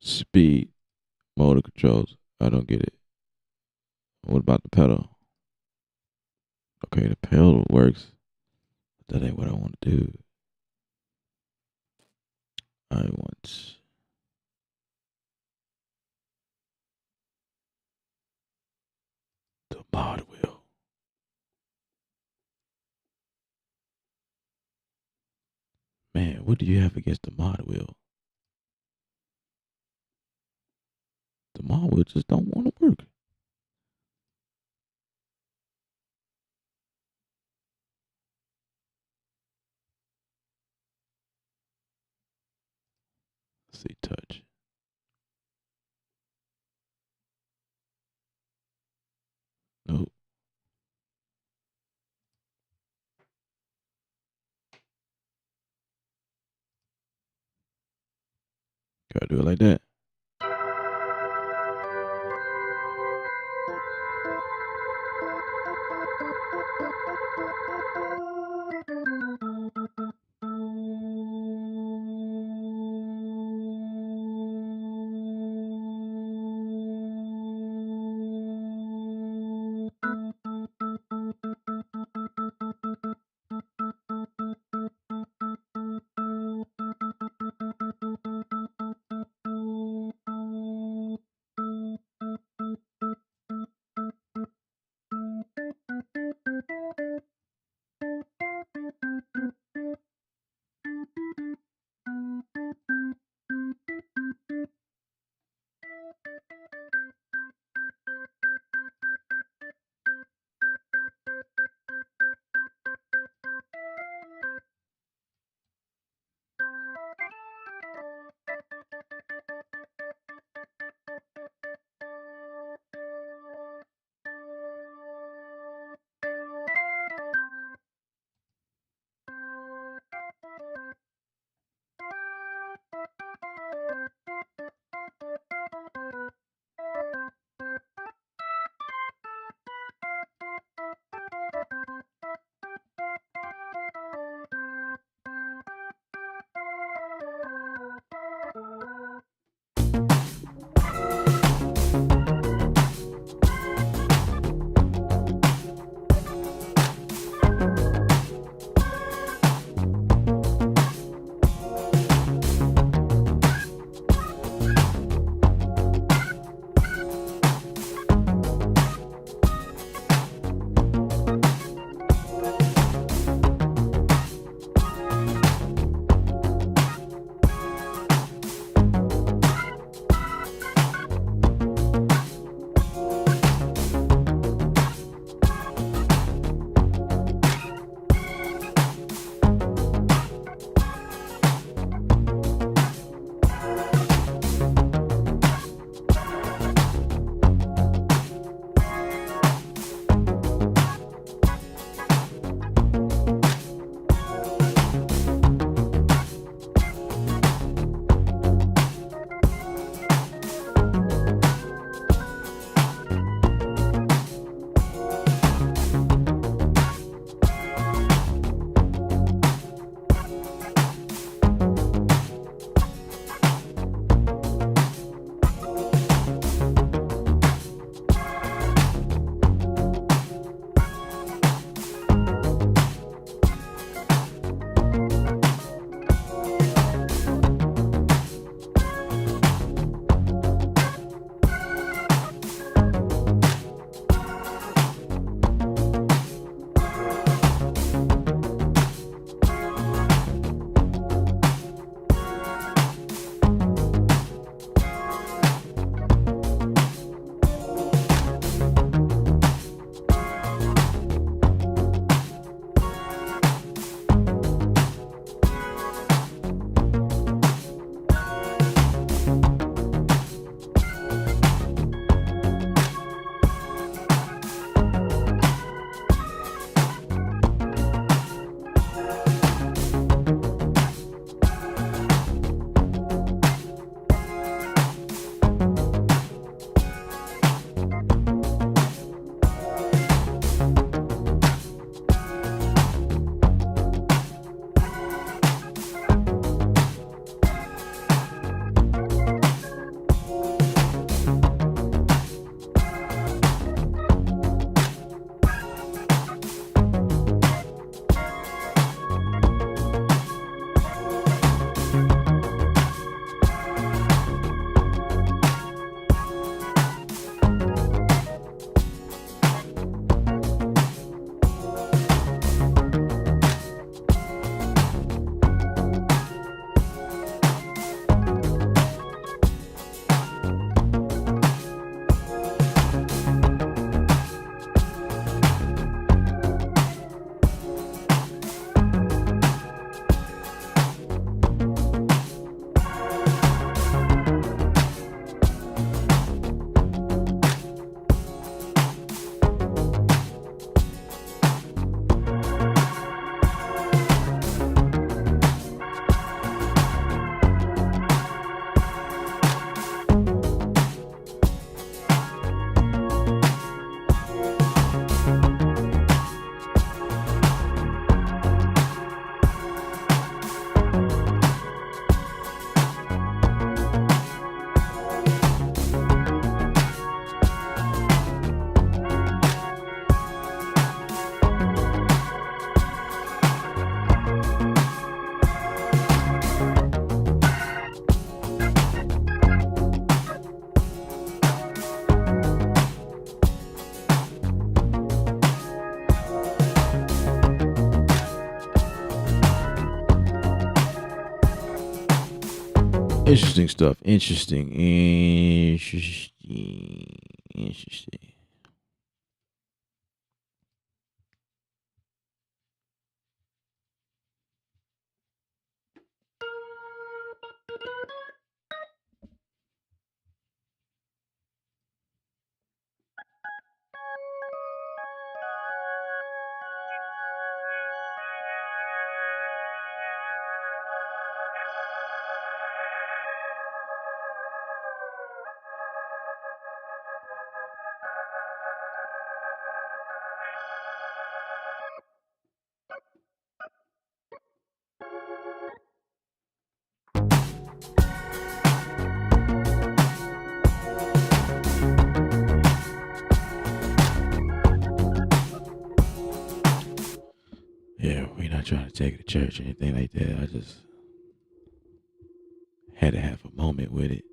B: Speed, motor controls. I don't get it. What about the pedal? Okay, the pedal works. But that ain't what I want to do. I want the mod wheel. Man, what do you have against the mod wheel? The mod wheel just don't want to work. Let's see, touch. Nope. Gotta do it like that. Interesting stuff. Interesting. Yeah, we're not trying to take it to church or anything like that. I just had to have a moment with it,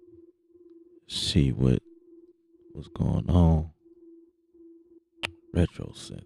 B: see what was going on. Retro synth.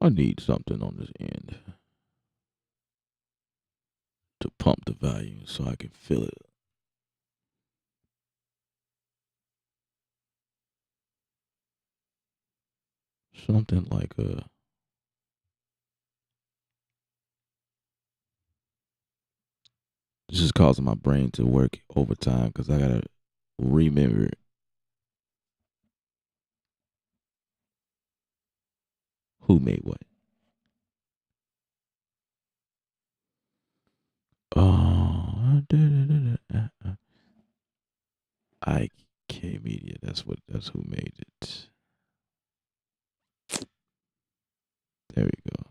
B: I need something on this end to pump the volume so I can feel it. Something like this is causing my brain to work overtime because I gotta remember who made what. Oh, IK Media. That's who made it. There we go.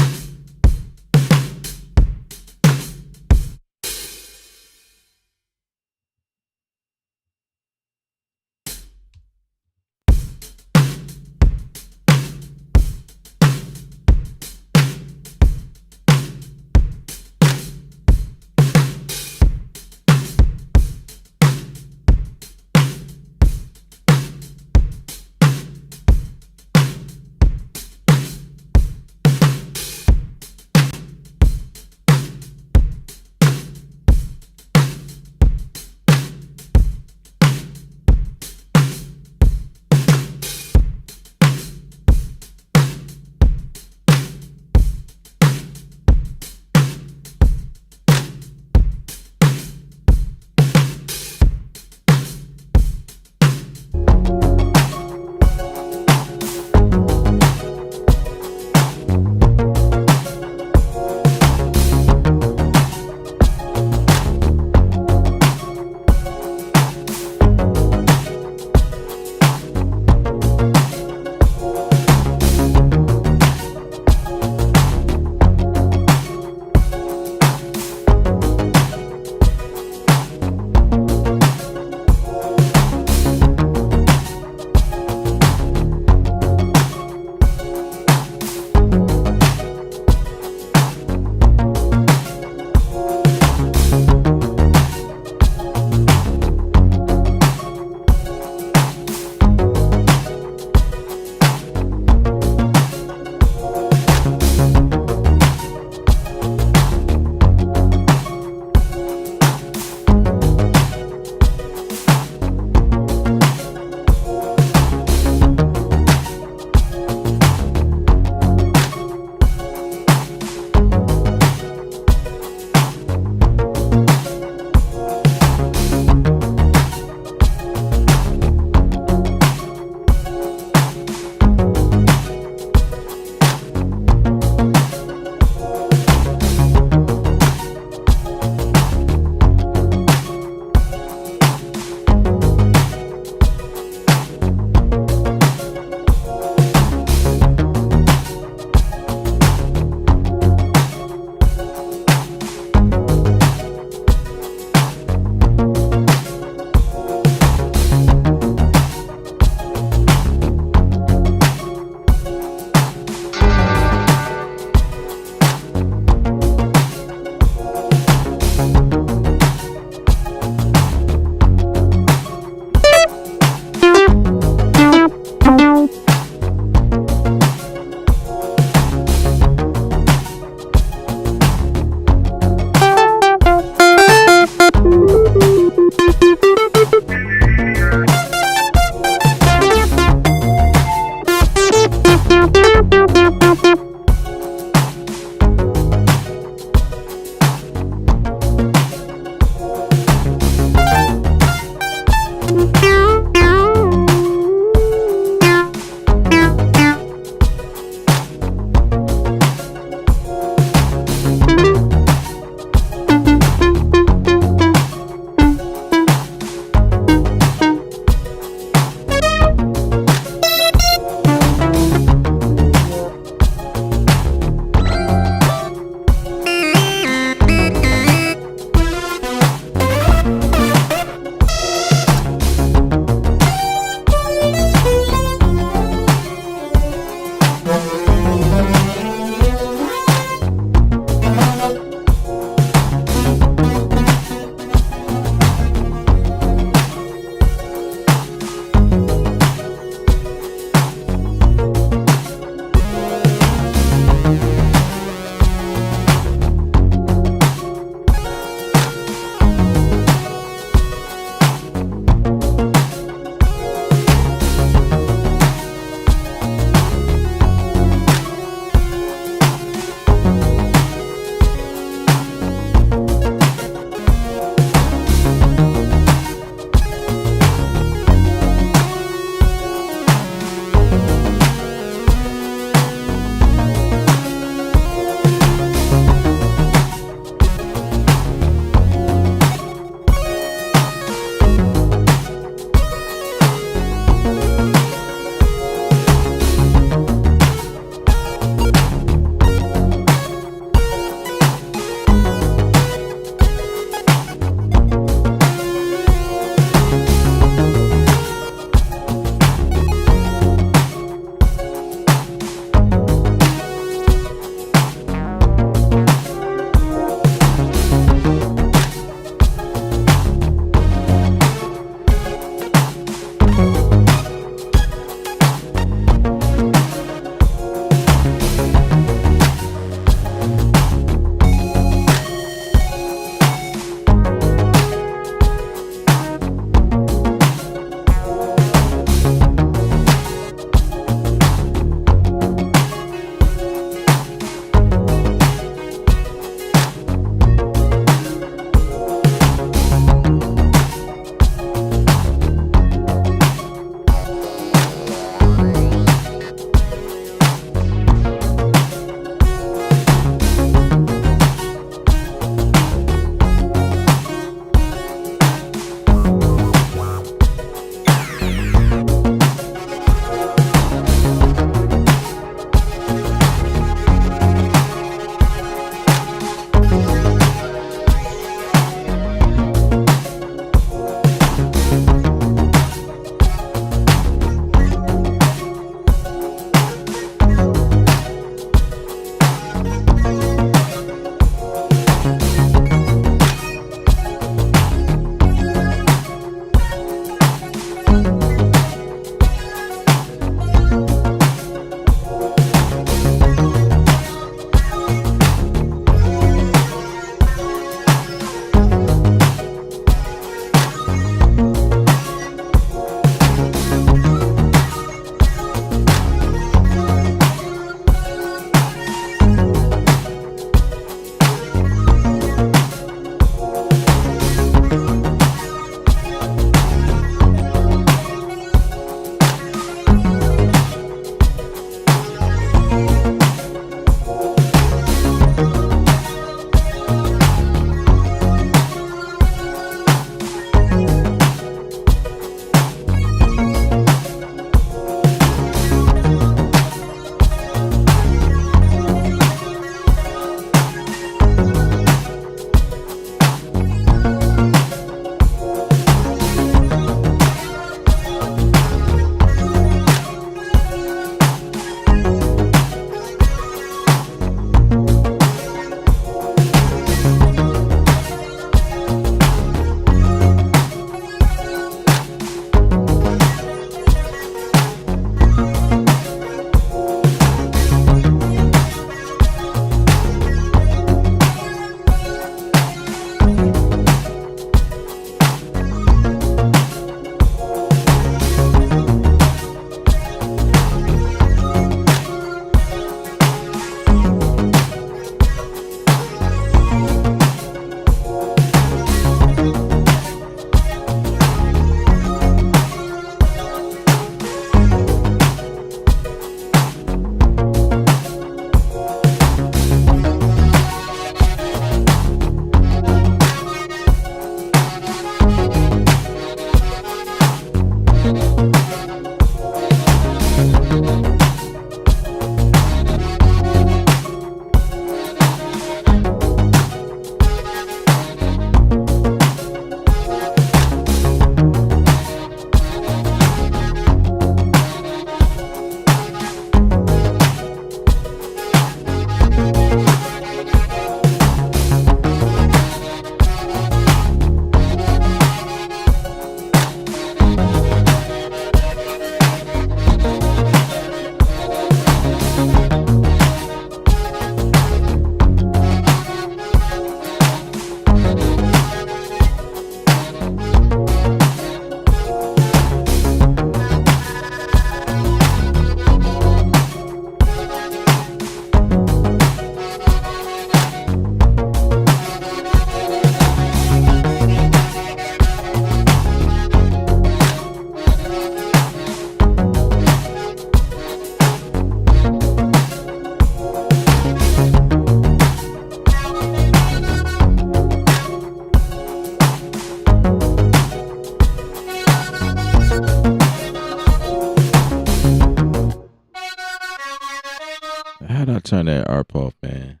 B: turn that ARP off, man.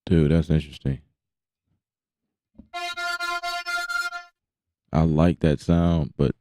B: Dude, that's interesting. I like that sound, but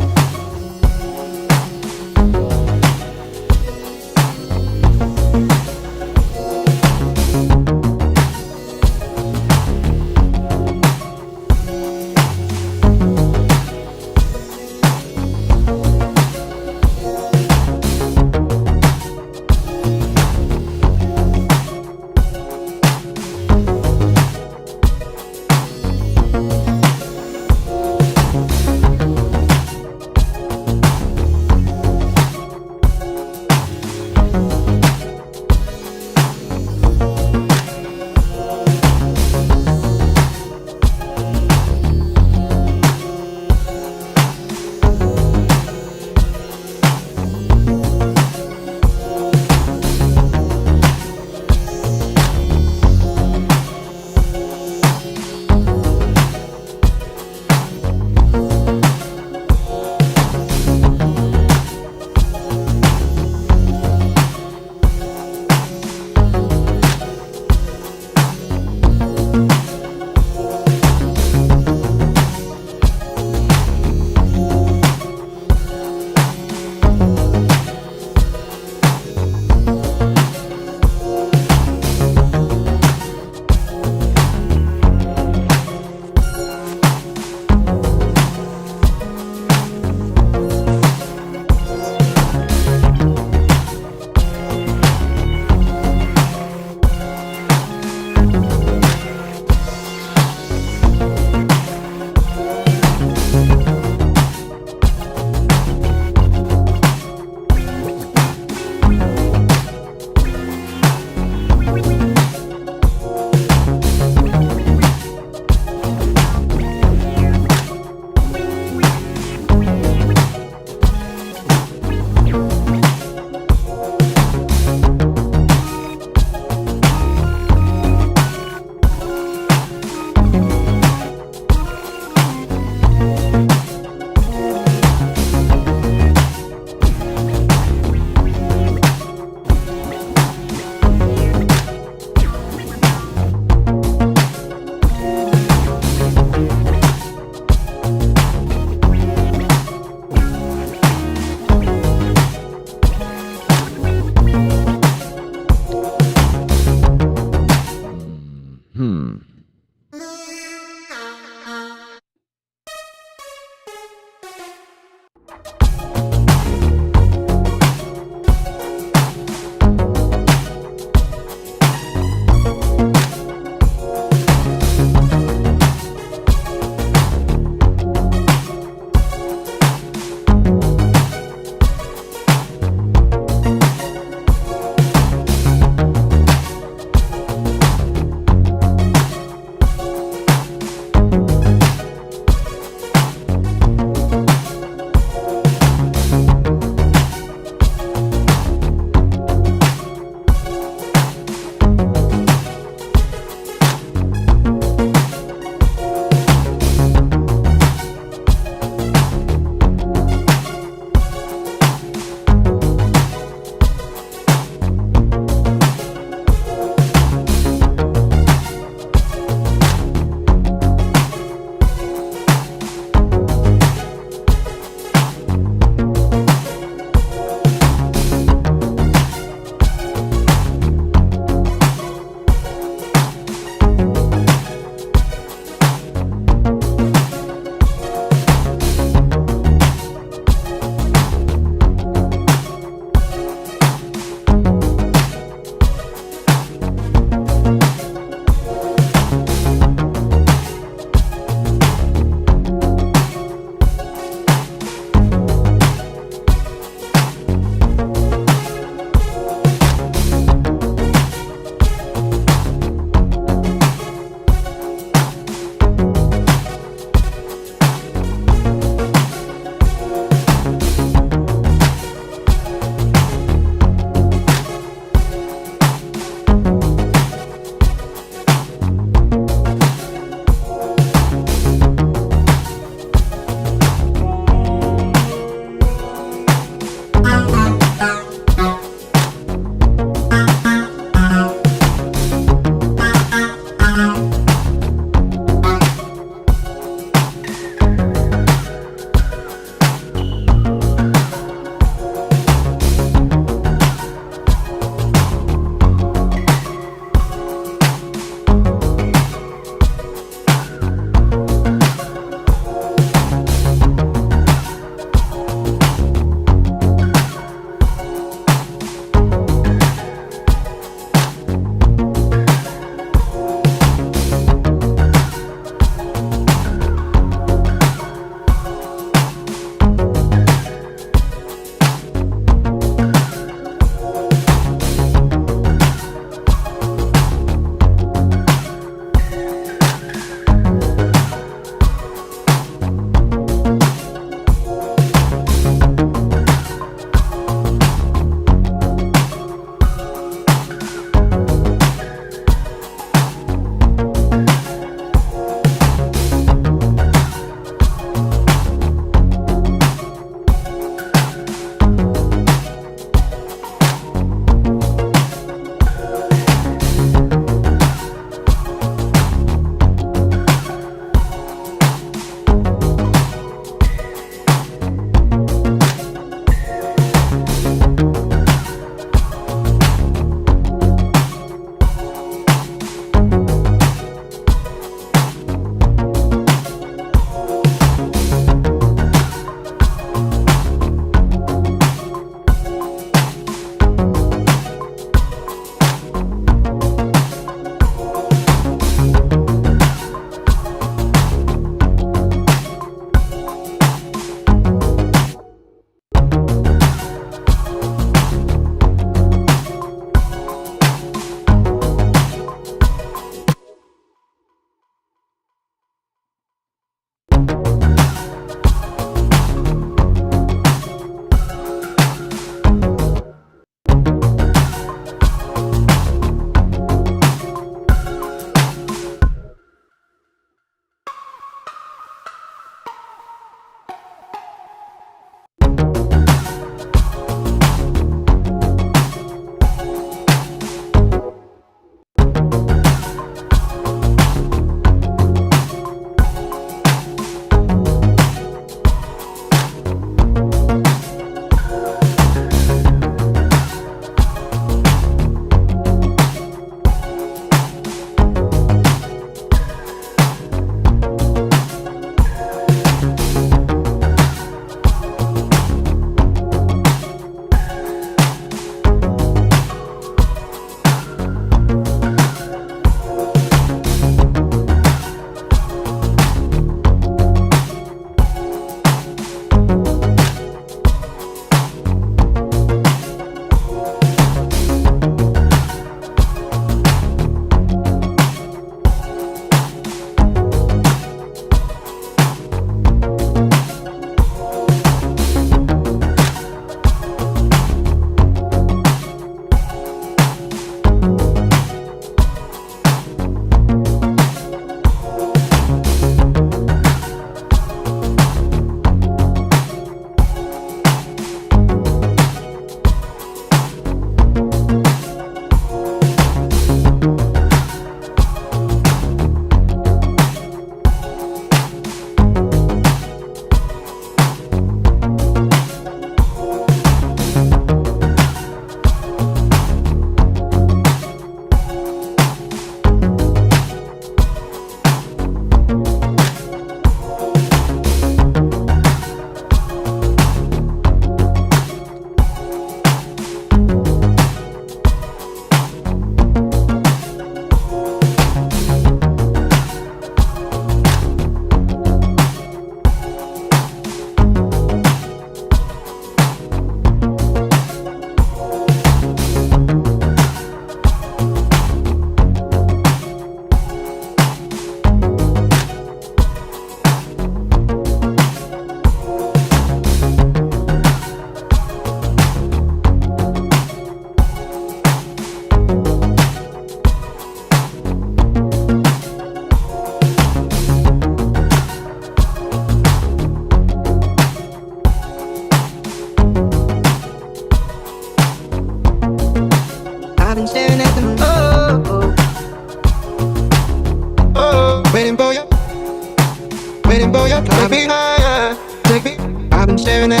C: I've been staring at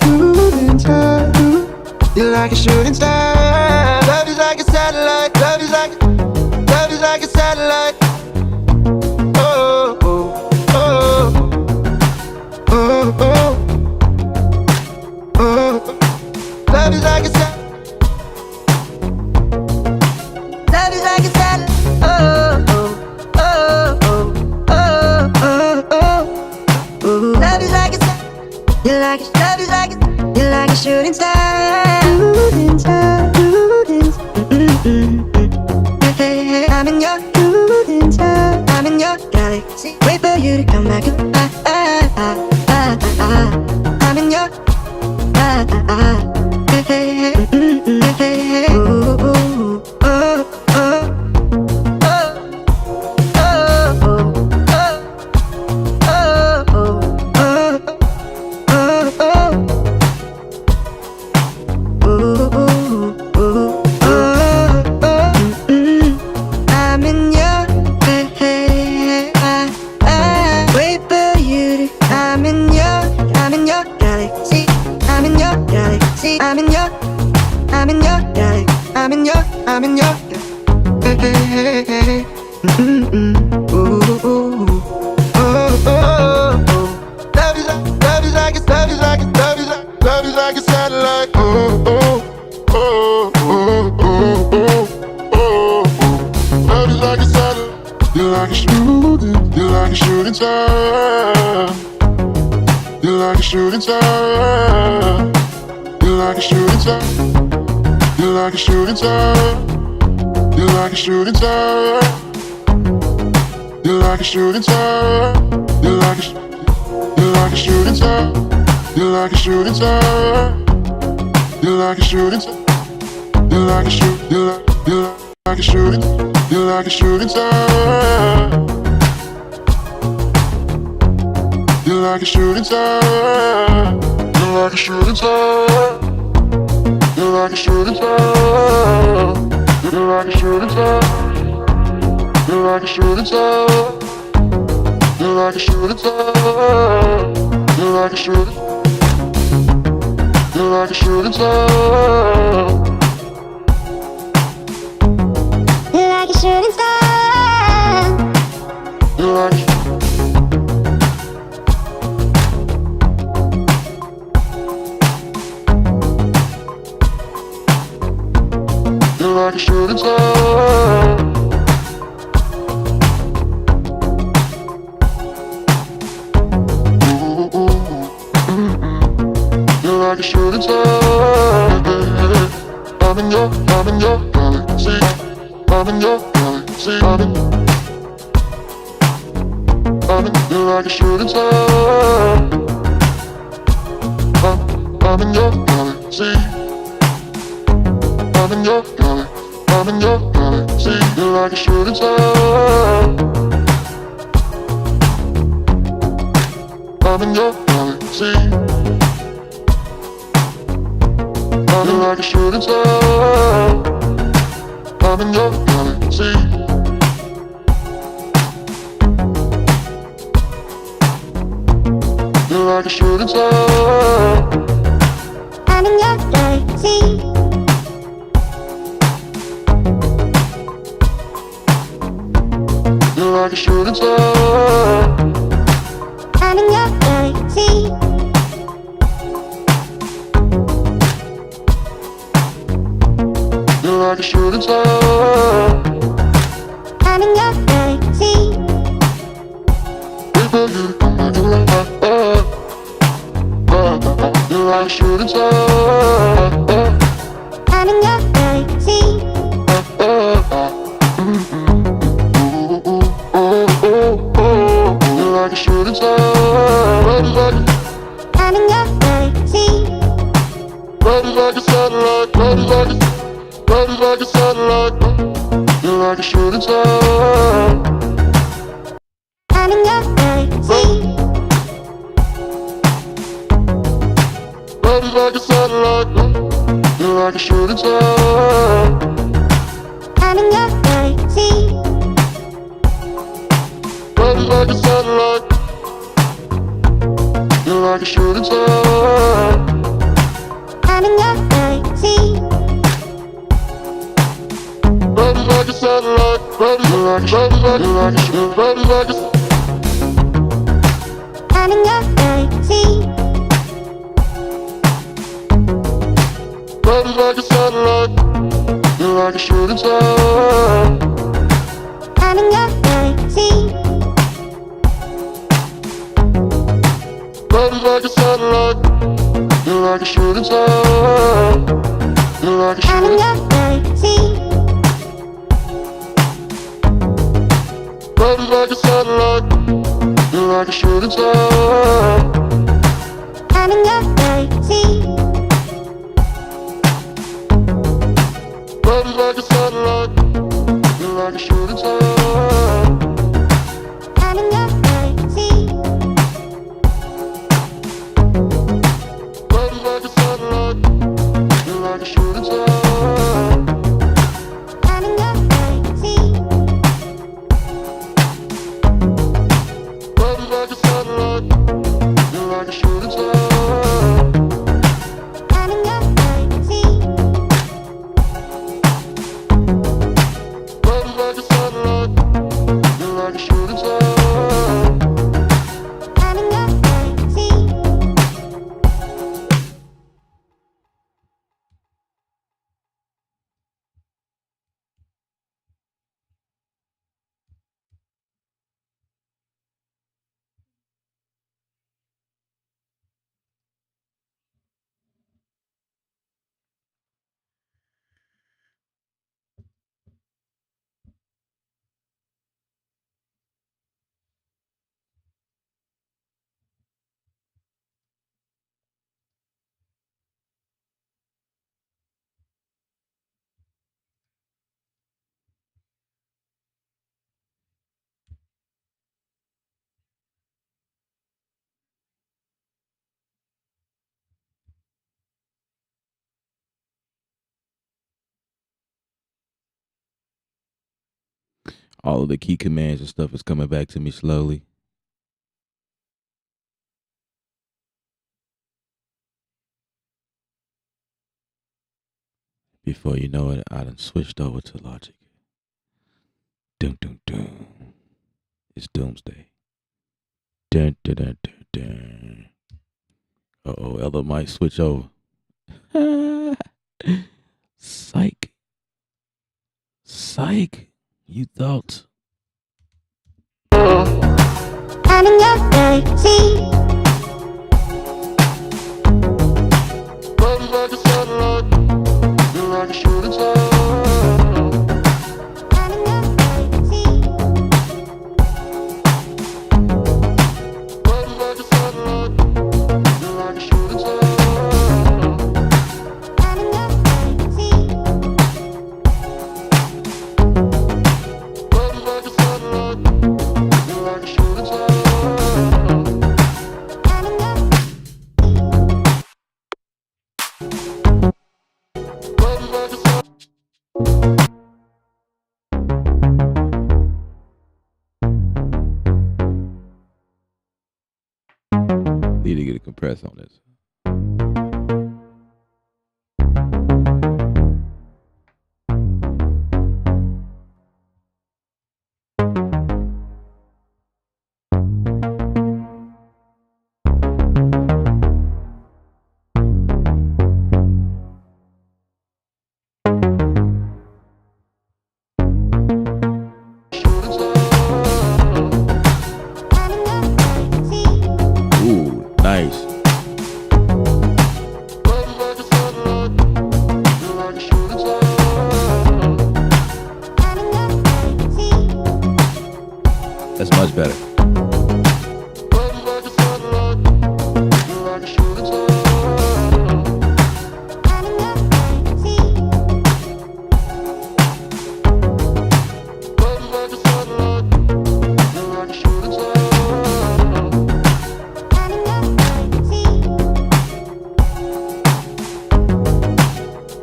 C: shooting star. You're like a shooting star. Love is like a satellite. Love is like a satellite. Oh, oh, oh, oh, oh, oh. Love is like a satellite. Love is like a satellite. Oh, oh, oh, oh, oh, oh, oh. Love is like a satellite. You're like a shooting star. Shooting star. Shooting star. Hey, hey, I'm in your shooting star. I'm in your galaxy. Wait for you to come back. I'm in your hey, hey, hey, hey, hey. Ooh, ooh, oh, oh, oh, oh, oh, I'm in your hey, hey, wait for you to I'm in your galaxy. I'm in your galaxy. I'm in your galaxy. I'm in your hey, hey, hey, hey. Ooh, ooh, oh, oh, oh. Love is like a satellite. Oh, oh, oh, oh, oh, oh, oh. Love is like a satellite. You're like a shooting star. You're like a shooting star. You're like a shooting star. You're like a shooting star. You're like a shooting star. You're like a shooting star. You're like a shooting star. You're like a shooting star. You're like a shooting star. You're like a shooting. You're like a shooting star. You're like a shooting star. You're like a shooting star. You're like a shooting star. You're like a shooting star. You're like a shooting star. You're like a shooting star. You're like a shooting. You're like a shooting star. You're like a shooting star. You're like a You're like a shooting star. Ooh, ooh, you're like a shooting star. I'm in your galaxy. I'm in your galaxy. You're like a shooting star. I'm in your galaxy. I'm in your galaxy. You're like a shooting star. I'm in your galaxy. You're like a shooting star. I'm in your galaxy. You're like a shooting star. I'm in your galaxy. You're like a shooting star. I'm in your galaxy. You're like a shooting star. I'm in your galaxy. Wait for you to come back around. You're like a shooting star. I'm in your galaxy. You're like a shooting star. I'm in your galaxy. Love is like a satellite. Love is like a satellite. You're like a shooting star. I'm in your galaxy. Love is like a satellite. You're like a shooting star. I'm in your galaxy. Love is like a satellite. feel like a shooting star.
D: I'm in your galaxy.
C: Body like a satellite, body like a, body like a, body like a.
D: I'm in your galaxy.
C: Body like a satellite, feel like a shooting star.
D: I'm in your galaxy.
C: Body like a satellite, feel like a shooting star. Feel like a
D: I'm in
C: shooting.
D: your galaxy.
C: Body like a satellite, feel like a shooting star.
D: I'm in your galaxy.
C: Body like a satellite, feel like a shooting star.
D: I'm in your galaxy.
C: Body like a satellite, feel like a shooting star.
D: I'm in your galaxy.
C: Body like a satellite, feel like a shooting star.
D: I'm in your galaxy.
C: Body like a satellite, feel like a shooting star.
D: I'm in your galaxy.
B: All of the key commands and stuff is coming back to me slowly. Before you know it, I done switched over to Logic. Dun dun dun. It's Doomsday. Dun dun dun dun dun. Uh-oh, Ella might switch over. Psych. Psych. You thought.
D: I'm in your galaxy.
C: Body like a satellite, feel like a shooting star.
D: I'm in your galaxy.
C: Body like a satellite, feel like a shooting star.
D: I'm in your galaxy.
C: Body like a satellite, feel like a shooting star.
D: I'm in your
C: Body like a satellite.
B: Need to get a compress on this. Ooh, nice.
C: Body like a satellite, feel like a shooting star.
B: That's much better.
C: Body like a satellite, feel like a shooting star. Body like a satellite, feel like a shooting star.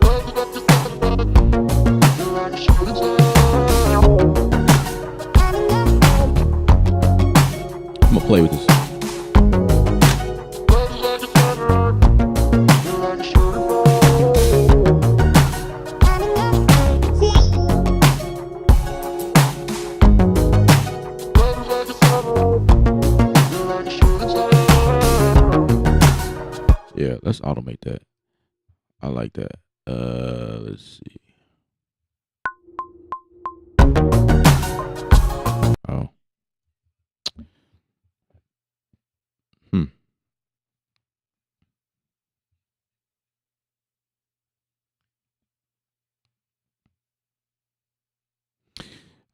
C: Body like a satellite, feel like a shooting star.
B: Yeah, let's automate that. I like that. Let's see. Oh.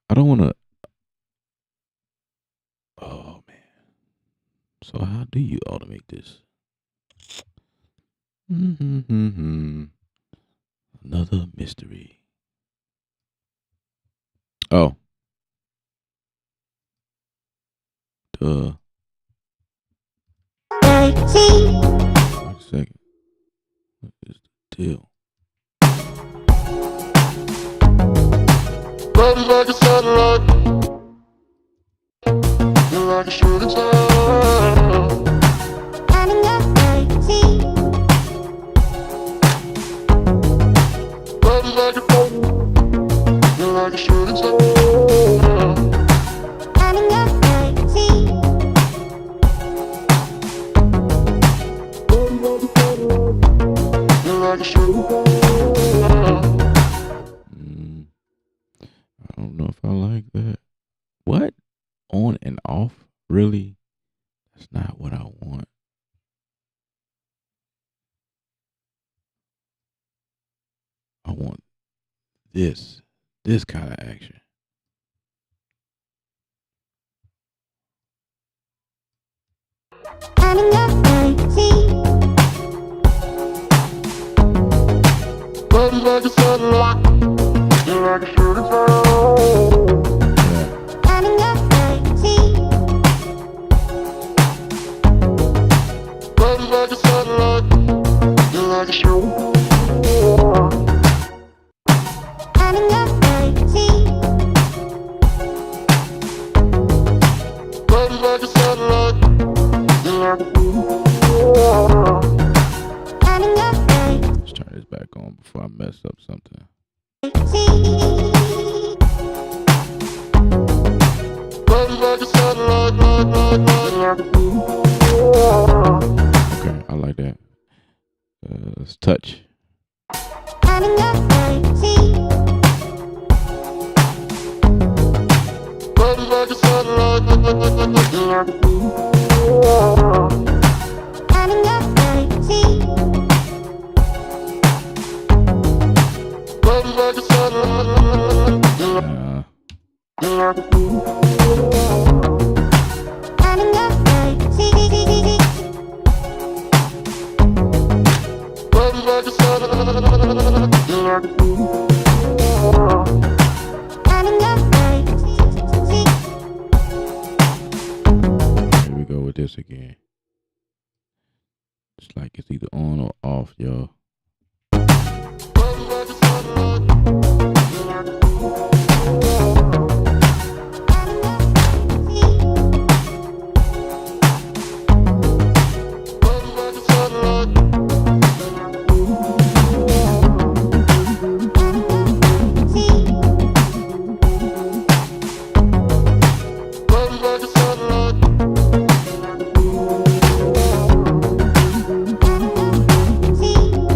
B: I don't want to. Oh man. So how do you automate this? Another mystery. Oh. Duh.
D: see,
B: Wait a second. What is the deal?
C: Body like a satellite. You're like a shooting star.
D: having your see,
C: Body like a phone. You're like a shooting star.
D: having your see,
C: You're like a shooting star.
B: I don't know if I like that. What? On and off? Really? That's not what I want. I want this kind of action.
D: having your see,
C: Body like a satellite. You're like a shooting star.
B: Yeah.
D: having your see,
C: Body like a satellite. You're like a shooting star.
D: having your see,
C: Body like a satellite. You're like a shooting star.
D: having your
B: Let's turn this back on before I mess up something.
D: see,
C: Body like a satellite. You're like a shooting star.
B: Okay, I like that. Let's touch.
D: having your see,
C: Body like a satellite. You're like a shooting star.
D: having your see,
C: Body like a satellite. You're like a shooting star.
D: having your see,
C: Body like a satellite. You're like a shooting star.
D: having your see.
B: Here we go with this again. It's like it's either on or off, y'all.
C: Body like a satellite. You're like a shooting star. Body like a satellite. Body like a satellite.
D: See,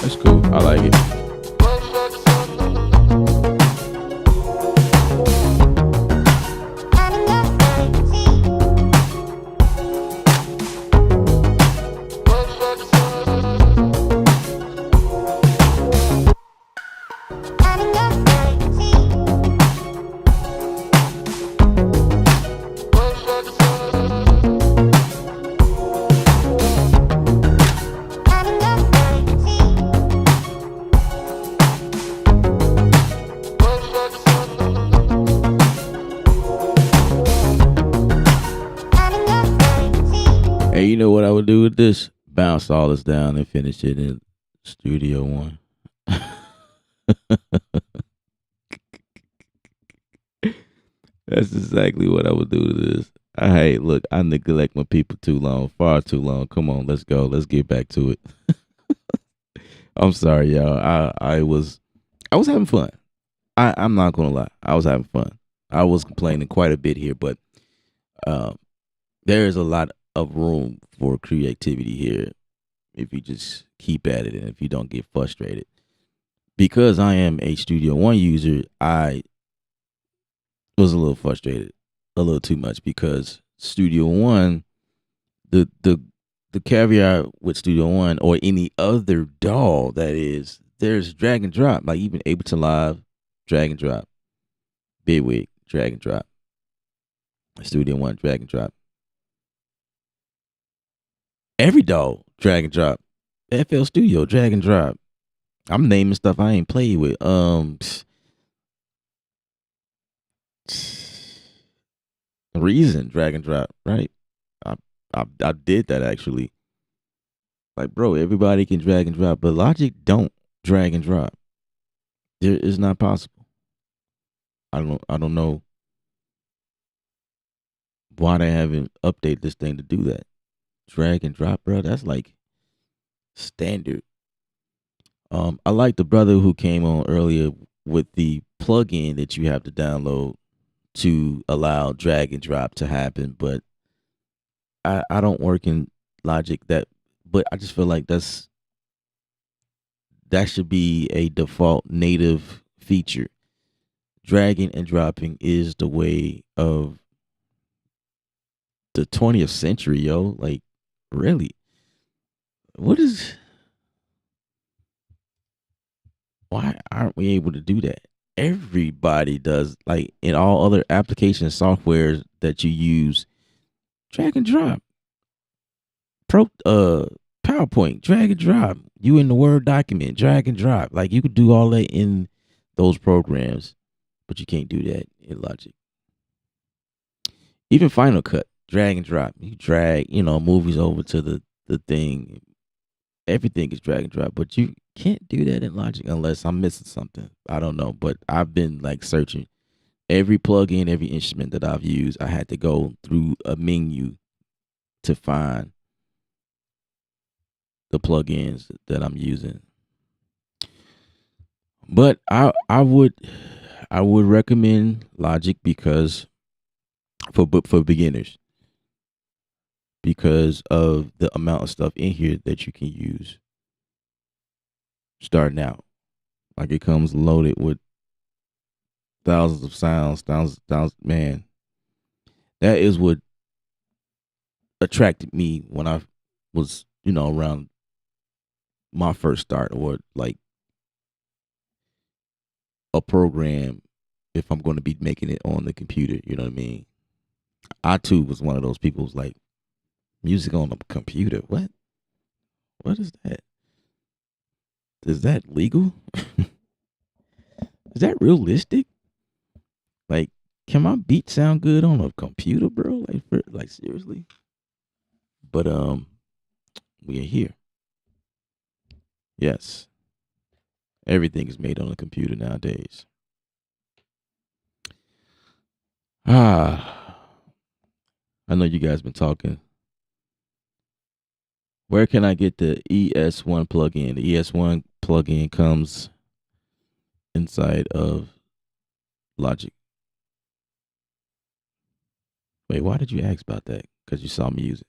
B: That's cool. I like it. Hey, you know what I would do with this? Bounce all this down and finish it in Studio One. That's exactly what I would do to this. Hey, look, I neglect my people too long, far too long. Come on, let's go. Let's get back to it. I'm sorry, y'all. I was having fun. I'm not gonna lie. I was having fun. I was complaining quite a bit here, but there is a lot of room for creativity here if you just keep at it and if you don't get frustrated. Because I am a Studio One user, I was a little frustrated, a little too much, because Studio One, the caveat with Studio One or any other DAW that is, there's drag and drop, like even Ableton Live, drag and drop, Bigwig, drag and drop, Studio One, drag and drop. Every DAW, drag and drop. FL Studio, drag and drop. I'm naming stuff I ain't played with. Reason, drag and drop, right? I did that actually. Like, bro, everybody can drag and drop, but Logic don't drag and drop. It's not possible. I don't know why they haven't updated this thing to do that. Drag and drop, bro. That's like standard. I like the brother who came on earlier with the plugin that you have to download to allow drag and drop to happen, but I don't work in Logic but I just feel like that should be a default native feature. Dragging and dropping is the way of the 20th century, yo. Like, really? Why aren't we able to do that? Everybody does, like in all other application softwares that you use, drag and drop. PowerPoint, drag and drop. You in the Word document, drag and drop. Like, you could do all that in those programs, but you can't do that in Logic. Even Final Cut, drag and drop. You drag, movies over to the thing. Everything is drag and drop, but you can't do that in Logic unless I'm missing something. I don't know, but I've been like searching every plugin, every instrument that I've used. I had to go through a menu to find the plugins that I'm using. But I would recommend Logic because for beginners, because of the amount of stuff in here that you can use starting out. Like, it comes loaded with thousands of sounds, thousands, man. That is what attracted me when I was, around my first start, or like a program, if I'm going to be making it on the computer, you know what I mean? I too was one of those people who's like, music on the computer? What is that? Is that legal? Is that realistic? Like, can my beat sound good on a computer, bro? Like seriously? But we are here. Yes. Everything is made on a computer nowadays. I know you guys been talking. Where can I get the ES1 plugin? The ES1 plugin comes inside of Logic. Wait, why did you ask about that? Because you saw me use it.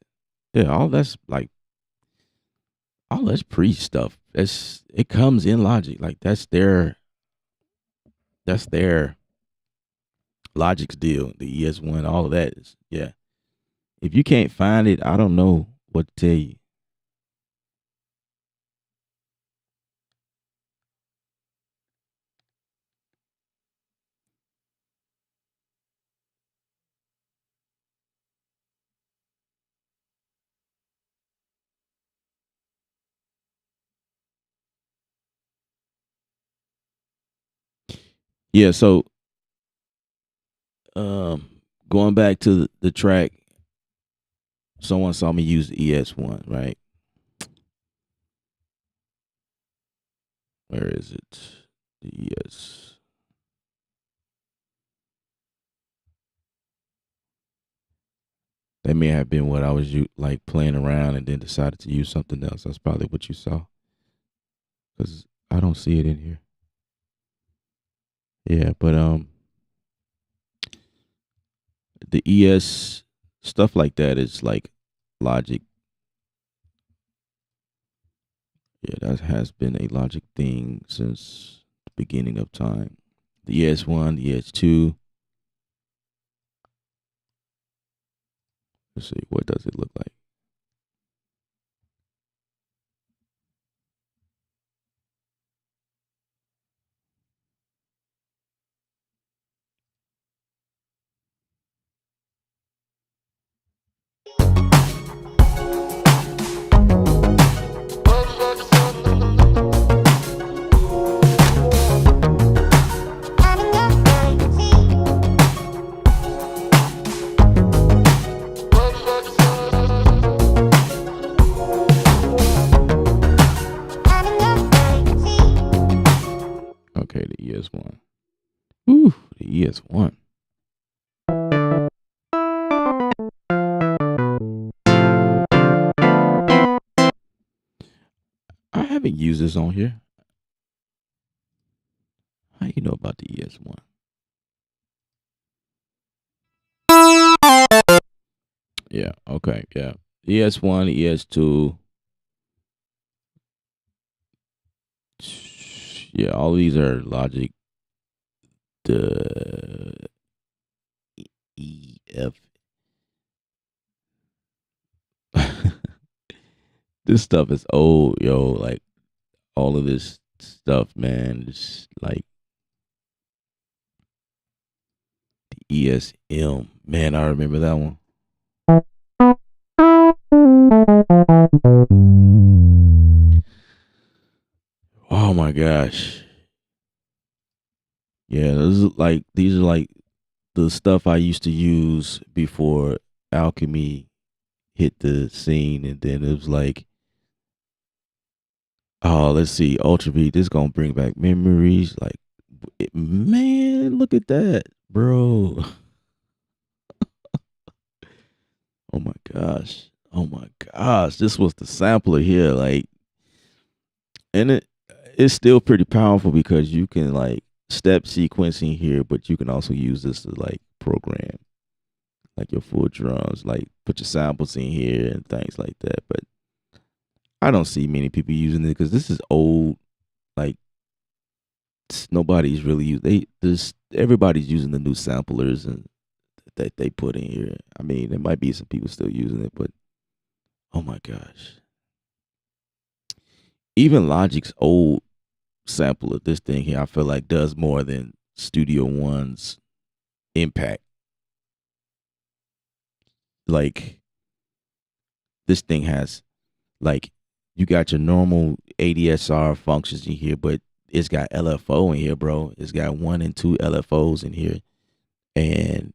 B: Yeah, all that's pre stuff. it comes in Logic. Like that's their Logic's deal. The ES1, all of that is, yeah. If you can't find it, I don't know what to tell you. Yeah, so going back to the track, someone saw me use the ES1, right? Where is it? The ES. That may have been what I was like playing around and then decided to use something else. That's probably what you saw. Because I don't see it in here. Yeah, but the ES stuff like that is like Logic. Yeah, that has been a Logic thing since the beginning of time. The ES1, the ES2. Let's see, what does it look like? Okay, the ES1. Ooh, the ES1. I haven't used this on here. How you know about the ES1? Yeah, okay, yeah. ES1, ES2. Yeah, all these are Logic. The EF. This stuff is old, yo. Like all of this stuff, man. It's like the ESM. Man, I remember that one. Oh my gosh. Yeah, these are like the stuff I used to use before Alchemy hit the scene, and then it was like, oh, let's see, Ultra Beat. This gonna bring back memories. Like, man, look at that, bro. Oh my gosh. Oh my gosh. This was the sampler here. Like, and it's still pretty powerful because you can like step sequencing here, but you can also use this to like program like your full drums, like put your samples in here and things like that. But I don't see many people using it because this is old. Like nobody's really everybody's using the new samplers and that they put in here. I mean, there might be some people still using it, but oh my gosh. Even Logic's old sampler, this thing here, I feel like does more than Studio One's impact. Like this thing has like you got your normal ADSR functions in here, but it's got LFO in here, bro. It's got 1 and 2 LFOs in here. And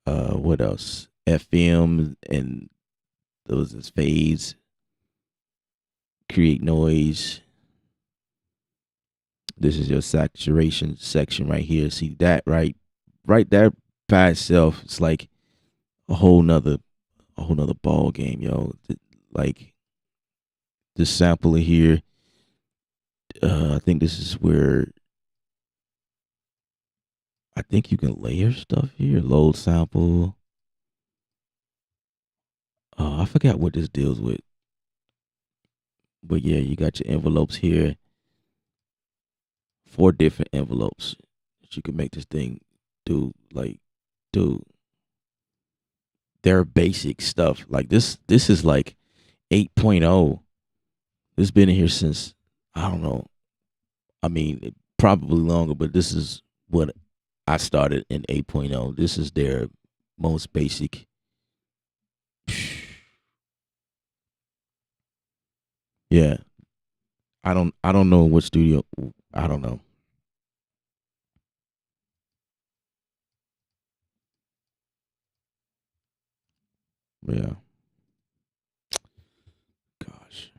B: what else? FM and those is fades, create noise. This is your saturation section right here. See that right there by itself. It's like a whole nother ball game, yo. Like this sampler here. I think this is where I think you can layer stuff here. Load sample. I forgot what this deals with. But yeah, you got your envelopes here. 4 different envelopes that you can make this thing do. Like, dude, they're basic stuff. Like this is like 8.0. This has been in here since, I don't know. I mean, probably longer, but this is what I started in 8.0. This is their most basic. Yeah. I don't know what studio. I don't know. But yeah. Gosh.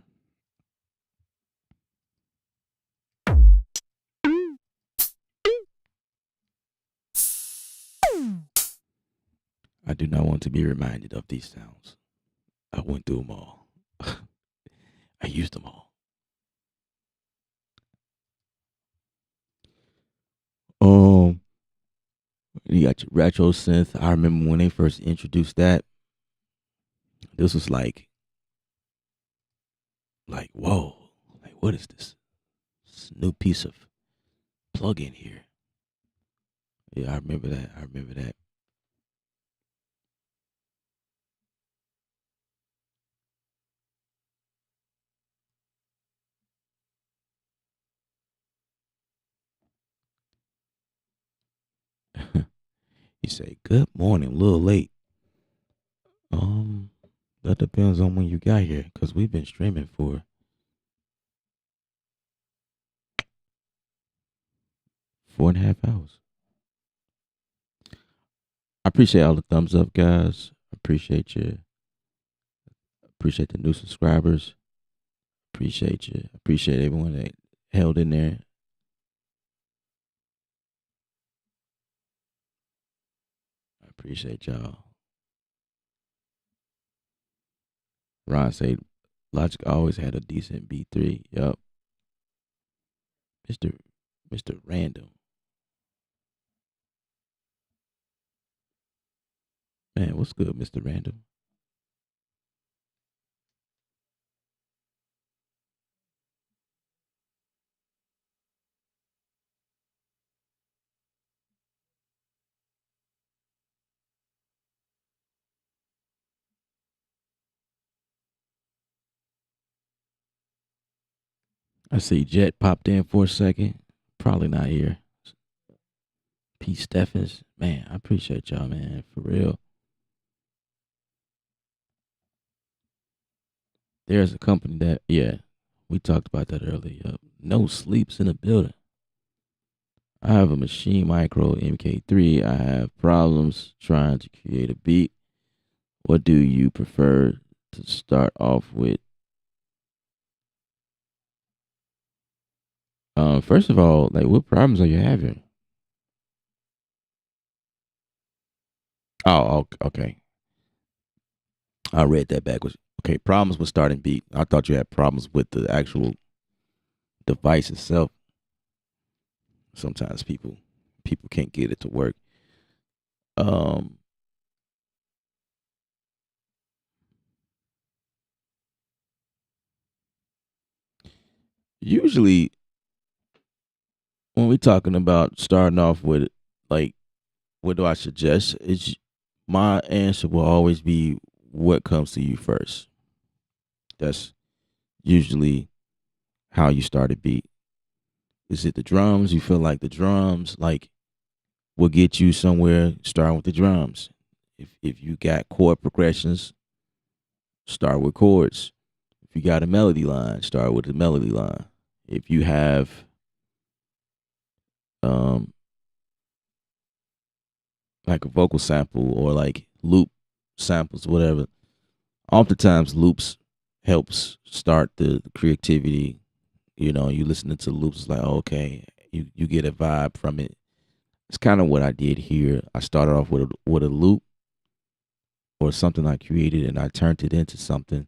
B: I do not want to be reminded of these sounds. I went through them all. I used them all. Um, you got your retro synth. I remember when they first introduced that. This was like whoa, like what is this? This new piece of plug-in here. Yeah, I remember that. I remember that. You say good morning, a little late. Um, that depends on when you got here, cause we've been streaming for 4.5 hours. I appreciate all the thumbs up, guys. Appreciate you. Appreciate the new subscribers. Appreciate you. Appreciate everyone that held in there. I appreciate y'all. Ron said Logic always had a decent B3. Yup. Mr. Mr. Random. Man, what's good, Mr. Random? I see Jet popped in for a second. Probably not here. Pete Steffens. Man, I appreciate y'all, man. For real. There's a company that, yeah, we talked about that earlier. No sleeps in the building. I have a Machine Micro MK3. I have problems trying to create a beat. What do you prefer to start off with? First of all, like, what problems are you having? Oh, okay. I read that backwards. Okay, problems with starting beat. I thought you had problems with the actual device itself. Sometimes people can't get it to work. Um, Usually when we're talking about starting off with, like, what do I suggest? It's my answer will always be what comes to you first. That's usually how you start a beat. Is it the drums? You feel like the drums like will get you somewhere, starting with the drums. If you got chord progressions, start with chords. If you got a melody line, start with the melody line. If you have um like a vocal sample or like loop samples, whatever, oftentimes loops helps start the creativity. You know, you listening to loops, it's like, oh, okay, you get a vibe from it. It's kind of what I did here. I started off with a loop or something I created, and I turned it into something.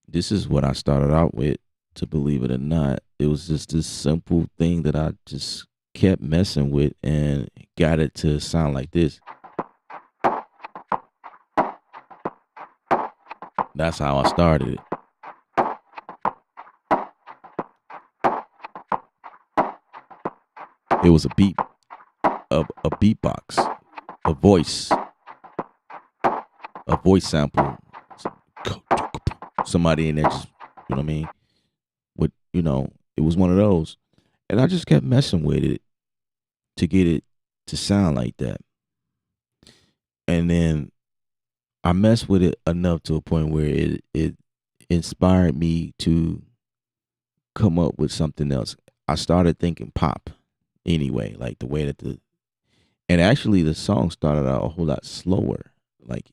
B: This is what I started out with. To believe it or not, it was just this simple thing that I just kept messing with and got it to sound like this. That's how I started it. it was a beatbox, a voice sample. Somebody in there just, you know what I mean? With, it was one of those. And I just kept messing with it to get it to sound like that. And then I messed with it enough to a point where it inspired me to come up with something else. I started thinking pop anyway, like the way that and actually the song started out a whole lot slower. Like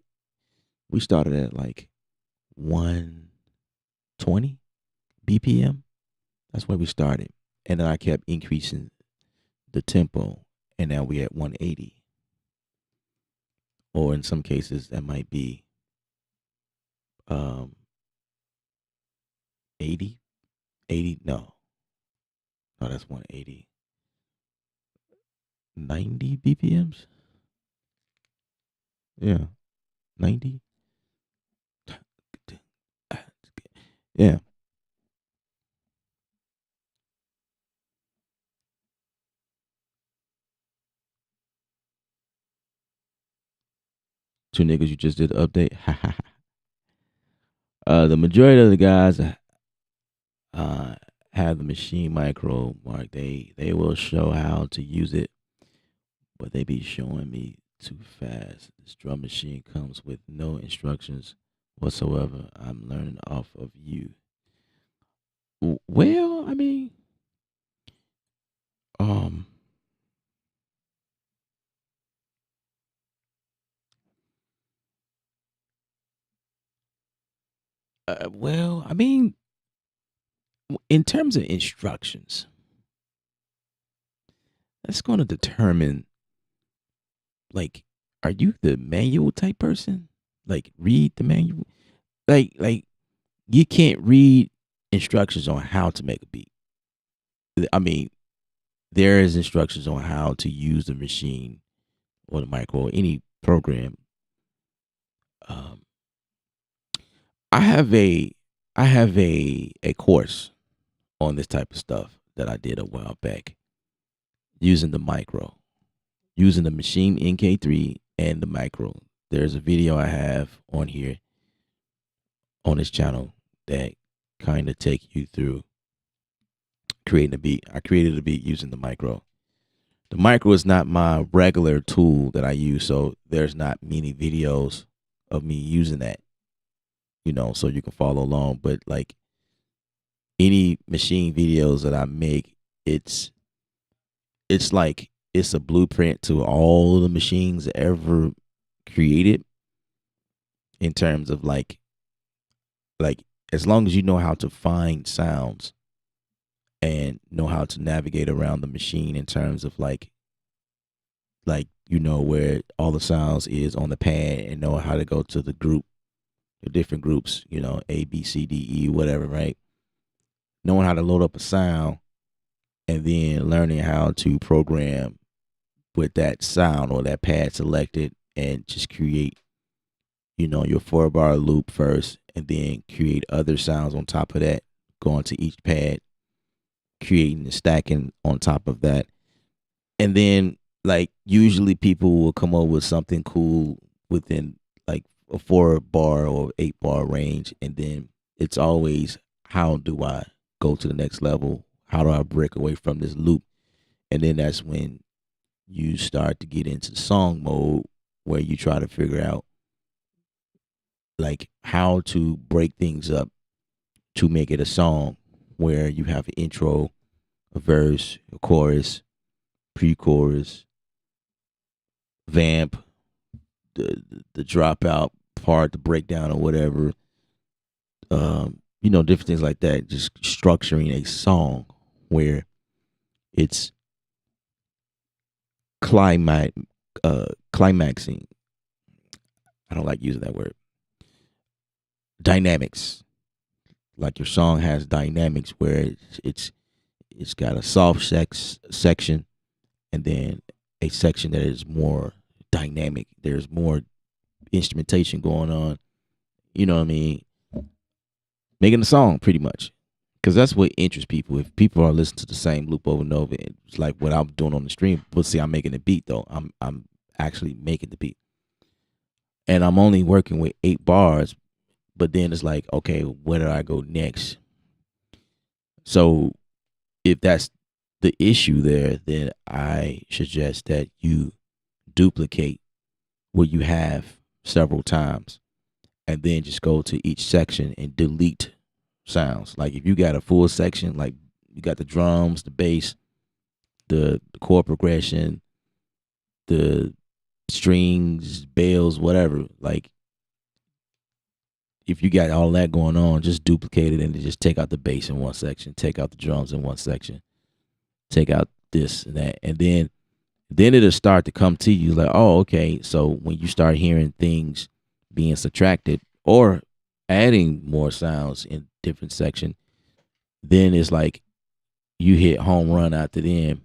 B: we started at like 120 BPM. That's where we started. And then I kept increasing the tempo, and now we're at 180. Or in some cases that might be 80. No, that's 180. 90 BPMs. Yeah, 90. Yeah. Two niggas, you just did the update. The majority of the guys have the machine micro mark. They will show how to use it, but they be showing me too fast. This drum machine comes with no instructions whatsoever. I'm learning off of you. Well, I mean, well, I mean, in terms of instructions, that's going to determine, like, are you the manual type person? Like, read the manual? Like you can't read instructions on how to make a beat. I mean, there is instructions on how to use the machine or the micro or any program. I have a course on this type of stuff that I did a while back using the micro, using the machine NK3 and the micro. There's a video I have on here on this channel that kind of take you through creating a beat. I created a beat using the micro. The micro is not my regular tool that I use, so there's not many videos of me using that, so you can follow along. But like any machine videos that I make, it's like it's a blueprint to all of the machines ever created, in terms of like as long as you know how to find sounds and know how to navigate around the machine in terms of like where all the sounds is on the pad, and know how to go to the different groups, A, B, C, D, E, whatever, right? Knowing how to load up a sound and then learning how to program with that sound or that pad selected and just create, your 4-bar loop first, and then create other sounds on top of that, going to each pad, creating and stacking on top of that. And then like usually people will come up with something cool within like a 4-bar or 8-bar range, and then it's always, how do I go to the next level? How do I break away from this loop? And then that's when you start to get into song mode, where you try to figure out like how to break things up to make it a song, where you have an intro, a verse, a chorus, pre-chorus, vamp, the dropout part, the breakdown or whatever, different things like that. Just structuring a song where it's climaxing. I don't like using that word. Dynamics. Like your song has dynamics where it's got a soft section, and then a section that is more dynamic. There's more instrumentation going on. You know what I mean? Making a song, pretty much. because that's what interests people. If people are listening to the same loop over and over, it's like what I'm doing on the stream. But see, I'm making the beat though. I'm actually making the beat, and I'm only working with 8 bars. But then it's like, okay, where do I go next? So if that's the issue there, then I suggest that you duplicate what you have several times, and then just go to each section and delete sounds. Like if you got a full section, like you got the drums, the bass, the chord progression, the strings, bells, whatever. Like if you got all that going on, just duplicate it and just take out the bass in one section, take out the drums in one section, take out this and that, and then it'll start to come to you like, oh, okay. So when you start hearing things being subtracted or adding more sounds in different section, then it's like you hit home run after them.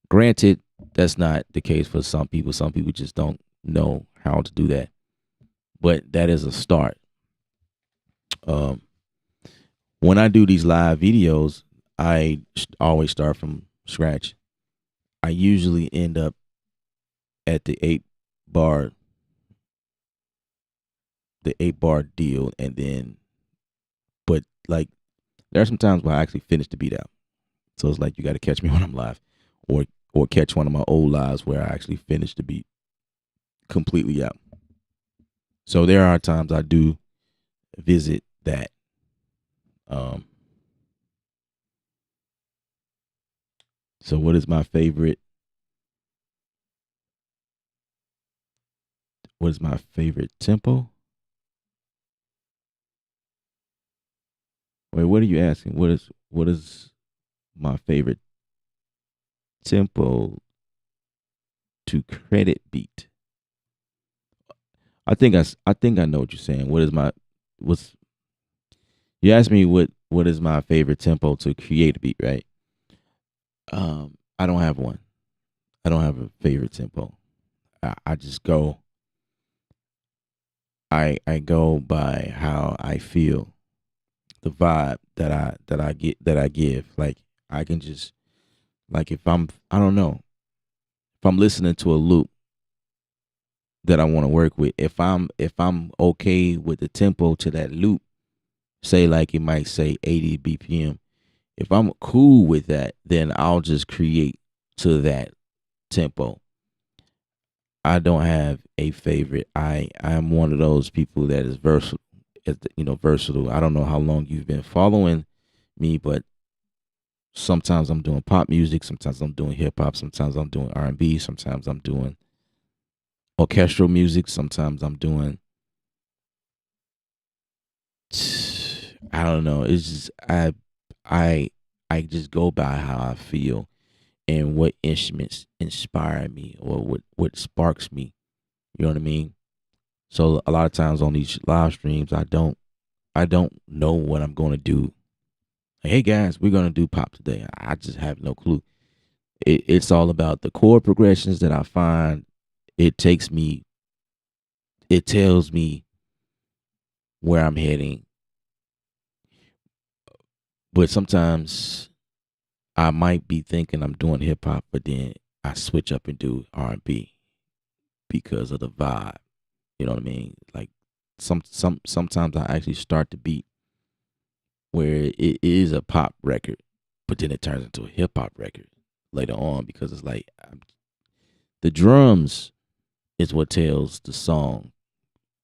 B: Granted, that's not the case for some people. Some people just don't know how to do that. But that is a start. When I do these live videos, I always start from scratch. I usually end up at the 8 bar deal, and then, but like there are some times where I actually finish the beat out. So it's like you got to catch me when I'm live, or catch one of my old lives where I actually finish the beat completely out. So there are times I do visit that. So what is my favorite? What is my favorite tempo? Wait, what are you asking? What is my favorite tempo to credit beat? I think I know what you're saying. What's you asked me what is my favorite tempo to create a beat, right? I don't have one. I don't have a favorite tempo. I just go. I go by how I feel, the vibe that I give. Like I can just, like if I don't know, if I'm listening to a loop that I want to work with, if I'm okay with the tempo to that loop, say like it might say 80 BPM. If I'm cool with that, then I'll just create to that tempo. I don't have a favorite. I'm one of those people that is versatile. Versatile. I don't know how long you've been following me, but sometimes I'm doing pop music, sometimes I'm doing hip hop, sometimes I'm doing R&B, sometimes I'm doing orchestral music, sometimes I'm doing, I don't know. It's just I just go by how I feel and what instruments inspire me or what sparks me. You know what I mean? So a lot of times on these live streams, I don't know what I'm going to do. Like, hey guys, we're going to do pop today. I just have no clue. It's all about the chord progressions that I find. It tells me where I'm heading. But sometimes I might be thinking I'm doing hip hop, but then I switch up and do R&B because of the vibe. You know what I mean? Like sometimes I actually start the beat where it is a pop record, but then it turns into a hip hop record later on because it's like the drums is what tells the song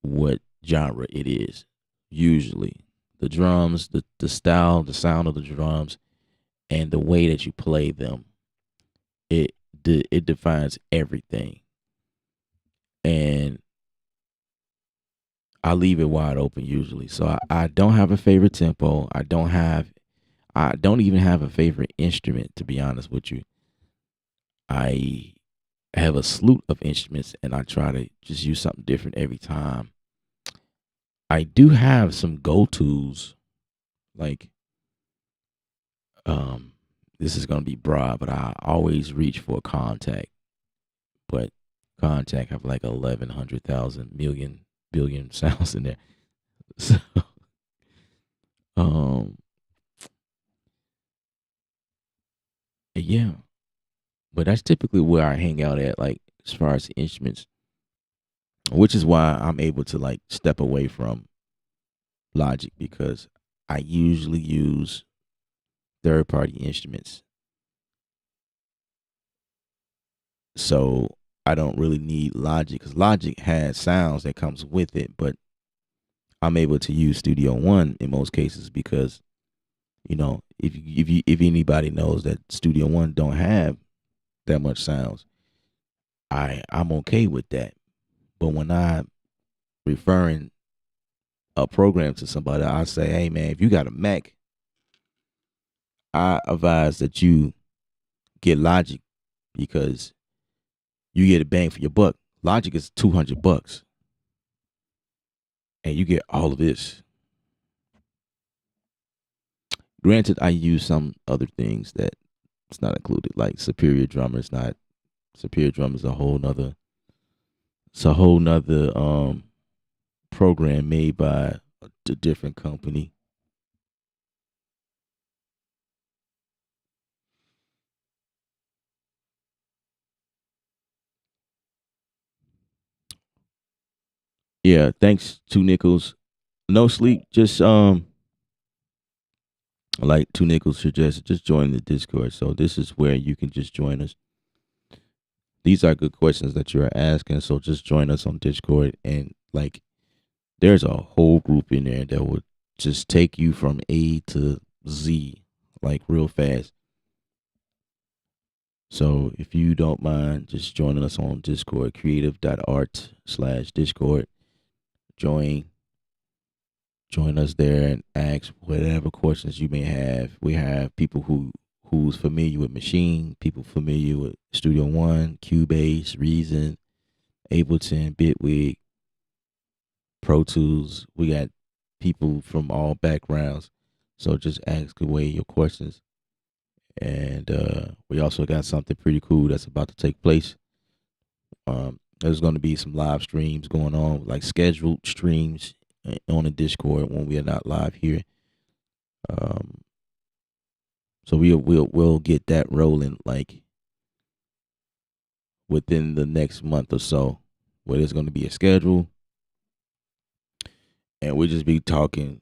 B: what genre it is. Usually, the drums, the style, the sound of the drums, and the way that you play them, it defines everything. And I leave it wide open usually. So I don't have a favorite tempo. I don't even have a favorite instrument, to be honest with you. I have a slew of instruments and I try to just use something different every time. I do have some go-tos, like this is gonna be broad, but I always reach for contact. But contact have like 1,100,000 million billion sounds in there. So Yeah, but that's typically where I hang out at, like as far as instruments, which is why I'm able to like step away from Logic because I usually use third party instruments. So I don't really need Logic because Logic has sounds that comes with it, but I'm able to use Studio One in most cases because if anybody knows that Studio One don't have that much sounds, I'm okay with that. But when I'm referring a program to somebody, I say, hey man, if you got a Mac, I advise that you get Logic because you get a bang for your buck. Logic is $200 and you get all of this. Granted, I use some other things that it's not included, like Superior Drummer. It's not Superior Drummer is a whole nother. It's a whole nother program made by a different company. Yeah, thanks to Nichols. No sleep, just like Two Nichols suggested, just join the Discord. So this is where you can just join us. These are good questions that you're asking. So just join us on Discord and like there's a whole group in there that would just take you from A to Z like real fast. So if you don't mind just joining us on Discord, creative.art/Discord, join us there and ask whatever questions you may have. We have people who's familiar with Machine, people familiar with Studio One, Cubase, Reason, Ableton, Bitwig, Pro Tools. We got people from all backgrounds. So just ask away your questions. And we also got something pretty cool that's about to take place. There's going to be some live streams going on, like scheduled streams on the Discord when we are not live here. So we'll get that rolling like within the next month or so, where there's going to be a schedule, and we'll just be talking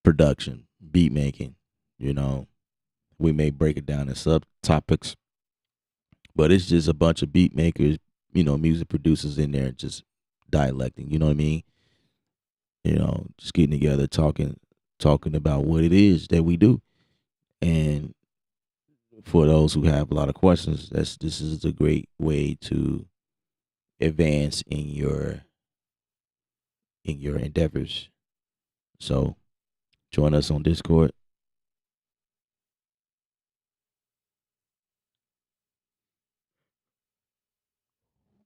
B: production, beat making. We may break it down in subtopics, but it's just a bunch of beat makers, music producers in there just dialecting. You know what I mean? Just getting together, talking about what it is that we do. And for those who have a lot of questions, this is a great way to advance in your endeavors. So join us on Discord.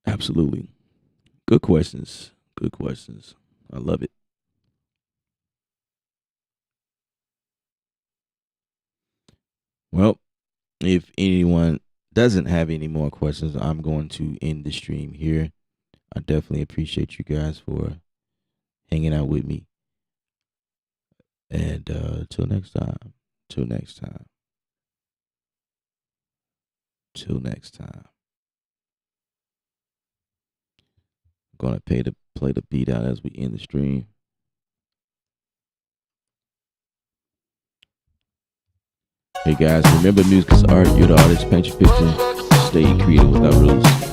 B: Absolutely. Good questions. Good questions. I love it. Well, if anyone doesn't have any more questions, I'm going to end the stream here. I definitely appreciate you guys for hanging out with me. And till next time. Till next time. Till next time. I'm gonna play the beat out as we end the stream. Hey guys, remember music is art. You're the artist. Paint your picture. Stay creative without rules.